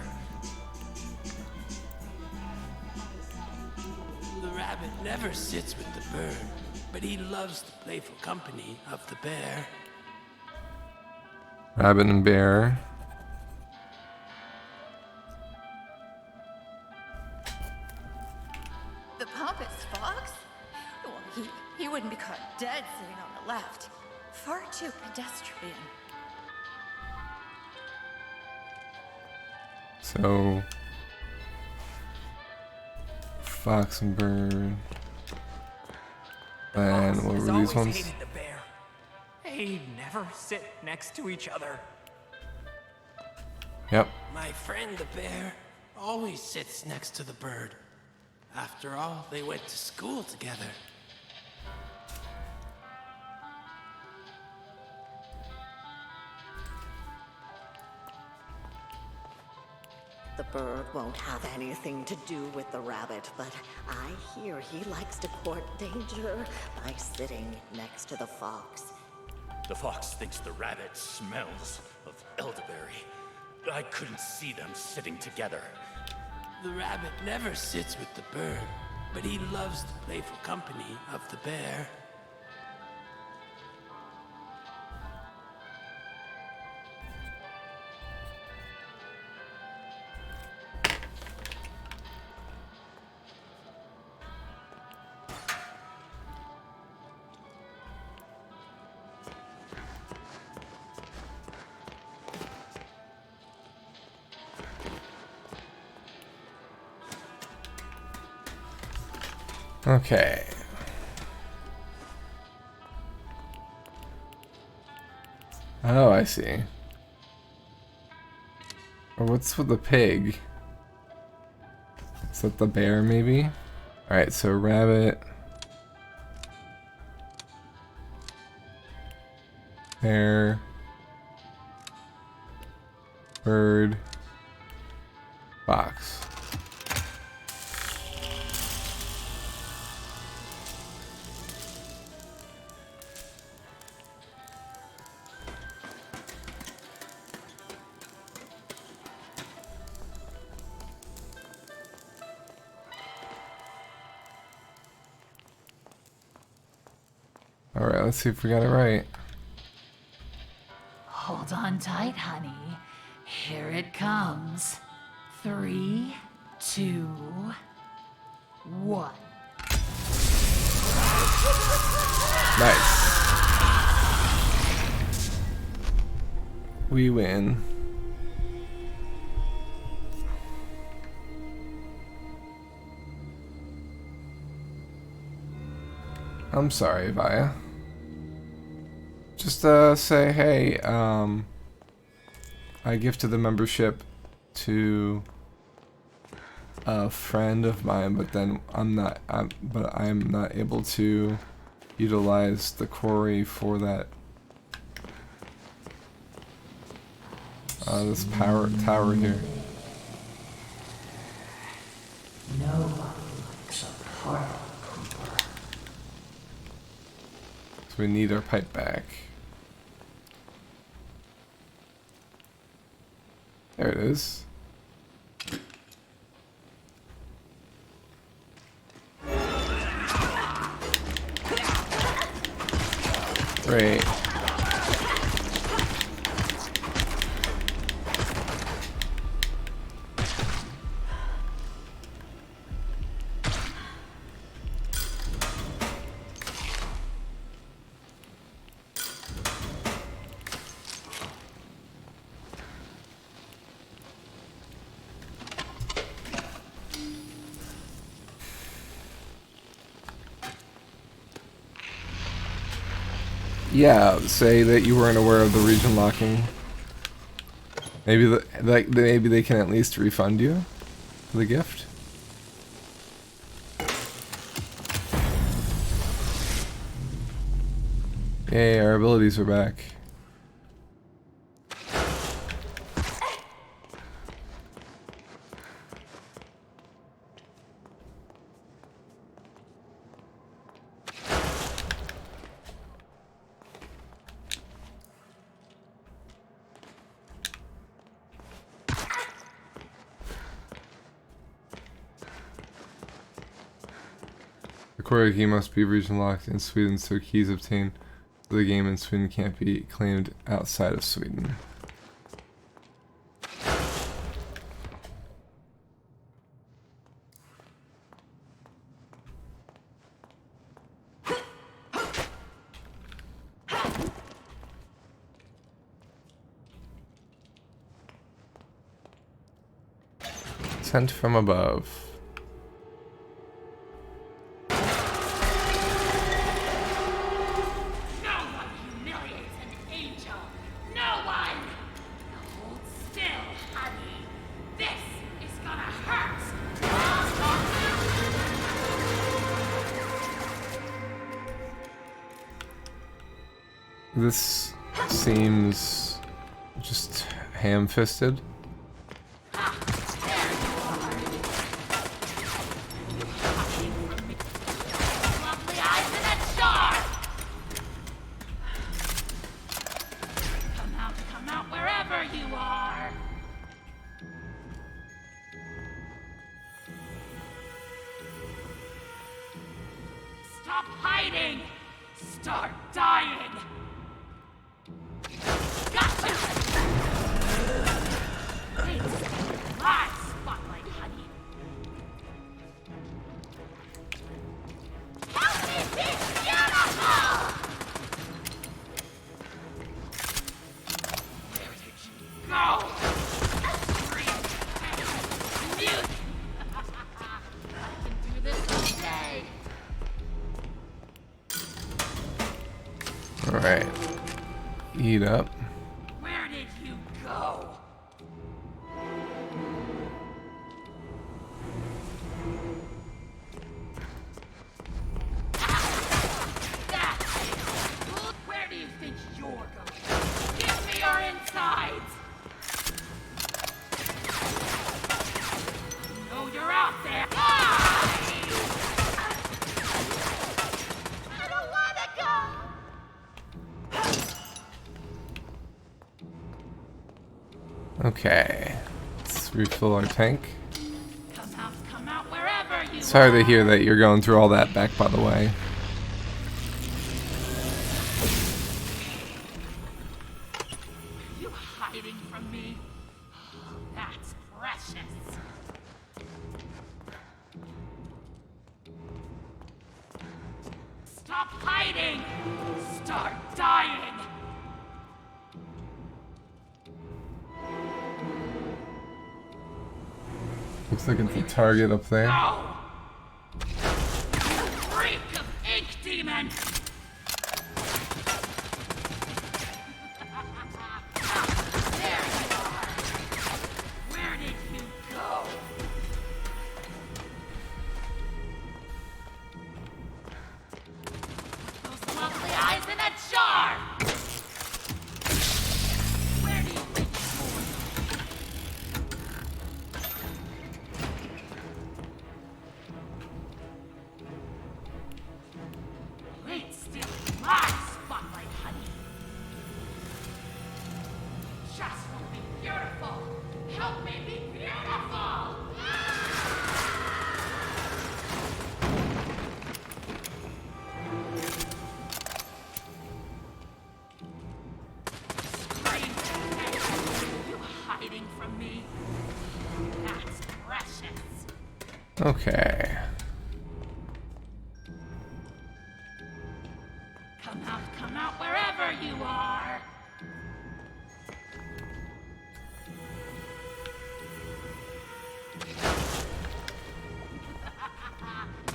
The rabbit never sits with the bird, but he loves the playful company of the bear. Rabbit and bear. The pompous fox? Well, he wouldn't be caught dead sitting on the left. Far too pedestrian. So, fox and bird. And what Has were these always ones? hated the bear. They never sit next to each other. Yep. My friend the bear always sits next to the bird. After all, they went to school together. The bird won't have anything to do with the rabbit, but I hear he likes to court danger by sitting next to the fox. The fox thinks the rabbit smells of elderberry. I couldn't see them sitting together. The rabbit never sits with the bird, but he loves the playful company of the bear. Okay. Oh, I see. Or what's with the pig? Is that the bear, maybe? Alright, so rabbit. Bear. Bird. Fox. Alright, let's see if we got it right. Hold on tight, honey. Here it comes. 3, 2, 1. Nice. We win. I'm sorry, Vaya. Just say, hey, I gifted the membership to a friend of mine, but then I'm not able to utilize the quarry for that. This power tower here. So we need our pipe back. There it is. Great. Yeah, say that you weren't aware of the region locking. Maybe maybe they can at least refund you for the gift. Yay, our abilities are back. The core key must be region locked in Sweden, so keys obtained for the game in Sweden can't be claimed outside of Sweden. Sent from above. This seems just ham-fisted. Come out wherever you are. Stop hiding. Start dying. Gotcha! It's my spotlight, honey. Help me be beautiful! Where did you go? Mute! I can do this all day. Alright. Eat up. Where did you go? Where do you think you're going? Give me your insides! I know you're out there! I don't wanna go! Okay. Let's refill our tank. Come out wherever you Sorry to are. hear that you're going through all that back, by the way. You hiding from me? That's precious. Looks like it's a target up there. No! You freak of ink demon! There you are! Where did you go? Those lovely eyes in a jar! Where do you think you ain't stealing my spotlight, honey. Just want to be beautiful. Help me be beautiful. You hiding from me? That's precious. Okay. Come out wherever you are.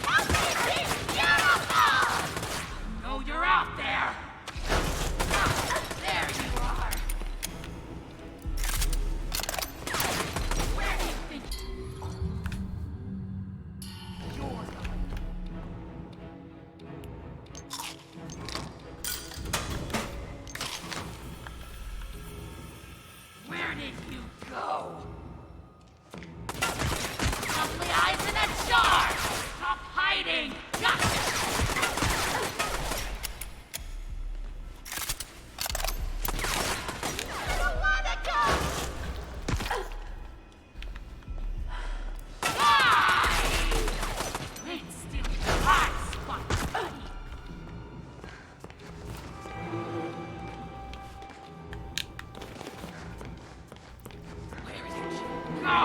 Help me be beautiful! No, you're out there. There you are. Where do you think you're going? Where did you go? Lovely eyes in a jar! Stop hiding! Gotcha! I don't wanna go! Why? You ain't stealing my spot, buddy. Where did you go?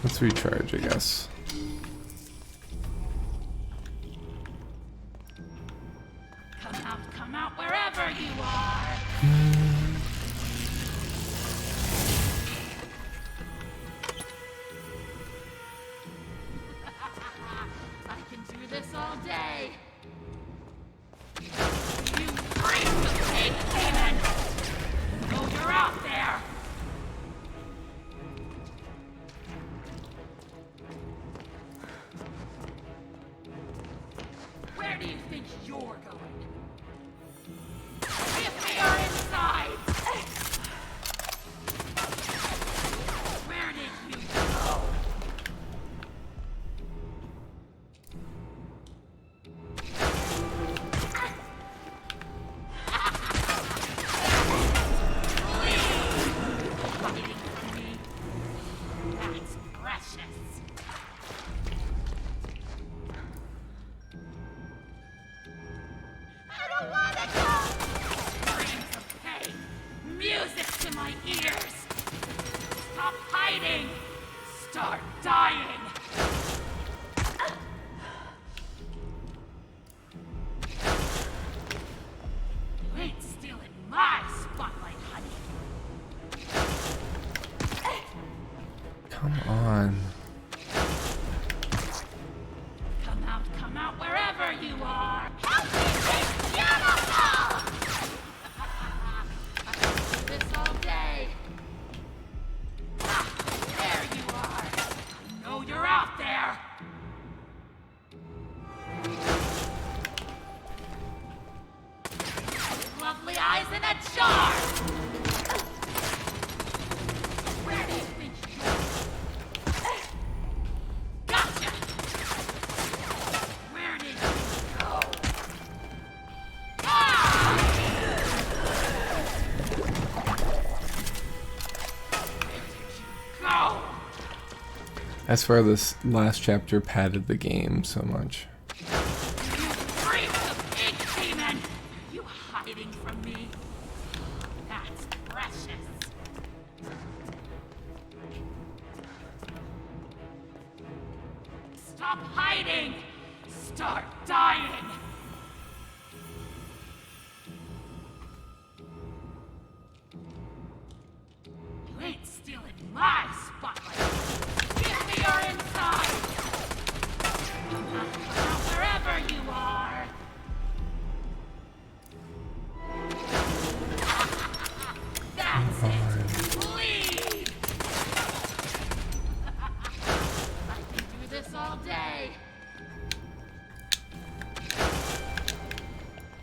Let's recharge, I guess. Come out wherever you are. I can do this all day. You freak of ink demon! Oh, you're out there. Where do you think you're going? Give me your insides! Where did you go? Hiding from me? That's precious. I don't wanna go! Screams of pain, music to my ears. Stop hiding! Start dying! You ain't stealing my spotlight, honey. Come on. Come out wherever you are. Help me be beautiful! I can do this all day. There you are. I know you're out there. Lovely eyes in a jar. Where do you think you're? Gotcha. Where did you go? Ah! Where did you go? I swear this last chapter padded the game so much. You freak of ink demon! Are you hiding from me? That's precious. Stop hiding! Start dying! You ain't stealing my spotlight!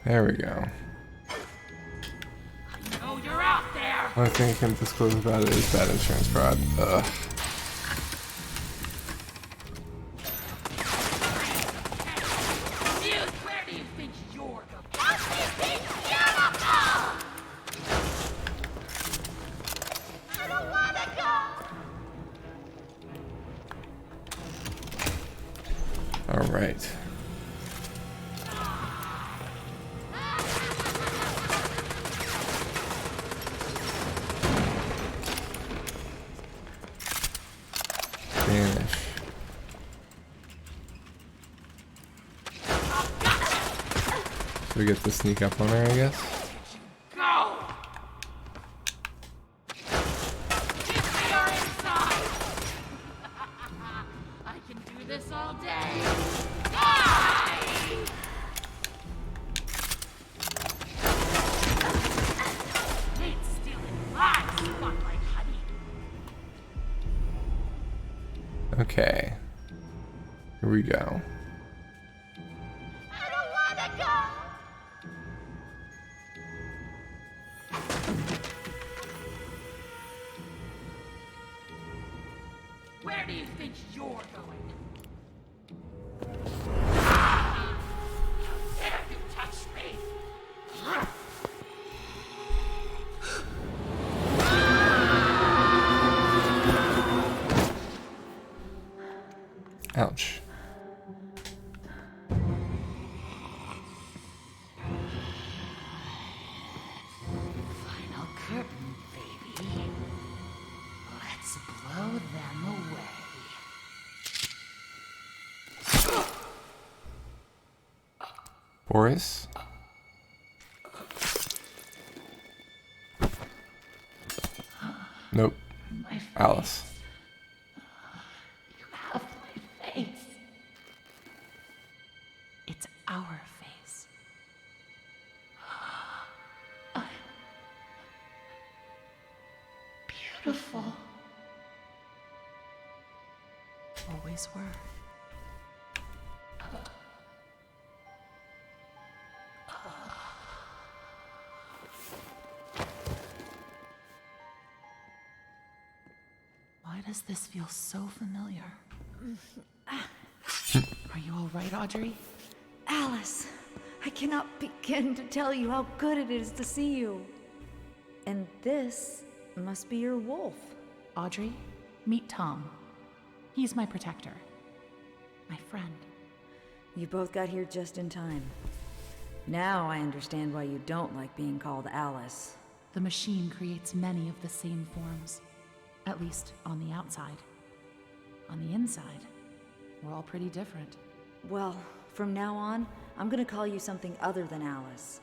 There we go. Oh, you're out there! One thing I can disclose about it is bad insurance fraud. Ugh. Where do you think you're going? I don't wanna go! All right. Vanish. So we get to sneak up on her, I guess. Go! Keep me your inside! I can do this all day. Die! Hate stealing my spotlight, honey. Okay. Here we go. I don't wanna go! Where do you think you're going? How dare you touch me? Ouch. Final curtain, baby. Let's blow them away. Boris? Nope. My face. Alice. You have my face. It's our face. Beautiful. Always were. Why does this feel so familiar? Are you all right, Audrey? Alice, I cannot begin to tell you how good it is to see you. And this must be your wolf. Audrey, meet Tom. He's my protector. My friend. You both got here just in time. Now I understand why you don't like being called Alice. The machine creates many of the same forms. At least on the outside. On the inside, we're all pretty different. Well, from now on, I'm gonna call you something other than Alice.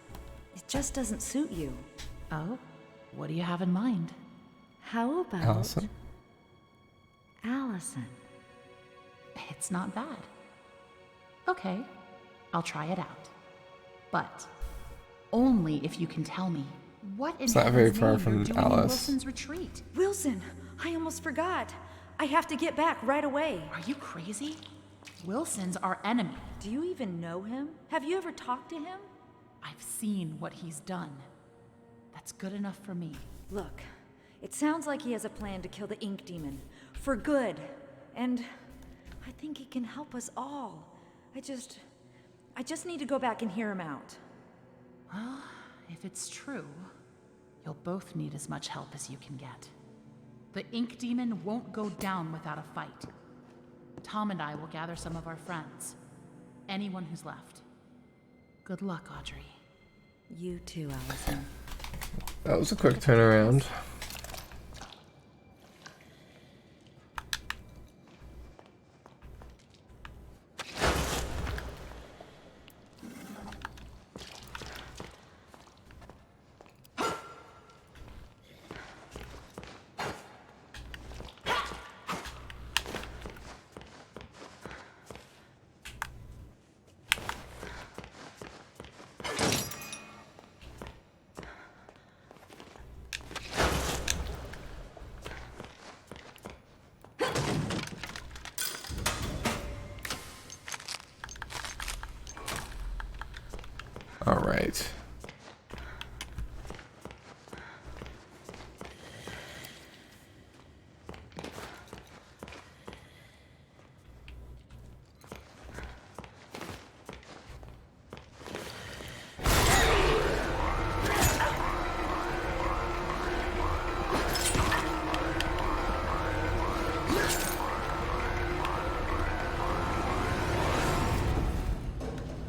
It just doesn't suit you. Oh? What do you have in mind? How about Allison? Allison? It's not bad. Okay, I'll try it out. But only if you can tell me what in It's not very heaven's far name from you're doing in Alice. Wilson's retreat. Wilson, I almost forgot. I have to get back right away. Are you crazy? Wilson's our enemy. Do you even know him? Have you ever talked to him? I've seen what he's done. That's good enough for me. Look, it sounds like he has a plan to kill the ink demon. For good. And I think he can help us all. I just need to go back and hear him out. Well, if it's true, you'll both need as much help as you can get. The ink demon won't go down without a fight. Tom and I will gather some of our friends. Anyone who's left. Good luck, Audrey. You too, Allison. That was a quick turnaround.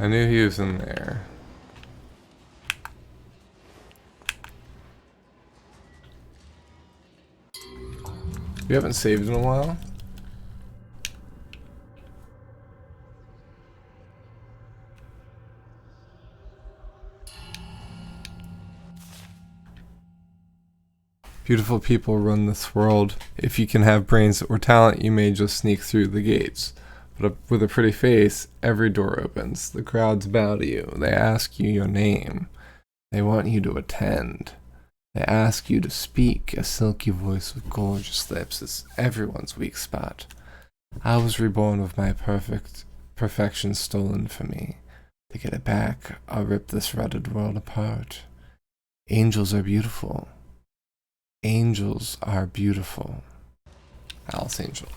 I knew he was in there. We haven't saved in a while. Beautiful people run this world. If you can have brains or talent, you may just sneak through the gates. But with a pretty face, every door opens. The crowds bow to you. They ask you your name. They want you to attend. They ask you to speak. A silky voice with gorgeous lips is everyone's weak spot. I was reborn with my perfection stolen from me. To get it back, I'll rip this rutted world apart. Angels are beautiful. Angels are beautiful. Alice Angel.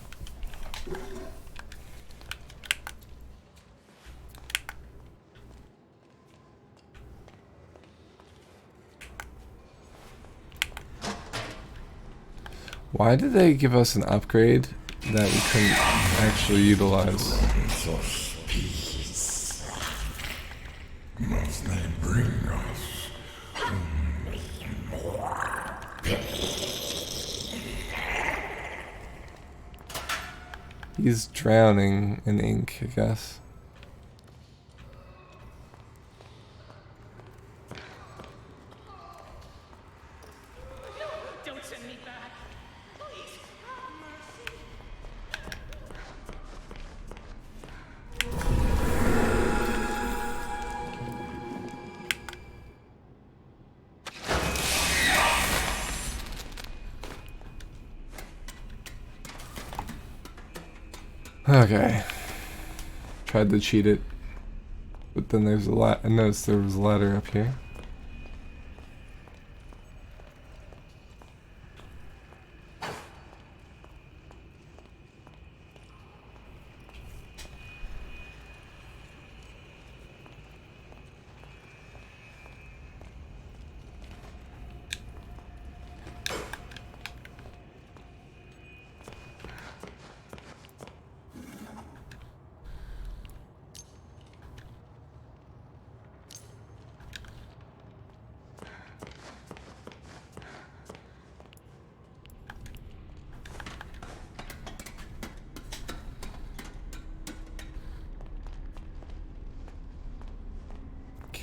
Why did they give us an upgrade that we couldn't actually utilize? Peace. Must they bring us more peace? He's drowning in ink, I guess. Don't send me back. Please. Okay. Tried to cheat it. But then there's I noticed there was a ladder up here.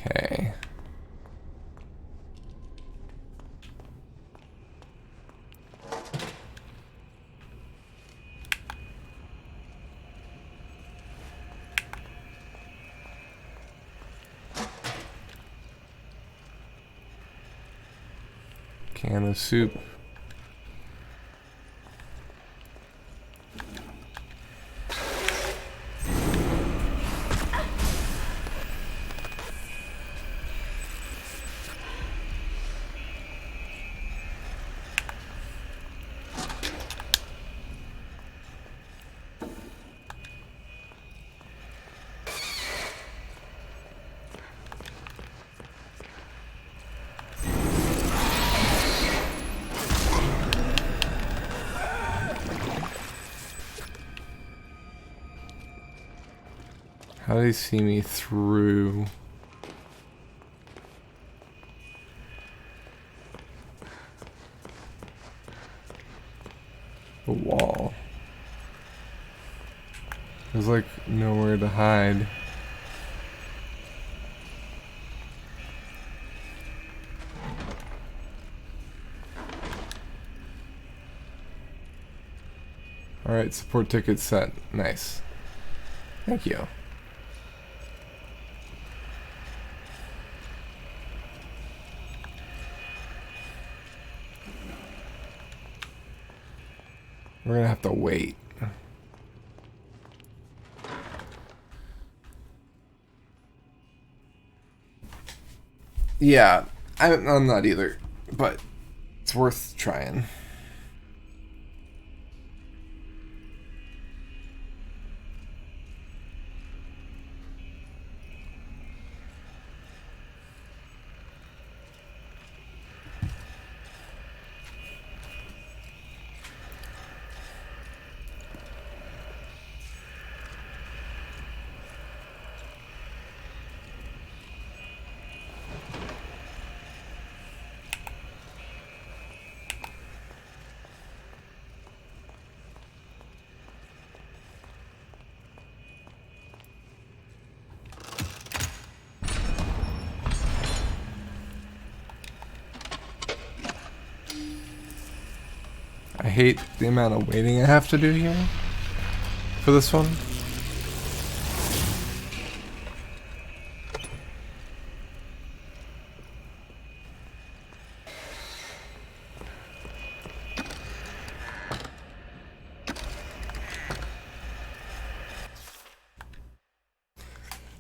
Okay. Can of soup. How do they see me through? The wall. There's like nowhere to hide. Alright, support ticket set. Nice. Thank you. We're gonna have to wait. Yeah, I'm not either, but it's worth trying. hate the amount of waiting I have to do here for this one.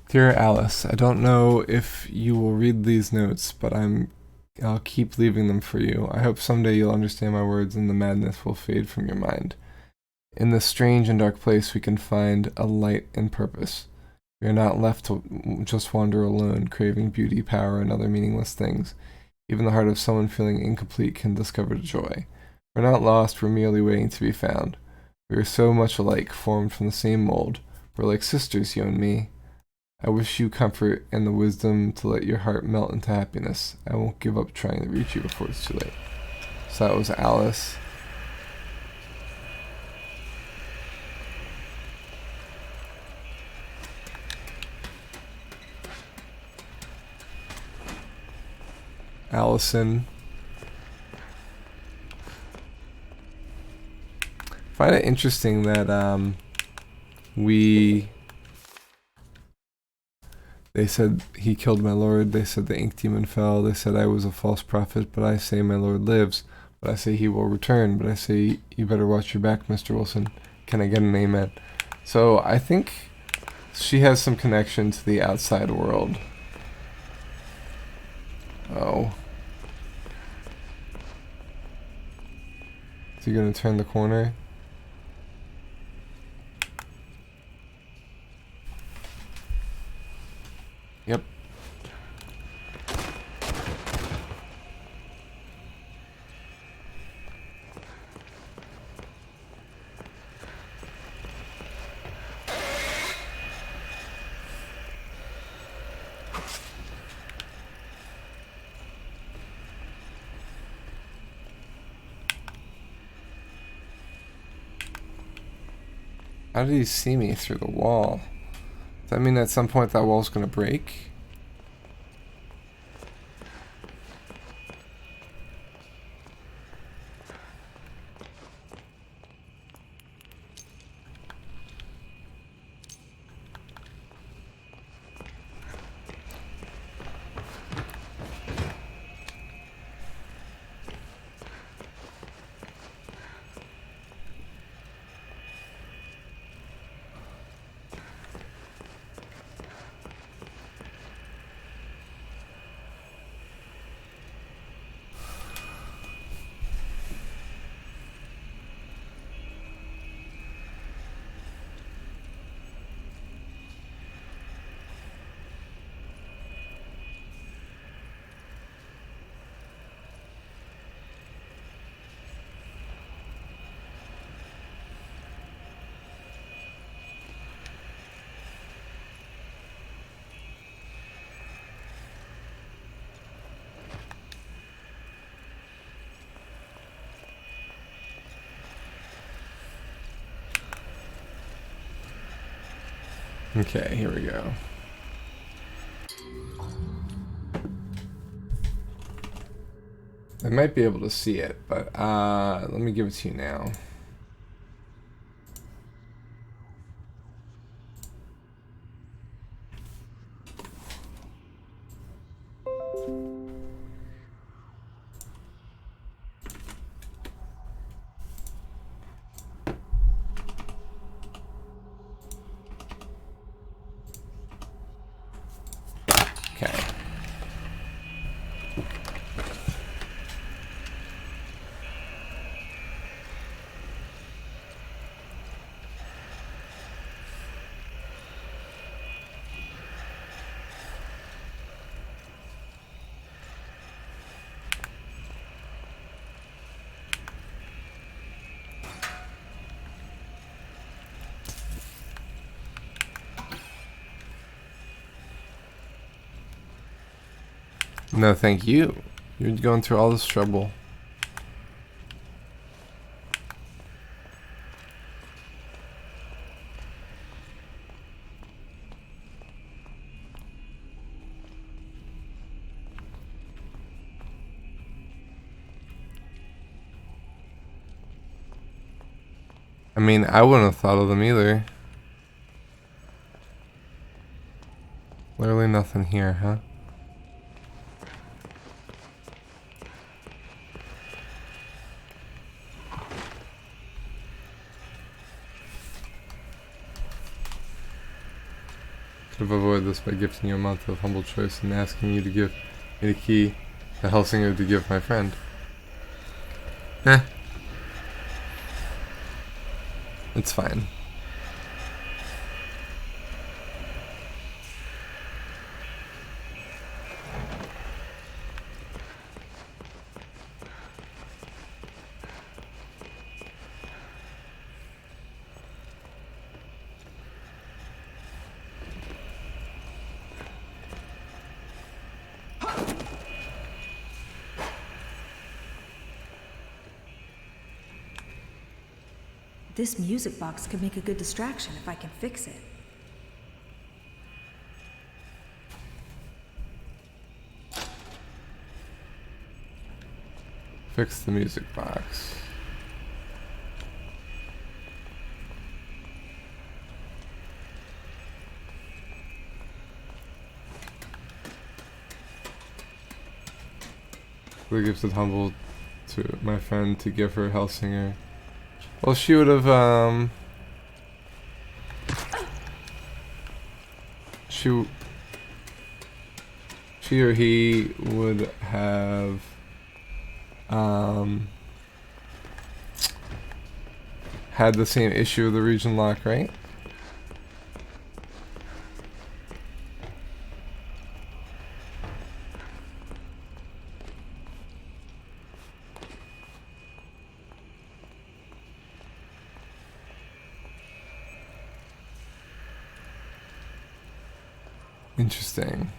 Dear Alice, I don't know if you will read these notes, but I'll keep leaving them for you. I hope someday you'll understand my words and the madness will fade from your mind. In this strange and dark place we can find a light and purpose. We are not left to just wander alone, craving beauty, power, and other meaningless things. Even the heart of someone feeling incomplete can discover joy. We're not lost, we're merely waiting to be found. We are so much alike, formed from the same mold. We're like sisters, you and me. I wish you comfort and the wisdom to let your heart melt into happiness. I won't give up trying to reach you before it's too late. So that was Alice. Allison. I find it interesting that they said he killed my lord, they said the ink demon fell, they said I was a false prophet, but I say my lord lives, but I say he will return, but I say you better watch your back, Mr. Wilson. Can I get an amen? So I think she has some connection to the outside world. Oh. Is he gonna turn the corner? Yep. How did he see me through the wall? Does that mean at some point that wall's gonna break? Okay, here we go. I might be able to see it, but let me give it to you now. Okay. No, thank you. You're going through all this trouble. I mean, I wouldn't have thought of them either. Literally nothing here, huh? Could have avoided this by gifting you a month of humble choice and asking you to give me the key to Helsinger to give my friend. Eh. It's fine. This music box could make a good distraction if I can fix it. Fix the music box. The gifted humble to my friend to give her Helsinger. Well, she would have, she or he would have, had the same issue with the region lock, right? Interesting.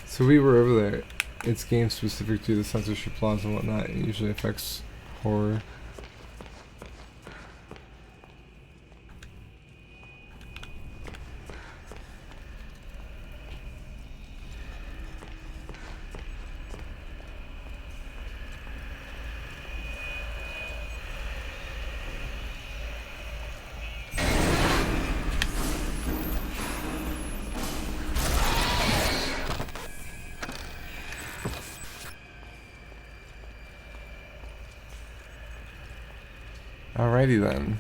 So we were over there. It's game specific to the censorship laws and whatnot. It usually affects horror. Alrighty then.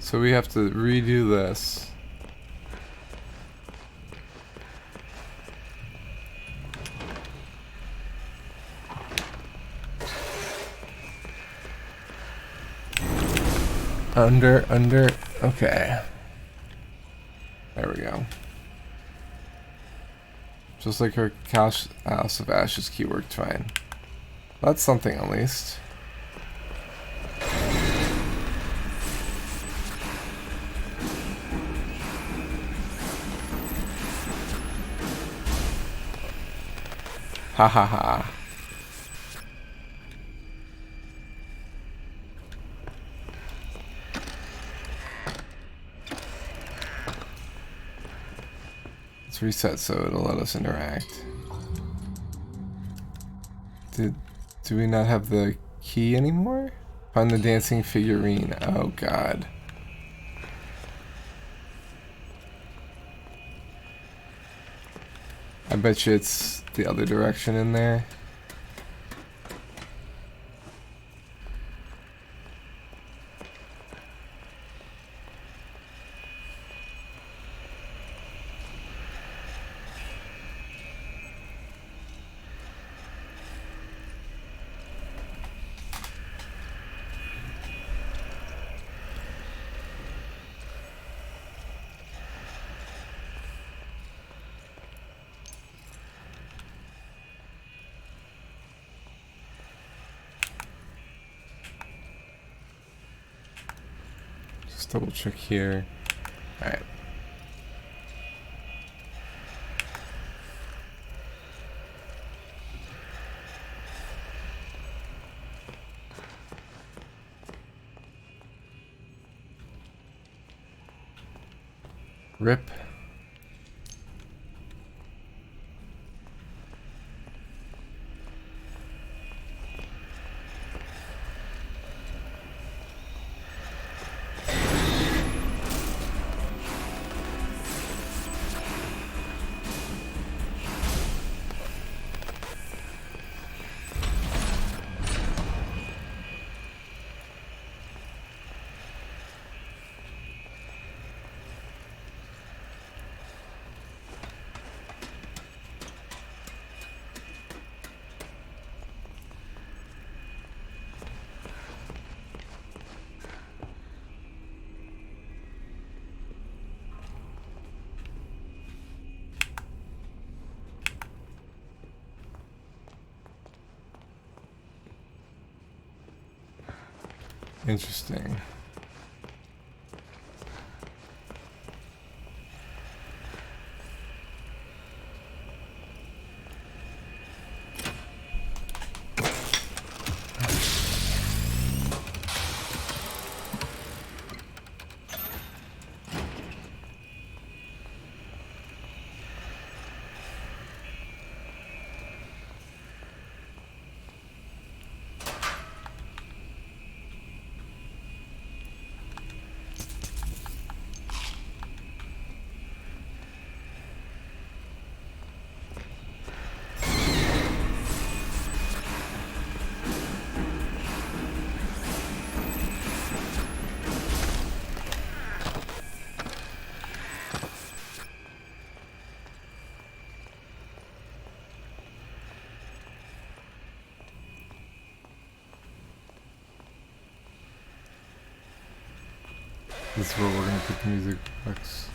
So we have to redo this. Under, okay. There we go. Just like her House of Ashes key worked fine. That's something at least. Ha ha ha. Let's reset so it'll let us interact. Do we not have the key anymore? Find the dancing figurine. Oh god. I bet you it's the other direction in there. Just double check here. Alright. Rip. Interesting. This is where we're gonna put the music box.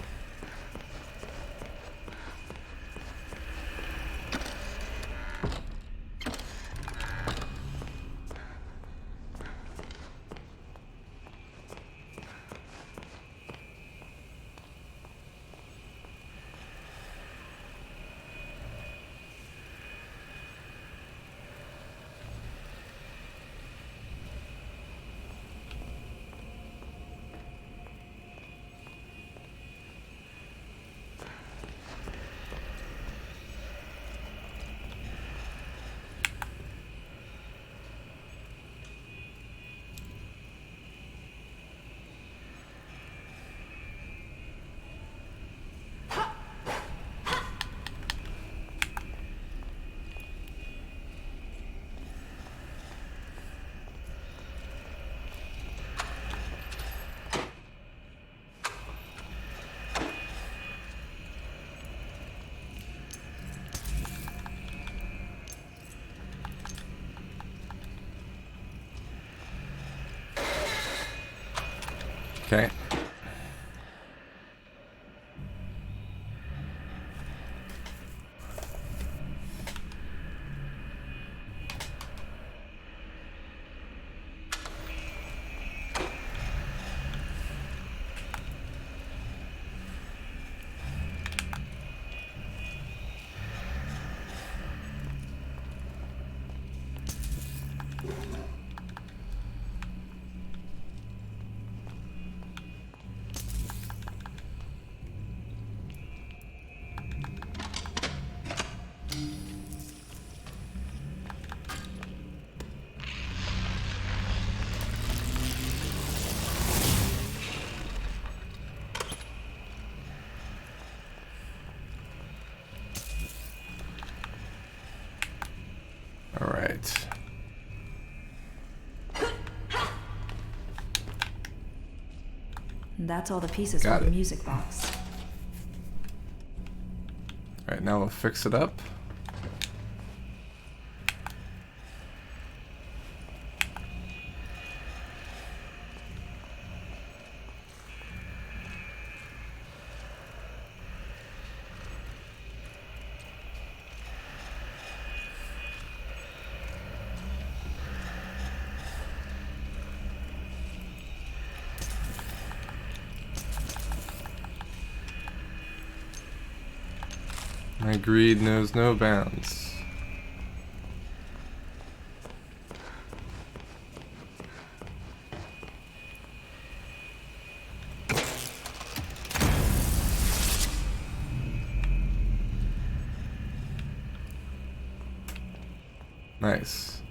Okay. All right. And that's all the pieces Got for the it. music box. All right, now we'll fix it up. My greed knows no bounds. Nice.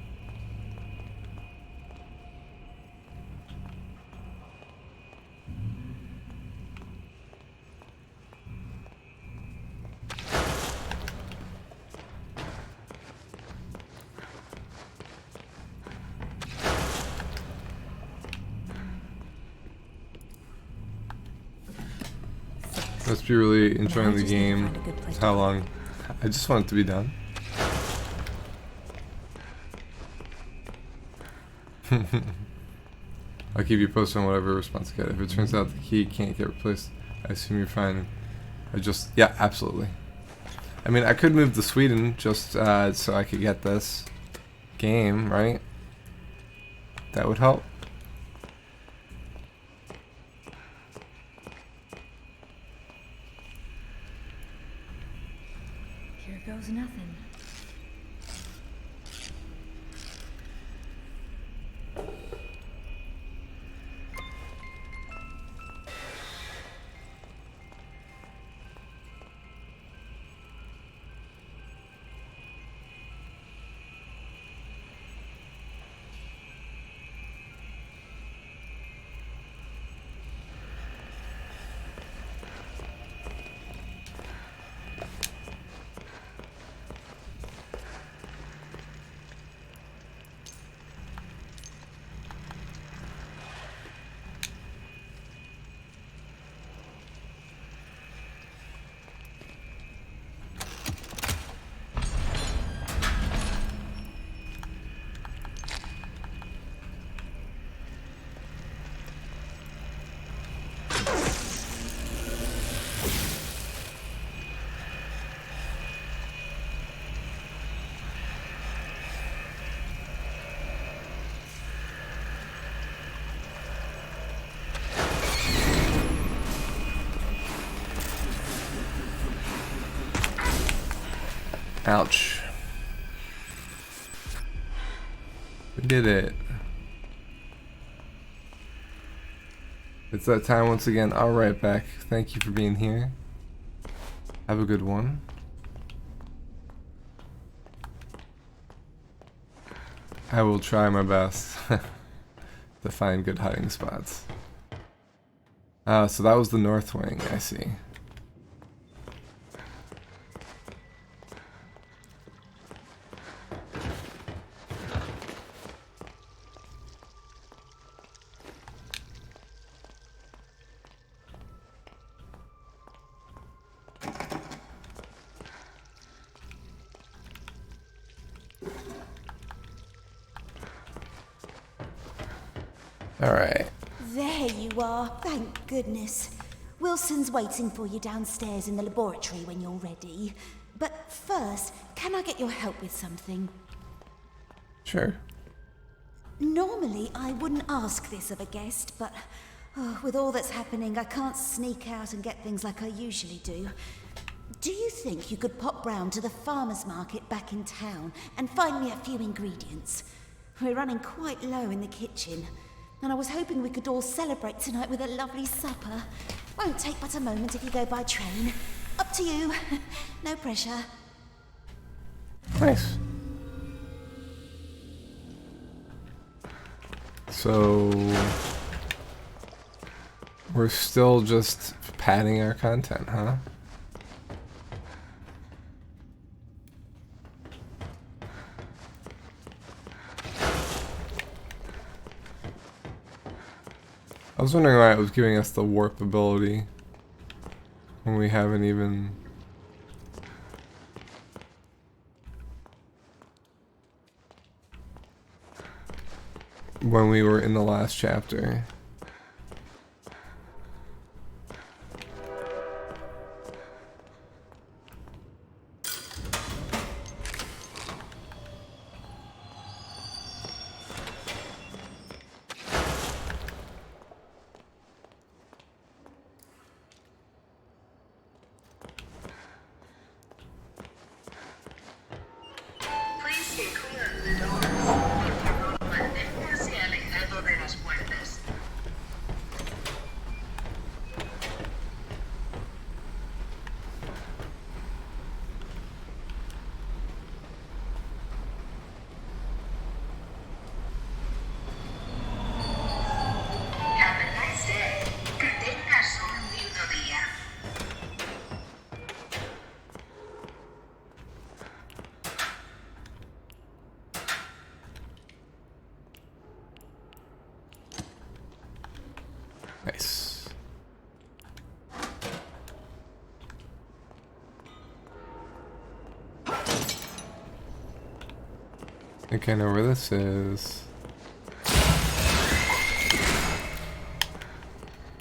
Must be really enjoying the game. How long? I just want it to be done. I'll keep you posted on whatever response I get. If it turns out the key can't get replaced, I assume you're fine. Yeah, absolutely. I mean, I could move to Sweden just so I could get this game, right? That would help. Here goes nothing. Ouch. We did it. It's that time once again. I'll right back. Thank you for being here. Have a good one. I will try my best to find good hiding spots. So that was the North Wing, I see. Alright. There you are, thank goodness. Wilson's waiting for you downstairs in the laboratory when you're ready. But first, can I get your help with something? Sure. Normally, I wouldn't ask this of a guest, but with all that's happening, I can't sneak out and get things like I usually do. Do you think you could pop round to the farmer's market back in town and find me a few ingredients? We're running quite low in the kitchen. And I was hoping we could all celebrate tonight with a lovely supper. Won't take but a moment if you go by train. Up to you. No pressure. Nice. So we're still just padding our content, huh? I was wondering why it was giving us the warp ability when we haven't even... when we were in the last chapter. think I know where this is.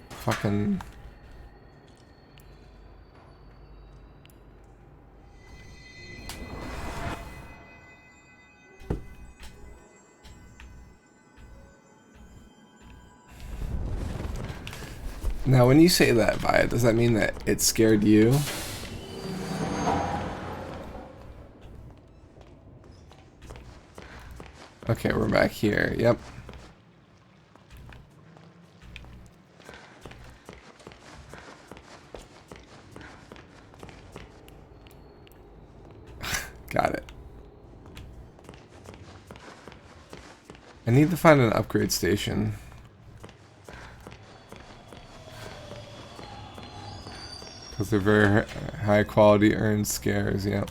Fucking... Now, when you say that, Via, does that mean that it scared you? Okay, we're back here. Yep. Got it. I need to find an upgrade station. Because they're very high quality earned scares, yep.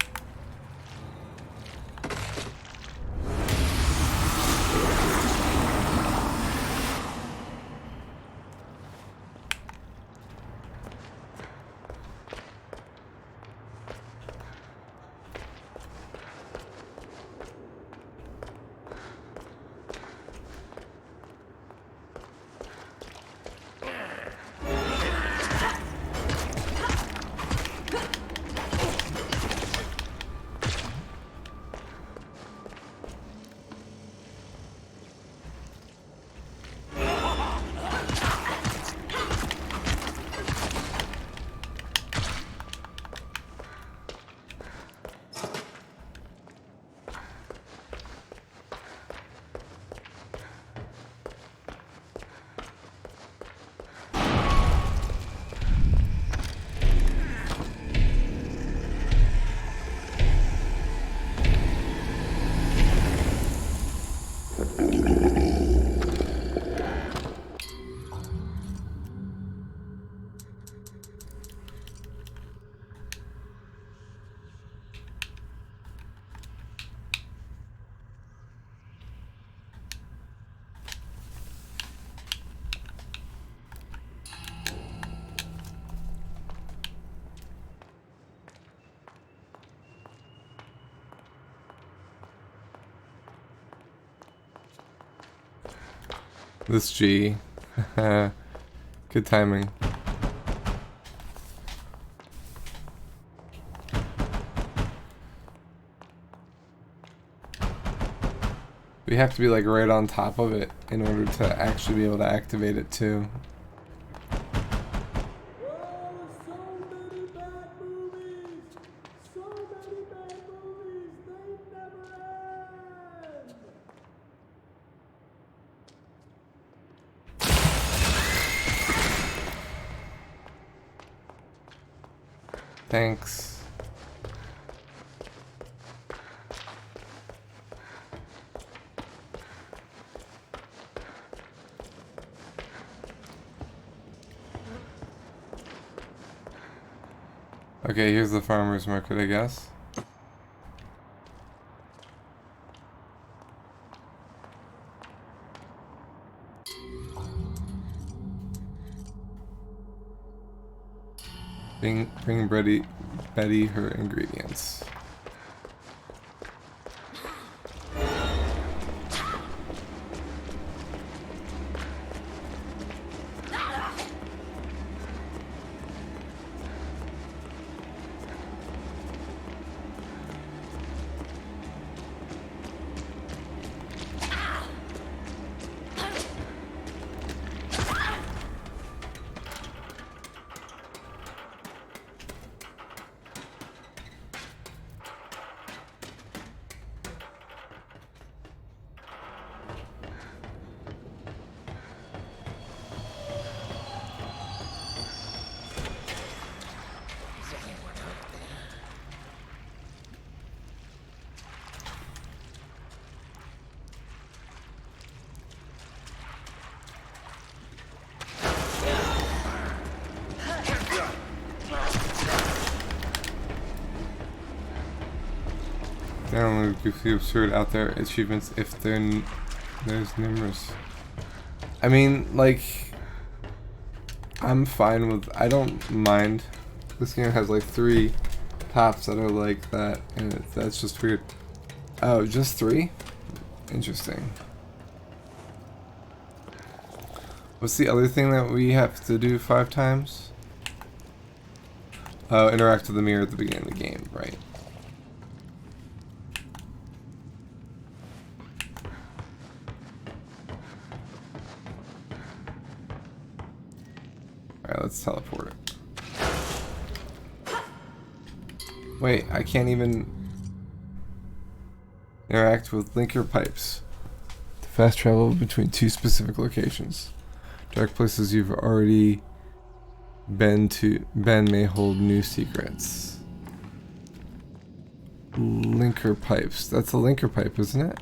This G. Good timing. We have to be like right on top of it in order to actually be able to activate it too. Thanks. Okay, here's the farmer's market, I guess. Bring Betty her ingredients. There are goofy absurd out there achievements if there's numerous. I mean, like, I'm fine with, I don't mind. This game has like 3 tops that are like that, and that's just weird. Oh, just 3? Interesting. What's the other thing that we have to do 5 times? Interact with the mirror at the beginning of the game, right? Alright, let's teleport it. Wait, I can't even interact with linker pipes to fast travel between 2 specific locations. Dark places you've already been may hold new secrets. Linker pipes. That's a linker pipe, isn't it?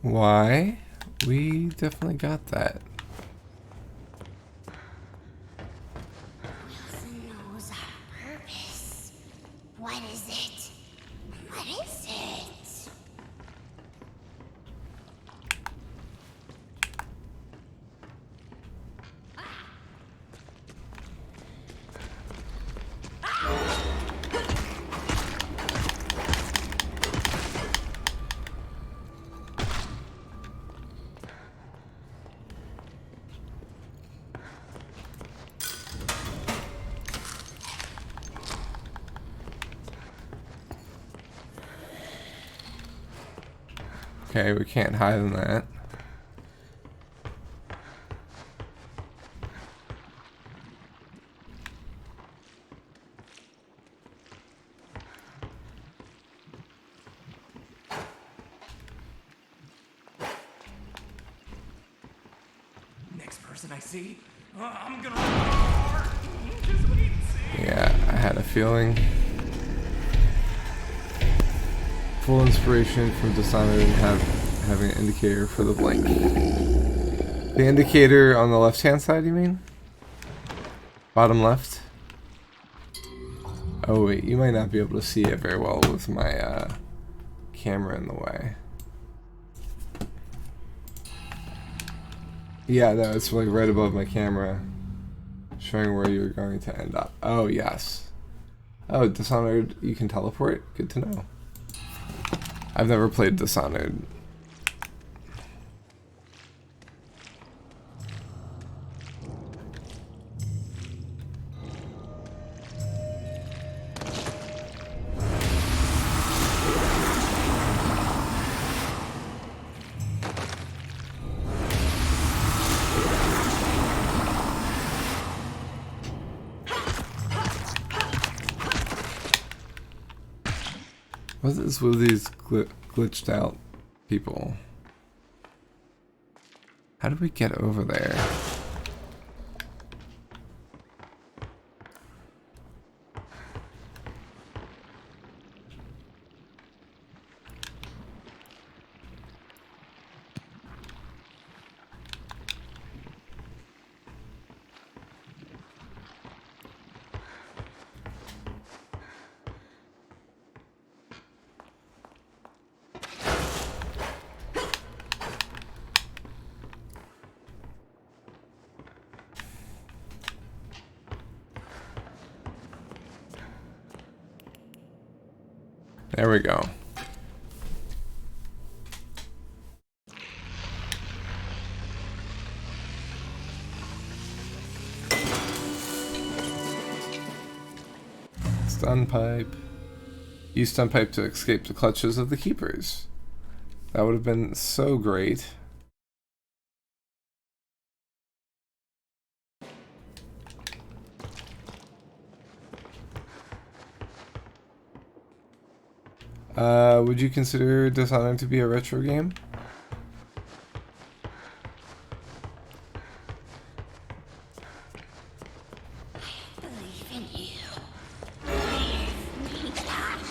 Why? We definitely got that. Wilson knows our purpose. What is it? What is it? Okay, we can't hide in that. Next person I see, I'm gonna run hard. Just wait and see. Yeah, I had a feeling. Full inspiration from Dishonored and having an indicator for the blink. The indicator on the left-hand side, you mean? Bottom left? Oh wait, you might not be able to see it very well with my camera in the way. Yeah, no, it's like right above my camera, showing where you're going to end up. Oh yes. Oh, Dishonored, you can teleport? Good to know. I've never played Dishonored. What is with these glitched out people? How do we get over there? There we go. Stun pipe. Use stun pipe to escape the clutches of the keepers. That would have been so great. Would you consider Dishonored to be a retro game? Believe in you. Leave me alone.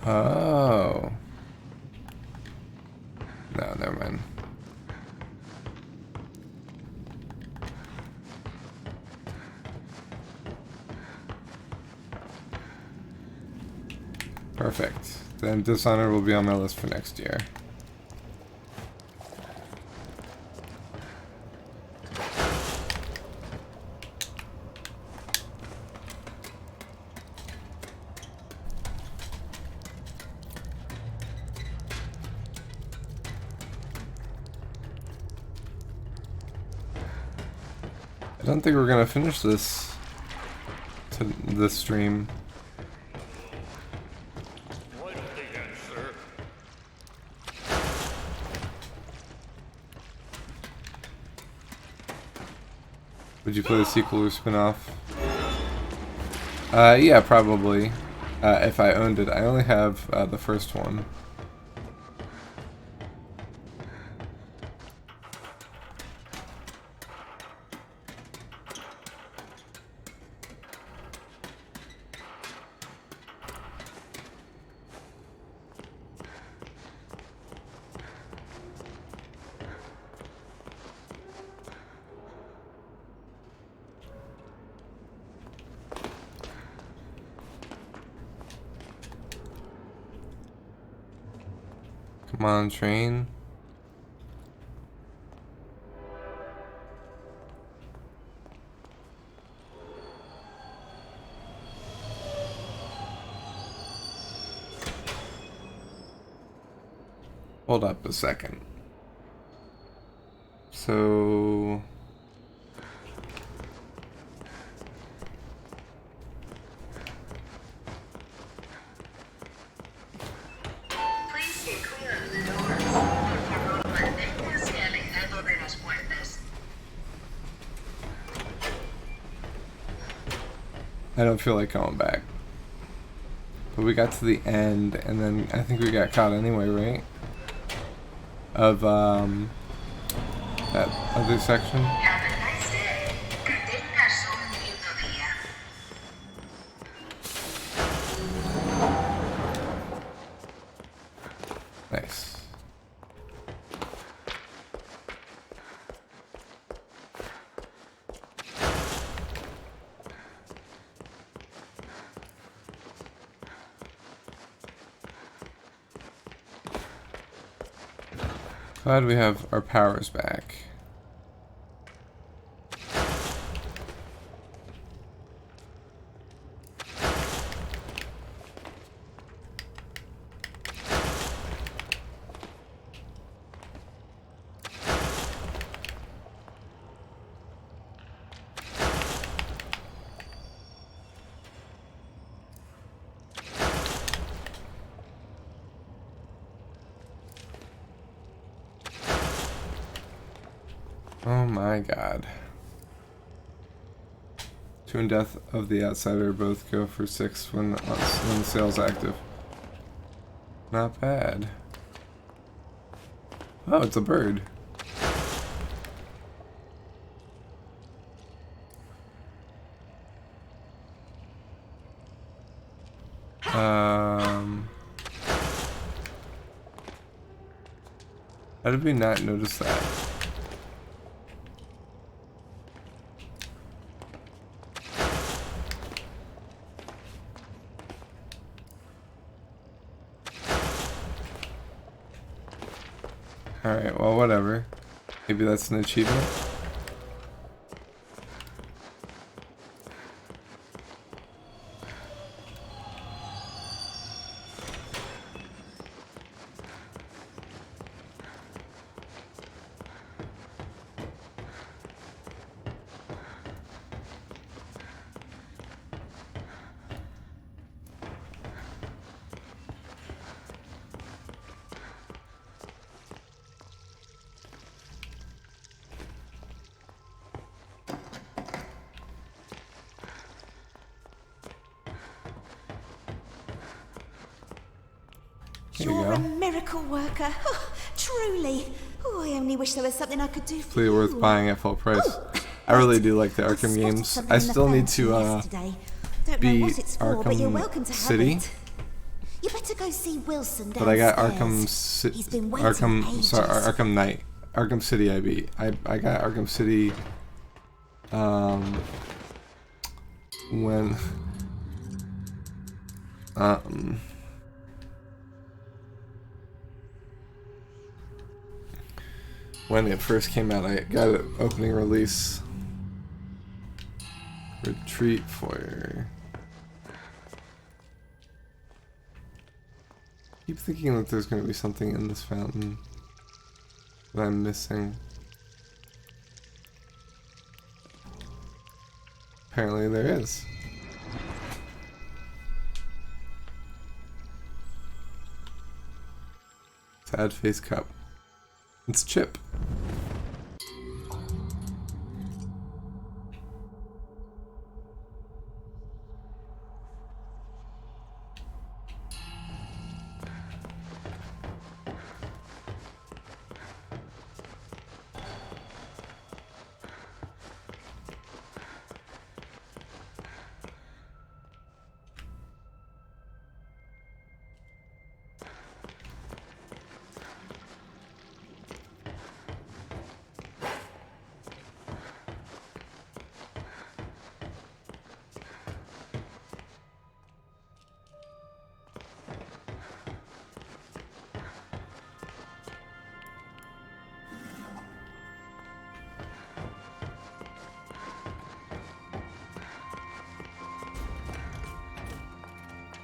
Oh. No, never mind. Perfect. Then Dishonored will be on my list for next year. I don't think we're gonna finish this stream. Why don't they answer? Would you play the sequel or spin-off? Yeah, probably. If I owned it. I only have the first one. Come on, train. Hold up a second. So... I don't feel like going back. But we got to the end, and then I think we got caught anyway, right? Of, that other section. Nice. Glad we have our powers back. Oh my god. 2 and Death of the Outsider both go for 6 when the sale's active. Not bad. Oh, it's a bird. How did we not notice that? Alright, well, whatever. Maybe that's an achievement. You're a miracle worker. Oh, truly. Oh, I only wish there was something I could do for Completely you. worth buying at full price. I really do like the Arkham games. I still need to beat Arkham City. You better go see Wilson downstairs. But I got Arkham Knight. Arkham City I beat. I got Arkham City when when it first came out. I got it opening release. Retreat Foyer. Keep thinking that there's going to be something in this fountain that I'm missing. Apparently there is. Sad face cup. It's Chip.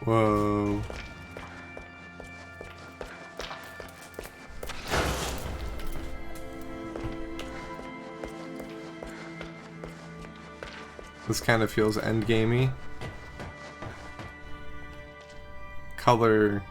Whoa. This kind of feels endgamey. Color.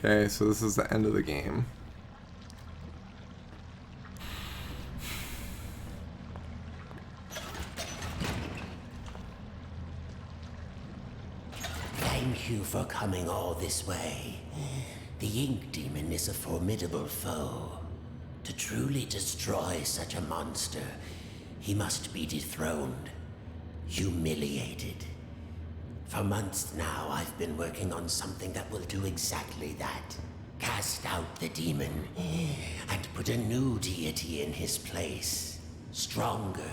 Okay, so this is the end of the game. Thank you for coming all this way. The Ink Demon is a formidable foe. To truly destroy such a monster, he must be dethroned, humiliated. For months now, I've been working on something that will do exactly that. Cast out the demon, and put a new deity in his place. Stronger,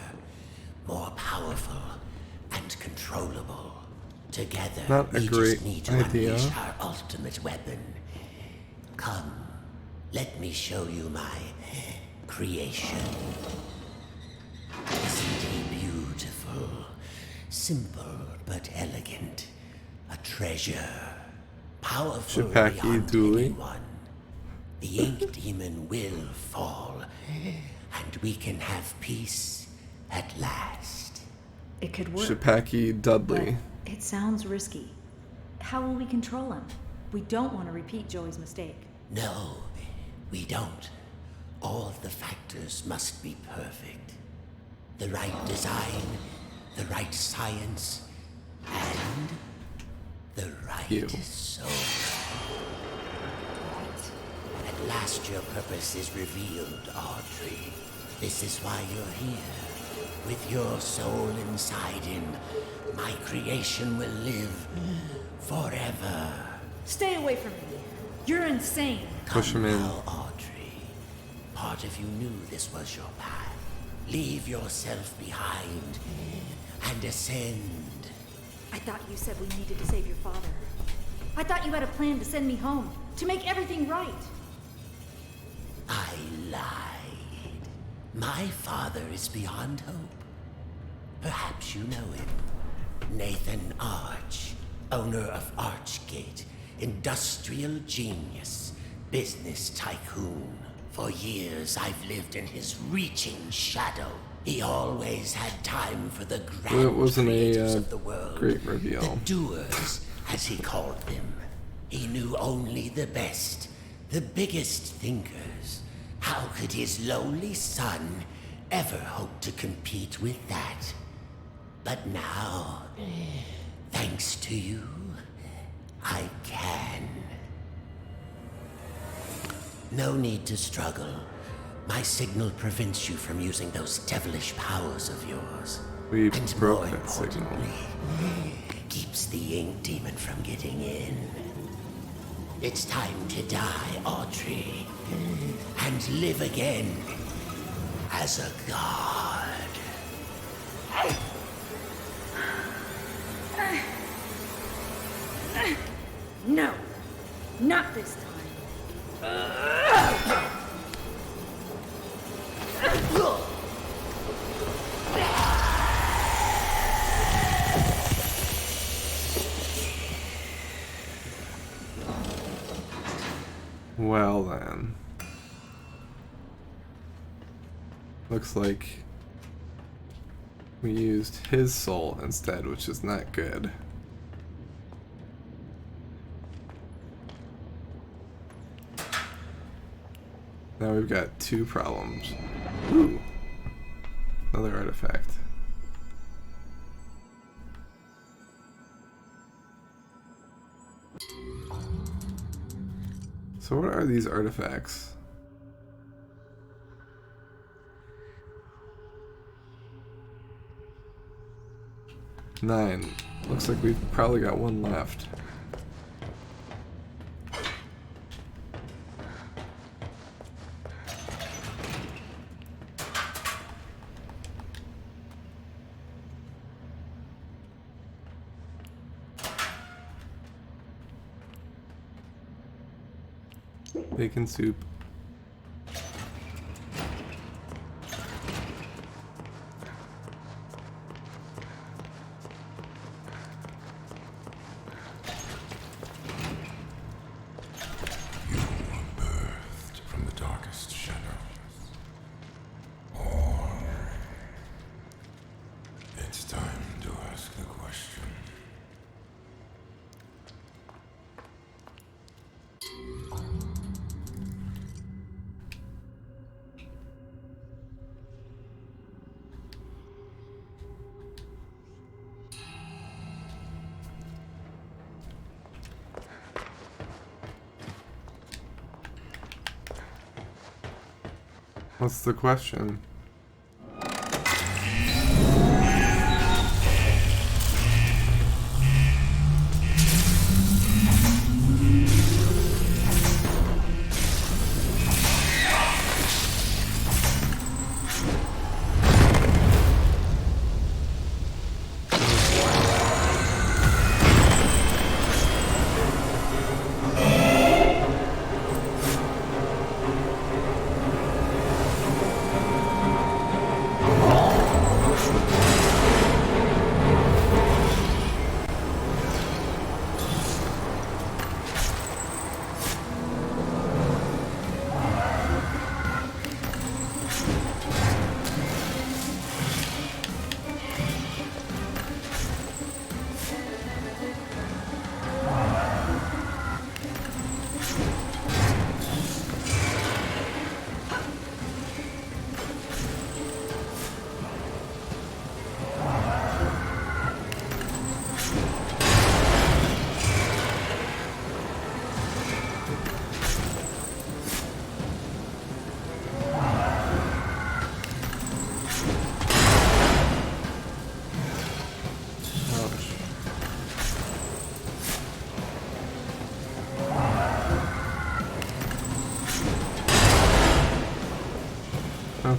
more powerful, and controllable. Together, Not a we great just need to idea. unleash our ultimate weapon. Come, let me show you my creation. Isn't he beautiful? Simple but elegant. A treasure. Powerful Shipaki beyond Dooley. anyone. The Ink Demon will fall, and we can have peace at last. It could work. Shipaki Dudley. But it sounds risky. How will we control him? We don't want to repeat Joey's mistake. No, we don't. All the factors must be perfect. The right design, the right science, and the right soul. At last your purpose is revealed, Audrey. This is why you're here. With your soul inside him, my creation will live forever. Stay away from me. You're insane. Push him in. Now, Audrey. Part of you knew this was your path. Leave yourself behind and ascend. I thought you said we needed to save your father. I thought you had a plan to send me home, to make everything right. I lied. My father is beyond hope. Perhaps you know him. Nathan Arch, owner of Archgate, industrial genius, business tycoon. For years I've lived in his reaching shadow. He always had time for the grand creators of the world. Great reveal. The doers, as he called them. He knew only the best, the biggest thinkers. How could his lowly son ever hope to compete with that? But now, thanks to you, I can. No need to struggle. My signal prevents you from using those devilish powers of yours. We and broke more that signal. importantly, keeps the ink demon from getting in. It's time to die, Audrey, and live again as a god. No, not this time. Well then. Looks like we used his soul instead, which is not good. Now we've got two problems. Ooh. Another artifact. So what are these artifacts? Nine. Looks like we've probably got one left. Bacon soup. Birthed from the darkest shadows. Or it's time to ask the question. What's the question?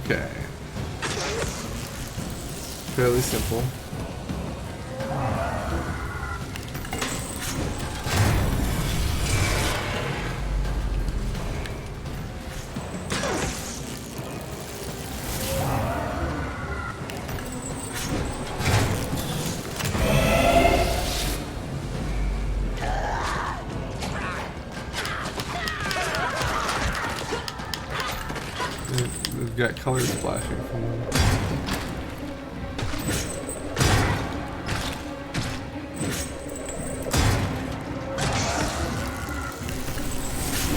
Okay. Fairly simple. We've got colors flashing from them.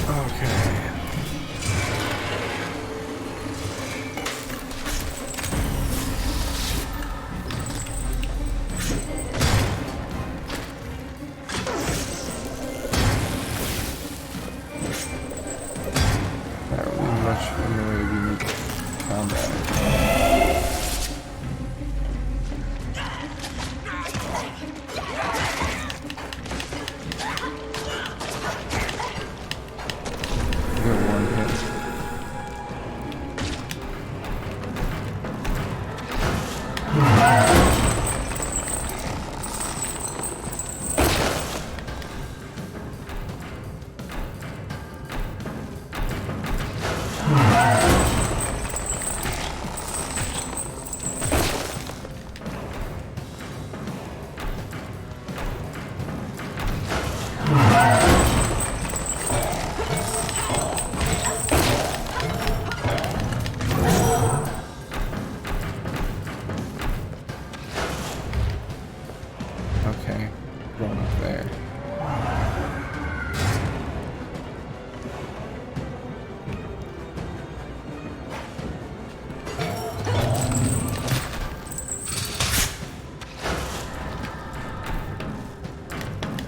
Okay. Not really much in the way of unique combat. They're one hit. Okay, going up there.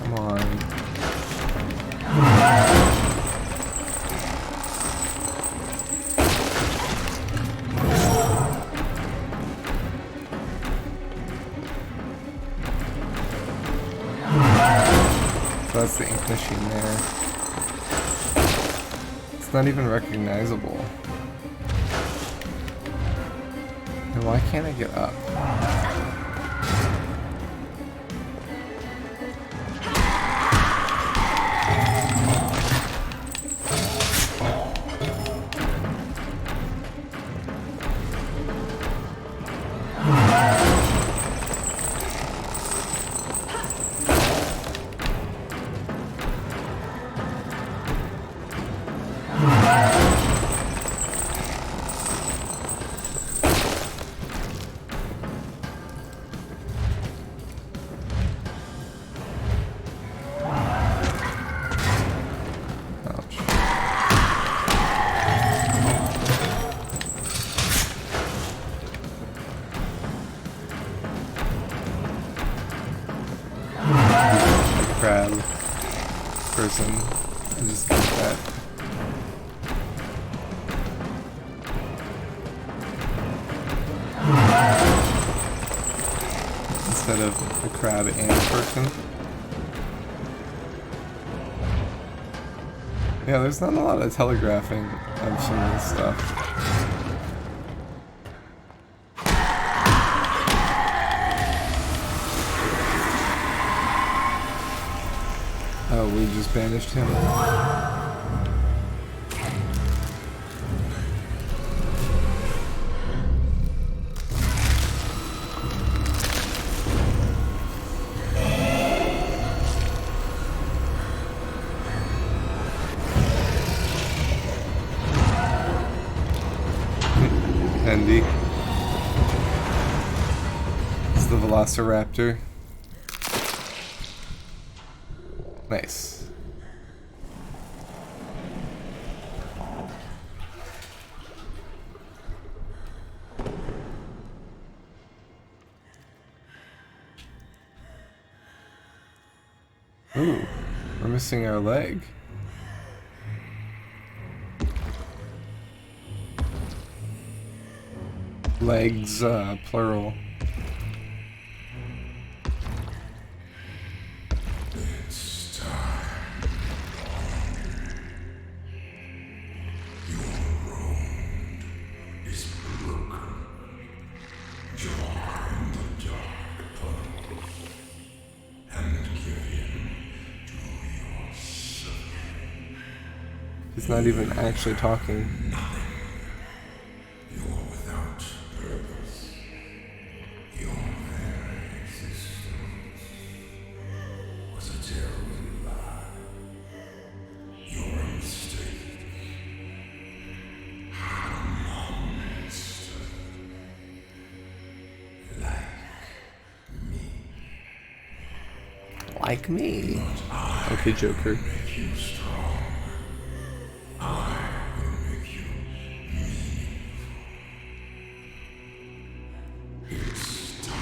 Come on. So that's the ink machine there. It's not even recognizable. And why can't I get up? Ouch. A crab person. I just like that. Instead of a crab and a person. Yeah, there's not a lot of telegraphing of some of this stuff. Oh, we just banished him. Bendy. It's the Velociraptor. Nice. Ooh, we're missing our leg. Legs, plural. It's time. Your road is It's not even actually talking. You're without purpose. Your very existence was a terrible lie. You're a mistake. A monster. Like me. Okay, Joker. Make you strong. I will make you meaningful. It's time.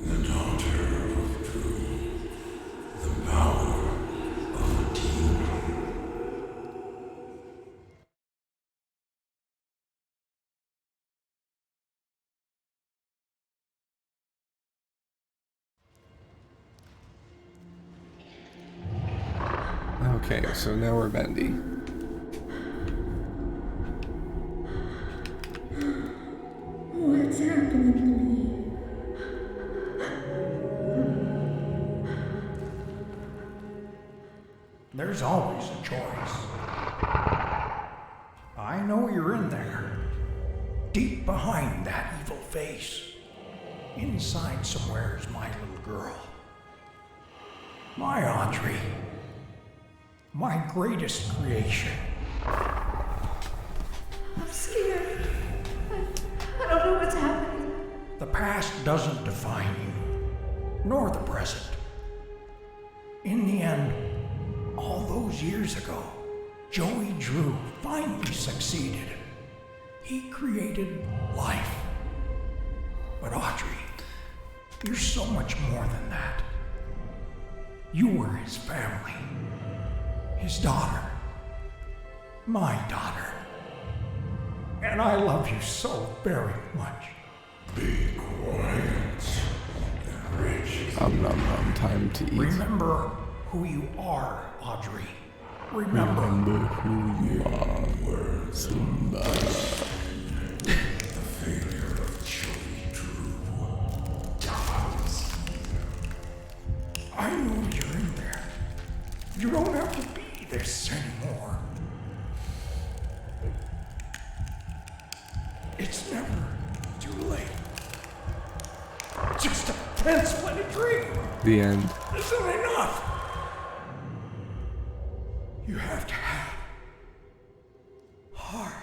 The daughter of truth, the power of a demon. Okay, so now we're Bendy. What's happening to me? There's always a choice. I know you're in there. Deep behind that evil face. Inside somewhere is my little girl. My Audrey. My greatest creation. I'm scared. I don't know what's happening. The past doesn't define you, nor the present. In the end, all those years ago, Joey Drew finally succeeded. He created life. But Audrey, you're so much more than that. You were his family, his daughter, my daughter. And I love you so very much. Be quiet and rich. Time to eat. Remember who you are, Audrey. Remember who you are, Simba. The failure of Joey Drew dies. I know you're in there. You don't have to be this anymore. It's never too late. Just a pencil and a dream. The end. Isn't enough. You have to have heart.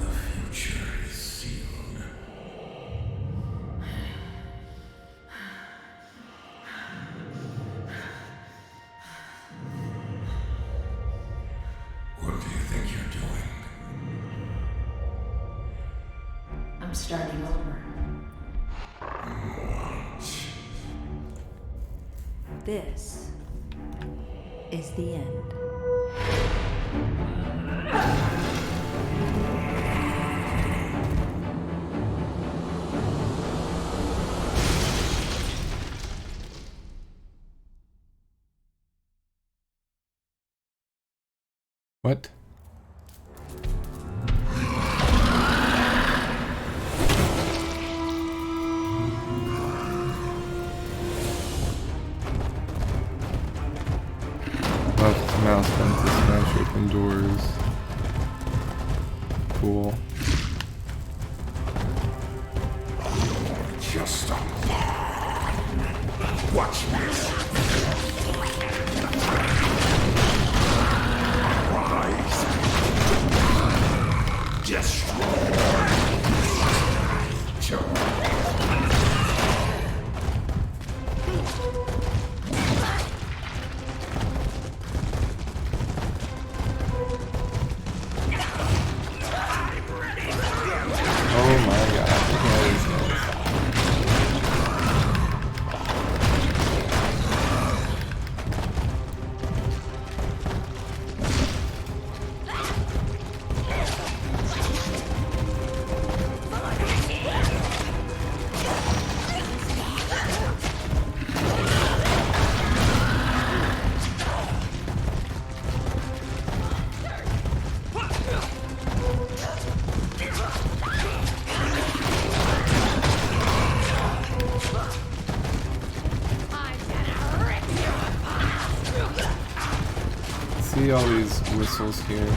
The future is sealed. What do you think you're doing? I'm starting over. This is the end. What? Left mouse button to smash open doors. Cool. Just a watch this. Rise. Destroy. Oh my god. Look at these guys. see all these whistles here.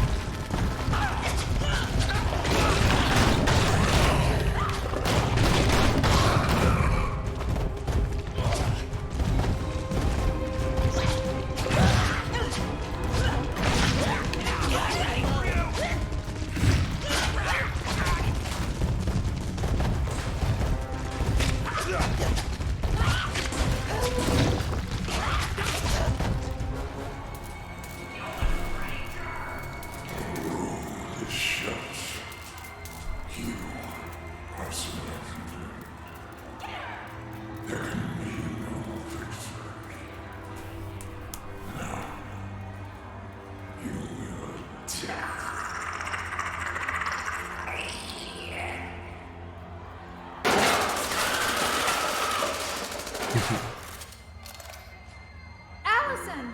Allison!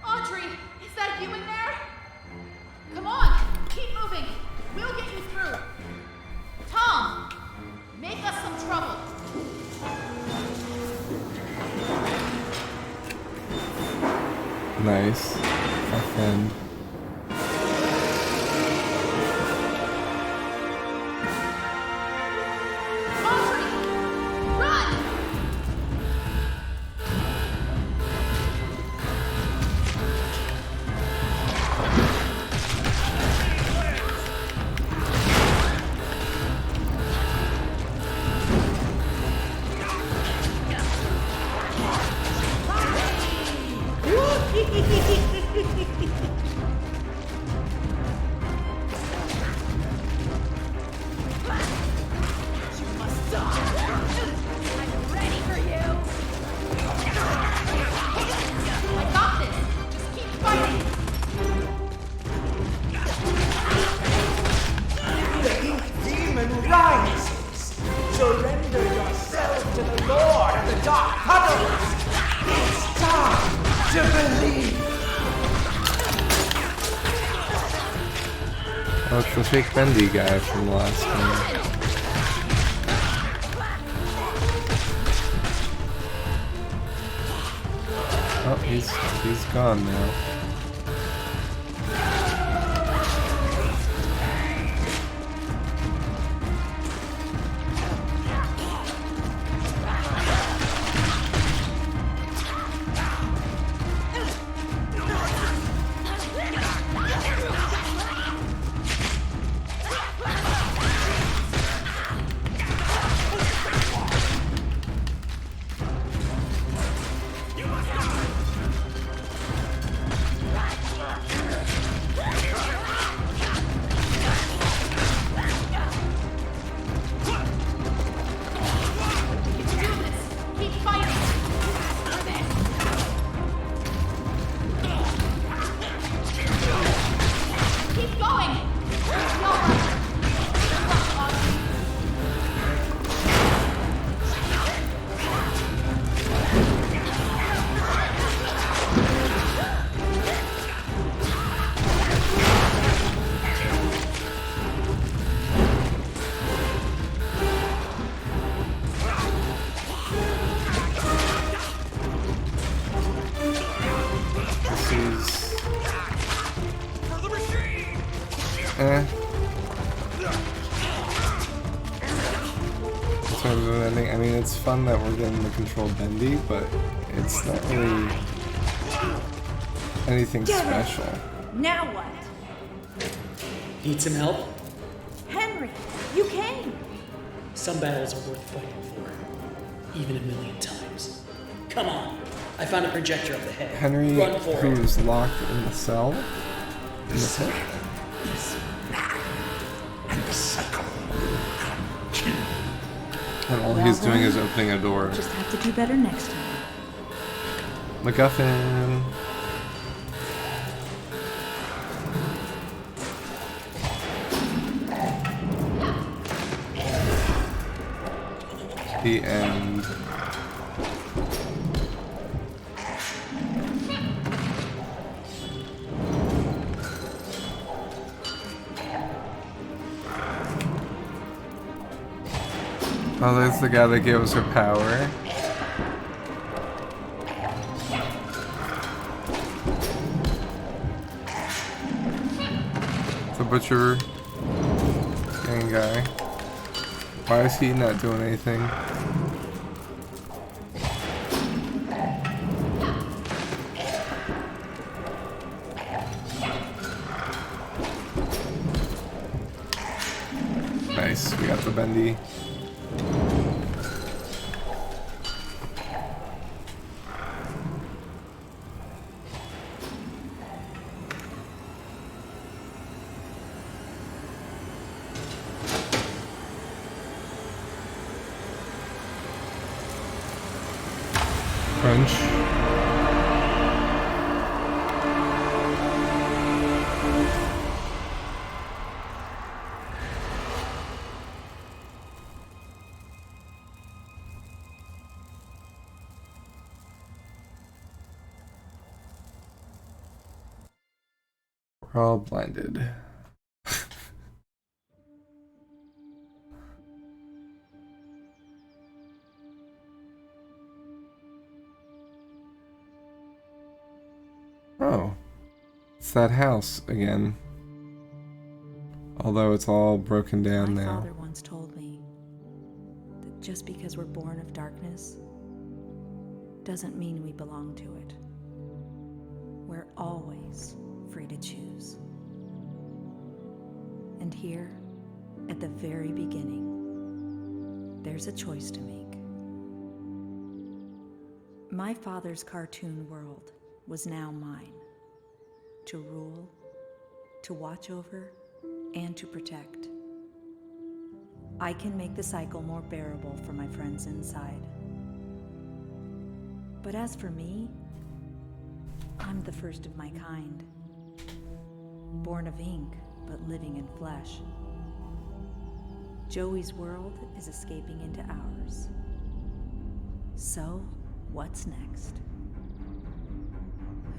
Audrey, is that you in there? Come on, keep moving. We'll get you through. Tom, make us some trouble. Nice. Offend. Surrender yourself to the Lord of the Dark Puddles! It's time to believe! Oh, it's the fake Bendy guy from last time. Oh, he's gone now. In terms of ending, I mean, it's fun that we're getting to control Bendy, but it's not really anything special. Now what? Need some help? Henry, you came! Some battles are worth fighting for, even 1,000,000 times. Come on, I found a projector up the head. Henry, Run for who's it. locked in the cell, in the pit. And all he's doing is opening a door. Just have to do better next time. MacGuffin. The end. Oh, there's the guy that gave us her power. the butcher gang guy. Why is he not doing anything? Nice, we got the Bendy. Crunch. We're all blinded. Oh, it's that house again. Although it's all broken down now. My father once told me that just because we're born of darkness doesn't mean we belong to it. We're always free to choose. And here, at the very beginning, there's a choice to make. My father's cartoon world was now mine, to rule, to watch over, and to protect. I can make the cycle more bearable for my friends inside. But as for me, I'm the first of my kind. Born of ink, but living in flesh. Joey's world is escaping into ours. So, what's next?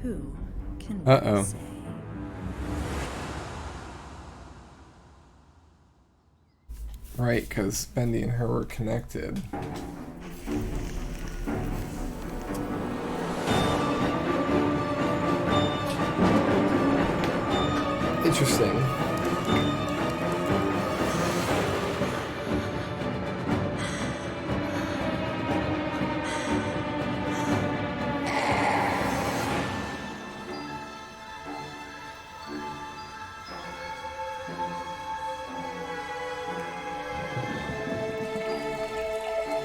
Who can we say? Right, because Bendy and her were connected. Interesting.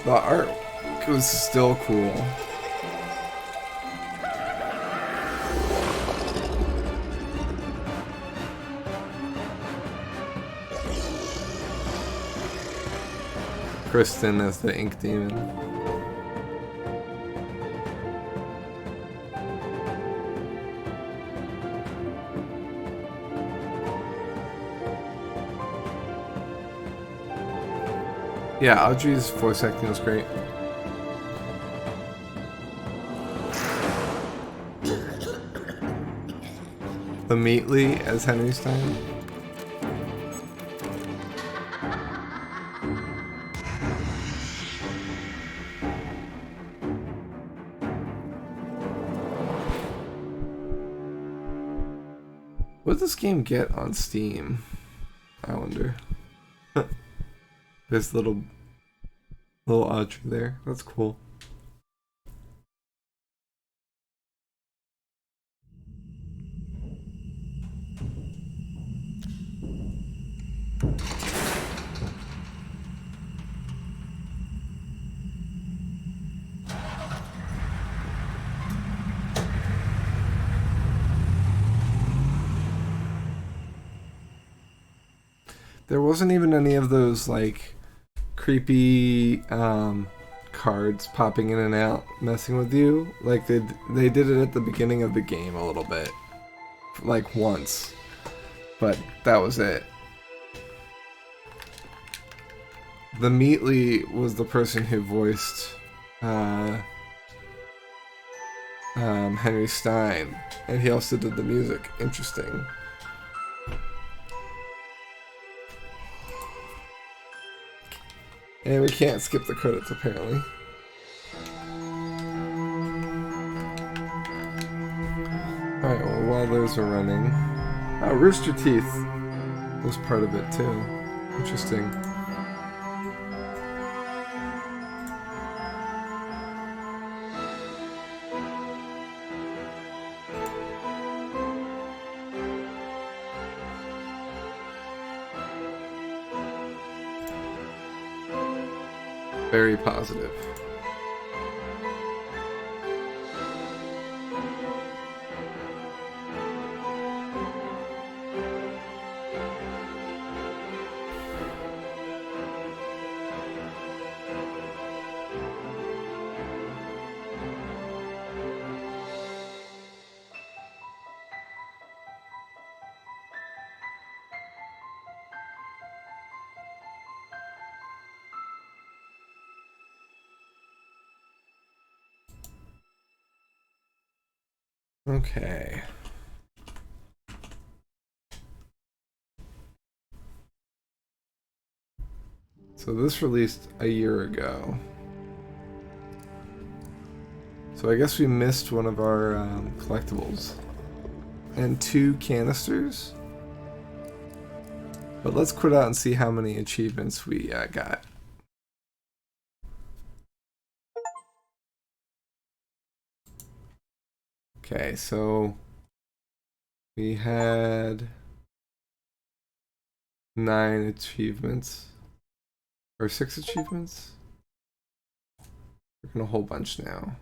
The art was still cool. Kristen as the ink demon. Yeah, Audrey's voice acting was great. The Meatley as Henry Stein. What does this game get on Steam? I wonder. There's little Audrey there. That's cool. There wasn't even any of those like creepy cards popping in and out messing with you. Like they did it at the beginning of the game a little bit, like once, but that was it. The Meatley was the person who voiced Henry Stein, and he also did the music. Interesting. And we can't skip the credits, apparently. Alright, well, while those are running... Oh, Rooster Teeth. was part of it too. Interesting. Very positive. Okay. So this released a year ago. So I guess we missed one of our collectibles. And 2 canisters. But let's quit out and see how many achievements we got. Okay, so we had 9 achievements. Or 6 achievements? We're gonna a whole bunch now.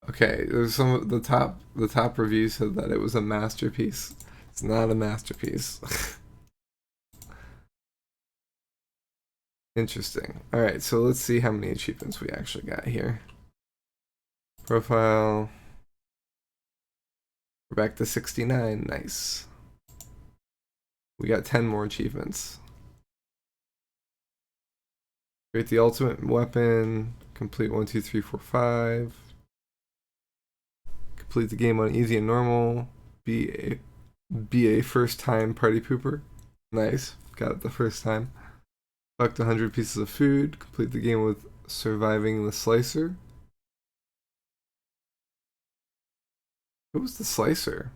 Okay, there's some of the top reviews said that it was a masterpiece. It's not a masterpiece. Interesting. Alright, so let's see how many achievements we actually got here. Profile. We're back to 69. Nice. We got 10 more achievements. Create the ultimate weapon. Complete 1, 2, 3, 4, 5. Complete the game on easy and normal. Be a first time party pooper. Nice. Got it the first time. Collect 100 pieces of food. Complete the game with surviving the slicer. Who was the slicer?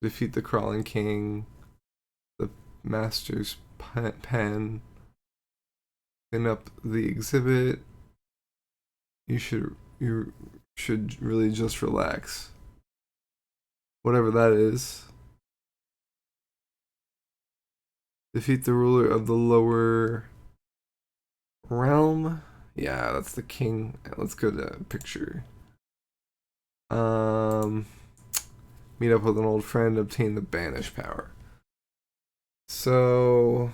Defeat the crawling king. The master's pen. Clean up the exhibit. You should really just relax. Whatever that is. Defeat the ruler of the lower realm. Yeah, that's the king. Let's go to picture. Meet up with an old friend, obtain the banish power. So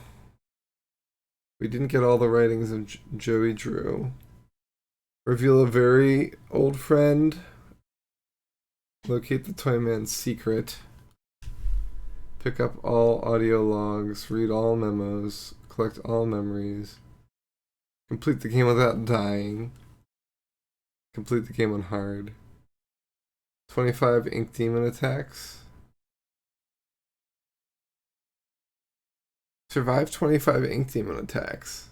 we didn't get all the writings of Joey Drew. Reveal a very old friend. Locate the toy man's secret. Pick up all audio logs. Read all memos. Collect all memories. Complete the game without dying. Complete the game on hard. 25 ink demon attacks. Survive 25 ink demon attacks.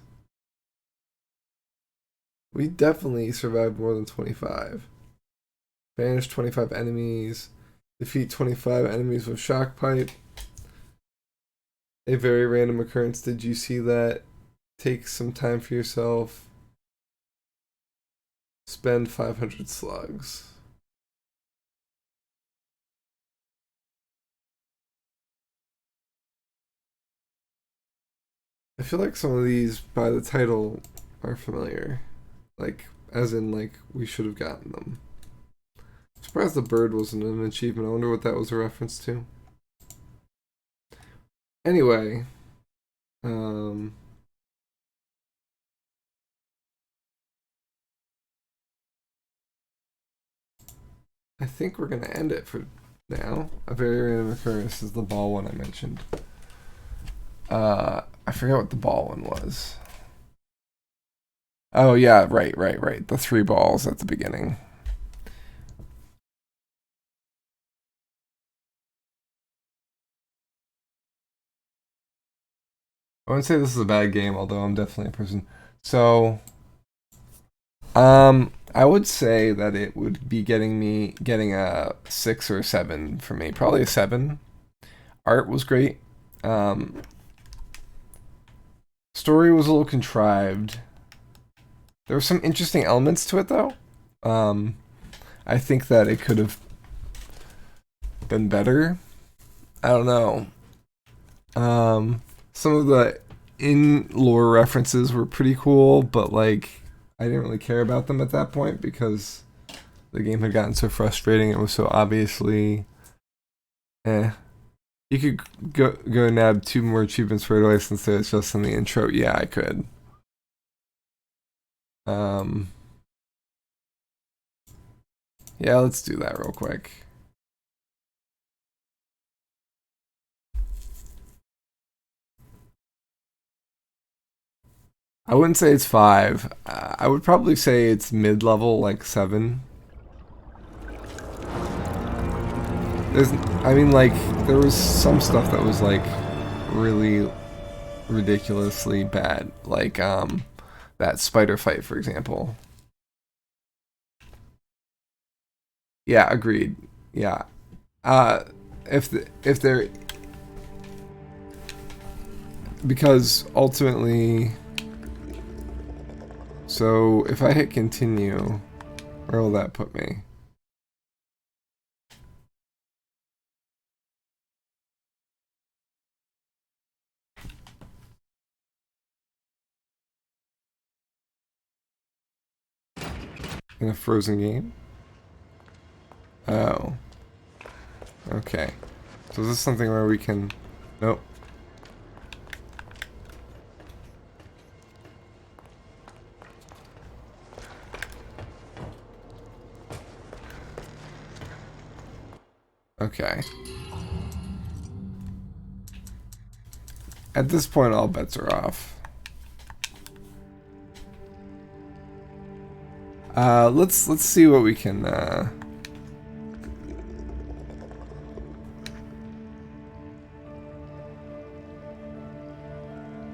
We definitely survived more than 25. Banish 25 enemies. Defeat 25 enemies with shock pipe. A very random occurrence. Did you see that? Take some time for yourself. Spend 500 slugs. I feel like some of these by the title are familiar. Like, as in, like, we should have gotten them. I'm surprised the bird wasn't an achievement. I wonder what that was a reference to. Anyway, I think we're gonna end it for now. A very random occurrence is the ball one I mentioned. I forget what the ball one was. Oh yeah, right. The 3 balls at the beginning. I wouldn't say this is a bad game, although I'm definitely a person. So, I would say that it would be getting a 6 or a 7 for me. Probably a 7. Art was great. Story was a little contrived. There were some interesting elements to it, though. I think that it could have been better. I don't know. Some of the in-lore references were pretty cool, but like I didn't really care about them at that point because the game had gotten so frustrating. It was so obviously You could go nab 2 more achievements right away since it's just in the intro. Yeah, I could. Yeah, let's do that real quick. I wouldn't say it's 5. I would probably say it's mid-level, like 7. There was some stuff that was like really ridiculously bad, like that spider fight, for example. Yeah, agreed. Yeah. If they're because ultimately, so if I hit continue, where will that put me? In a frozen game? Oh. Okay. So is this something where we can... Nope. Okay. At this point, all bets are off. Let's see what we can,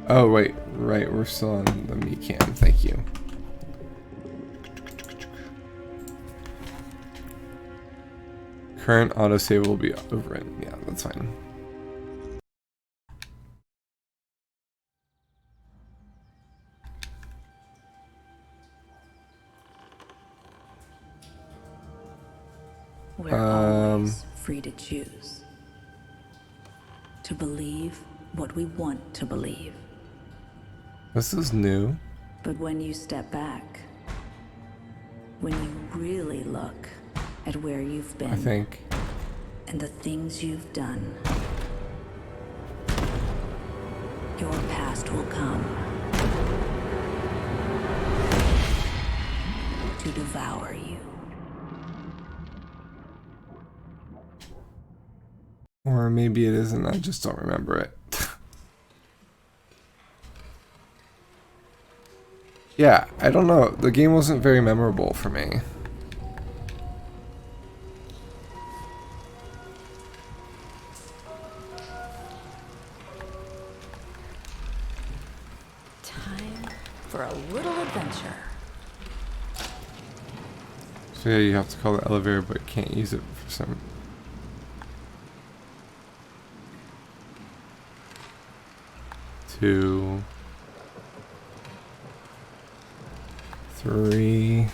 Oh, wait. Right, we're still on the me cam. Thank you. Current autosave will be overwritten. Yeah, that's fine. We're always free to choose. To believe what we want to believe. This is new. But when you step back, when you really look at where you've been, I think. And the things you've done, your past will come to devour you. Or maybe it isn't, I just don't remember it. Yeah, I don't know. The game wasn't very memorable for me. Time for a little adventure. So yeah, you have to call the elevator, but can't use it for some... 2, 3,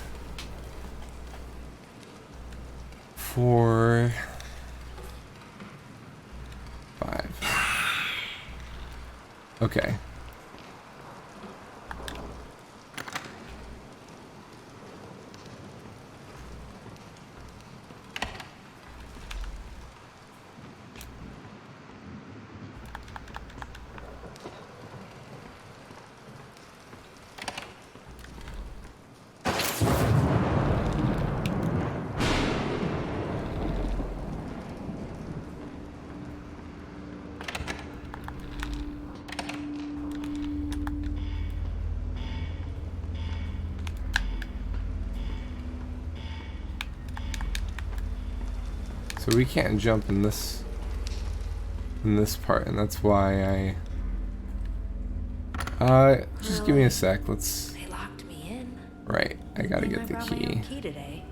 4, 5. Okay. So we can't jump in this part, and that's why just give me a sec. Let's. They locked me in. Right, I gotta get the I brought my own key. key today.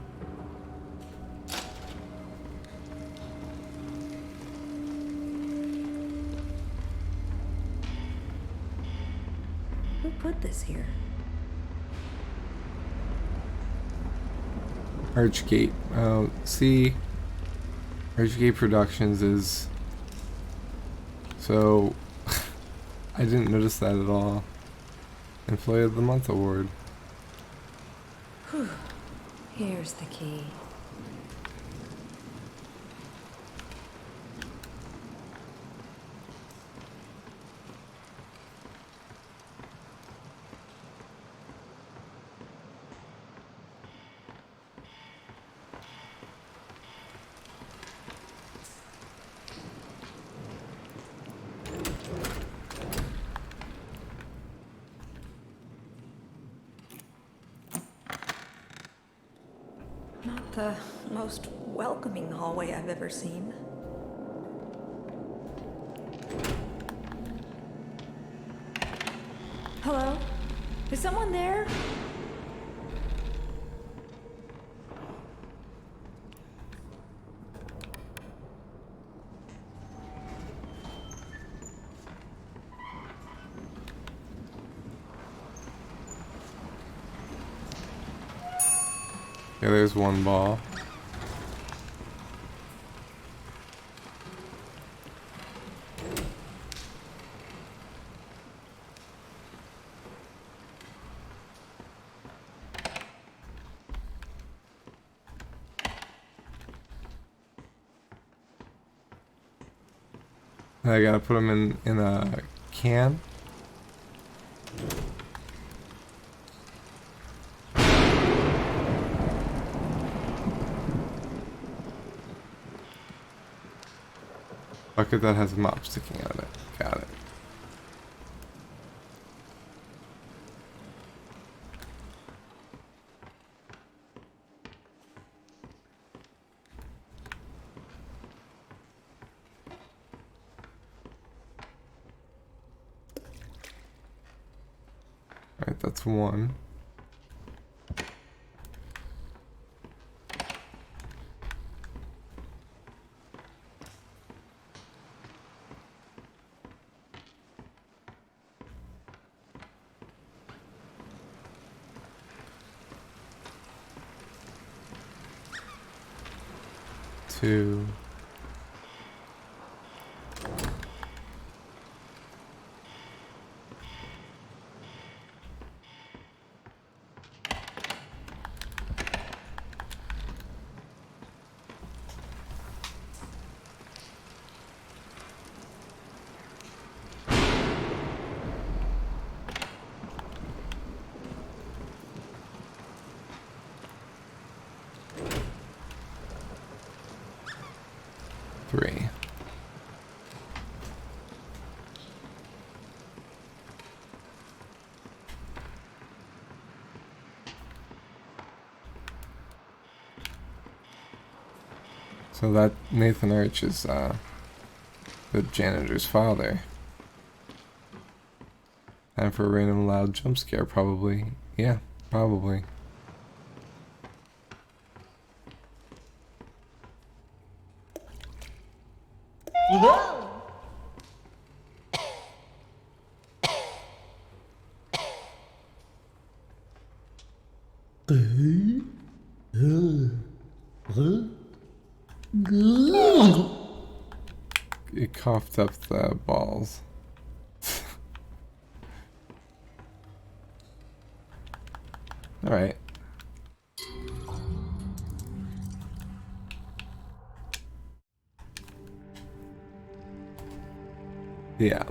Who put this here? Archgate. See, Archgate Productions is. So, I didn't notice that at all. Employee of the Month award. Whew. Here's the key. Not the most welcoming hallway I've ever seen. Hello? Is someone there? Yeah, there's one ball. I gotta put them in a can. Bucket that has a mop sticking out of it. Got it. Alright, that's one. Two. Three. So that Nathan Arch is the janitor's father. Time for a random loud jump scare, probably. Yeah, probably. It coughed up the balls. Alright. Yeah.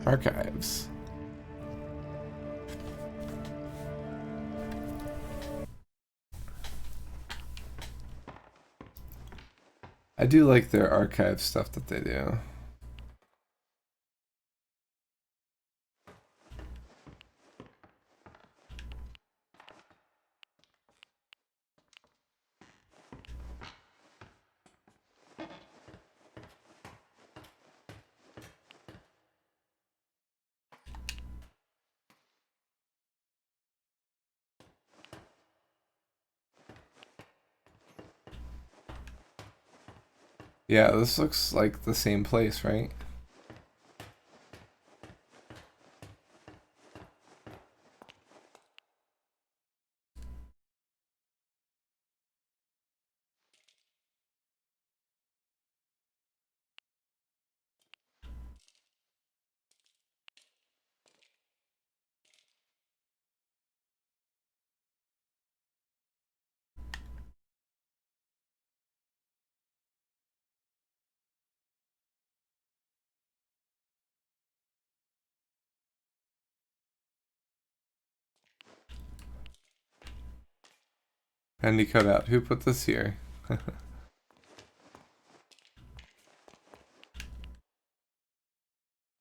Archives. I do like their archive stuff that they do. Yeah, this looks like the same place, right? Bendy cut out. Who put this here?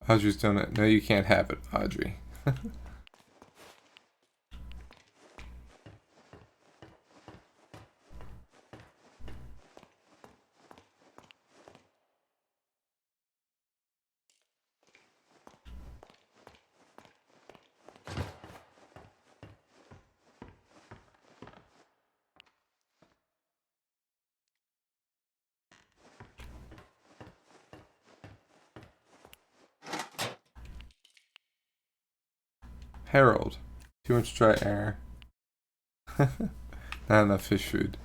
Audrey's donut. No, you can't have it, Audrey. Harold. Too much dry air. Not enough fish food.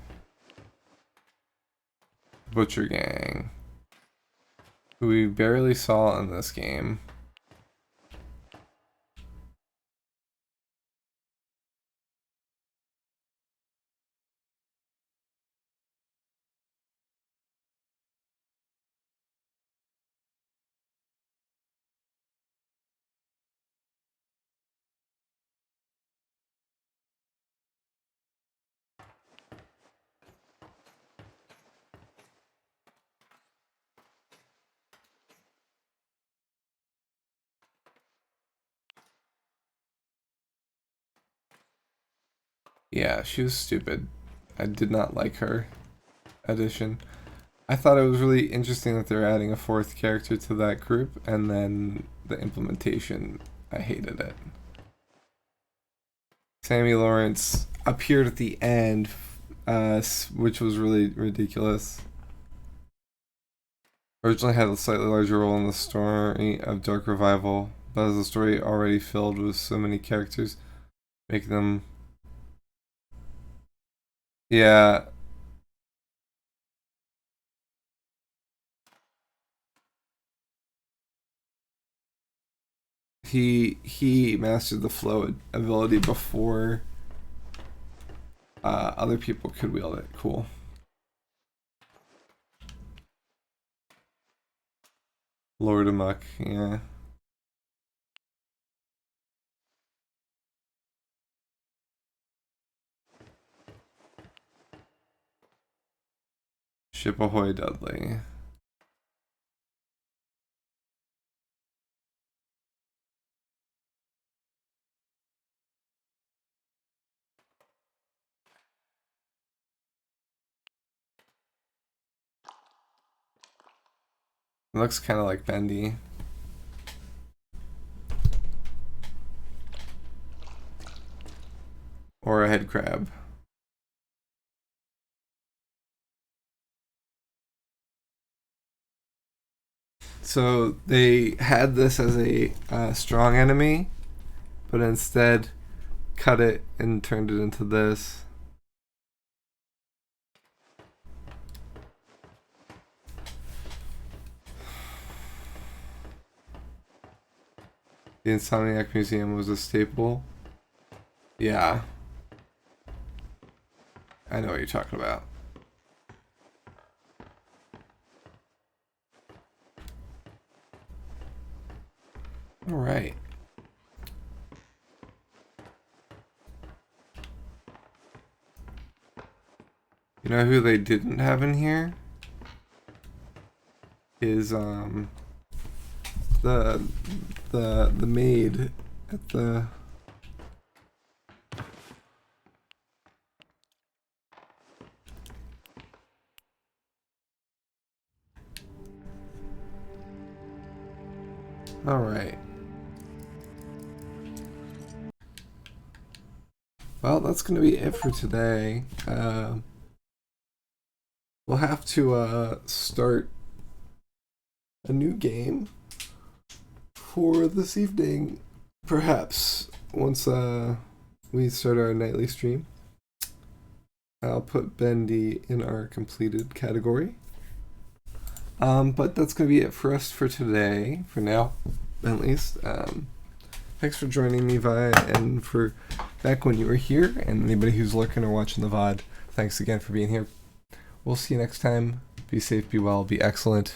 Butcher Gang. Who we barely saw in this game. Yeah, she was stupid. I did not like her addition. I thought it was really interesting that they're adding a fourth character to that group, and then the implementation, I hated it. Sammy Lawrence appeared at the end, which was really ridiculous. Originally had a slightly larger role in the story of Dark Revival, but as the story already filled with so many characters, making them... Yeah. He mastered the flow ability before other people could wield it. Cool. Lord Amok, yeah. Ship ahoy, Dudley. It looks kind of like Bendy. Or a head crab. So they had this as a strong enemy, but instead cut it and turned it into this. The Insomniac Museum was a staple. Yeah. I know what you're talking about. Alright. You know who they didn't have in here? Is the maid at the... Alright. Well, that's going to be it for today. we'll have to start a new game for this evening, perhaps, once we start our nightly stream. I'll put Bendy in our completed category. But that's going to be it for us for today, for now, at least. Thanks for joining me, Vi, and for back when you were here, and anybody who's lurking or watching the VOD, thanks again for being here. We'll see you next time. Be safe, be well, be excellent.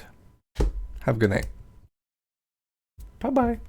Have a good night. Bye-bye.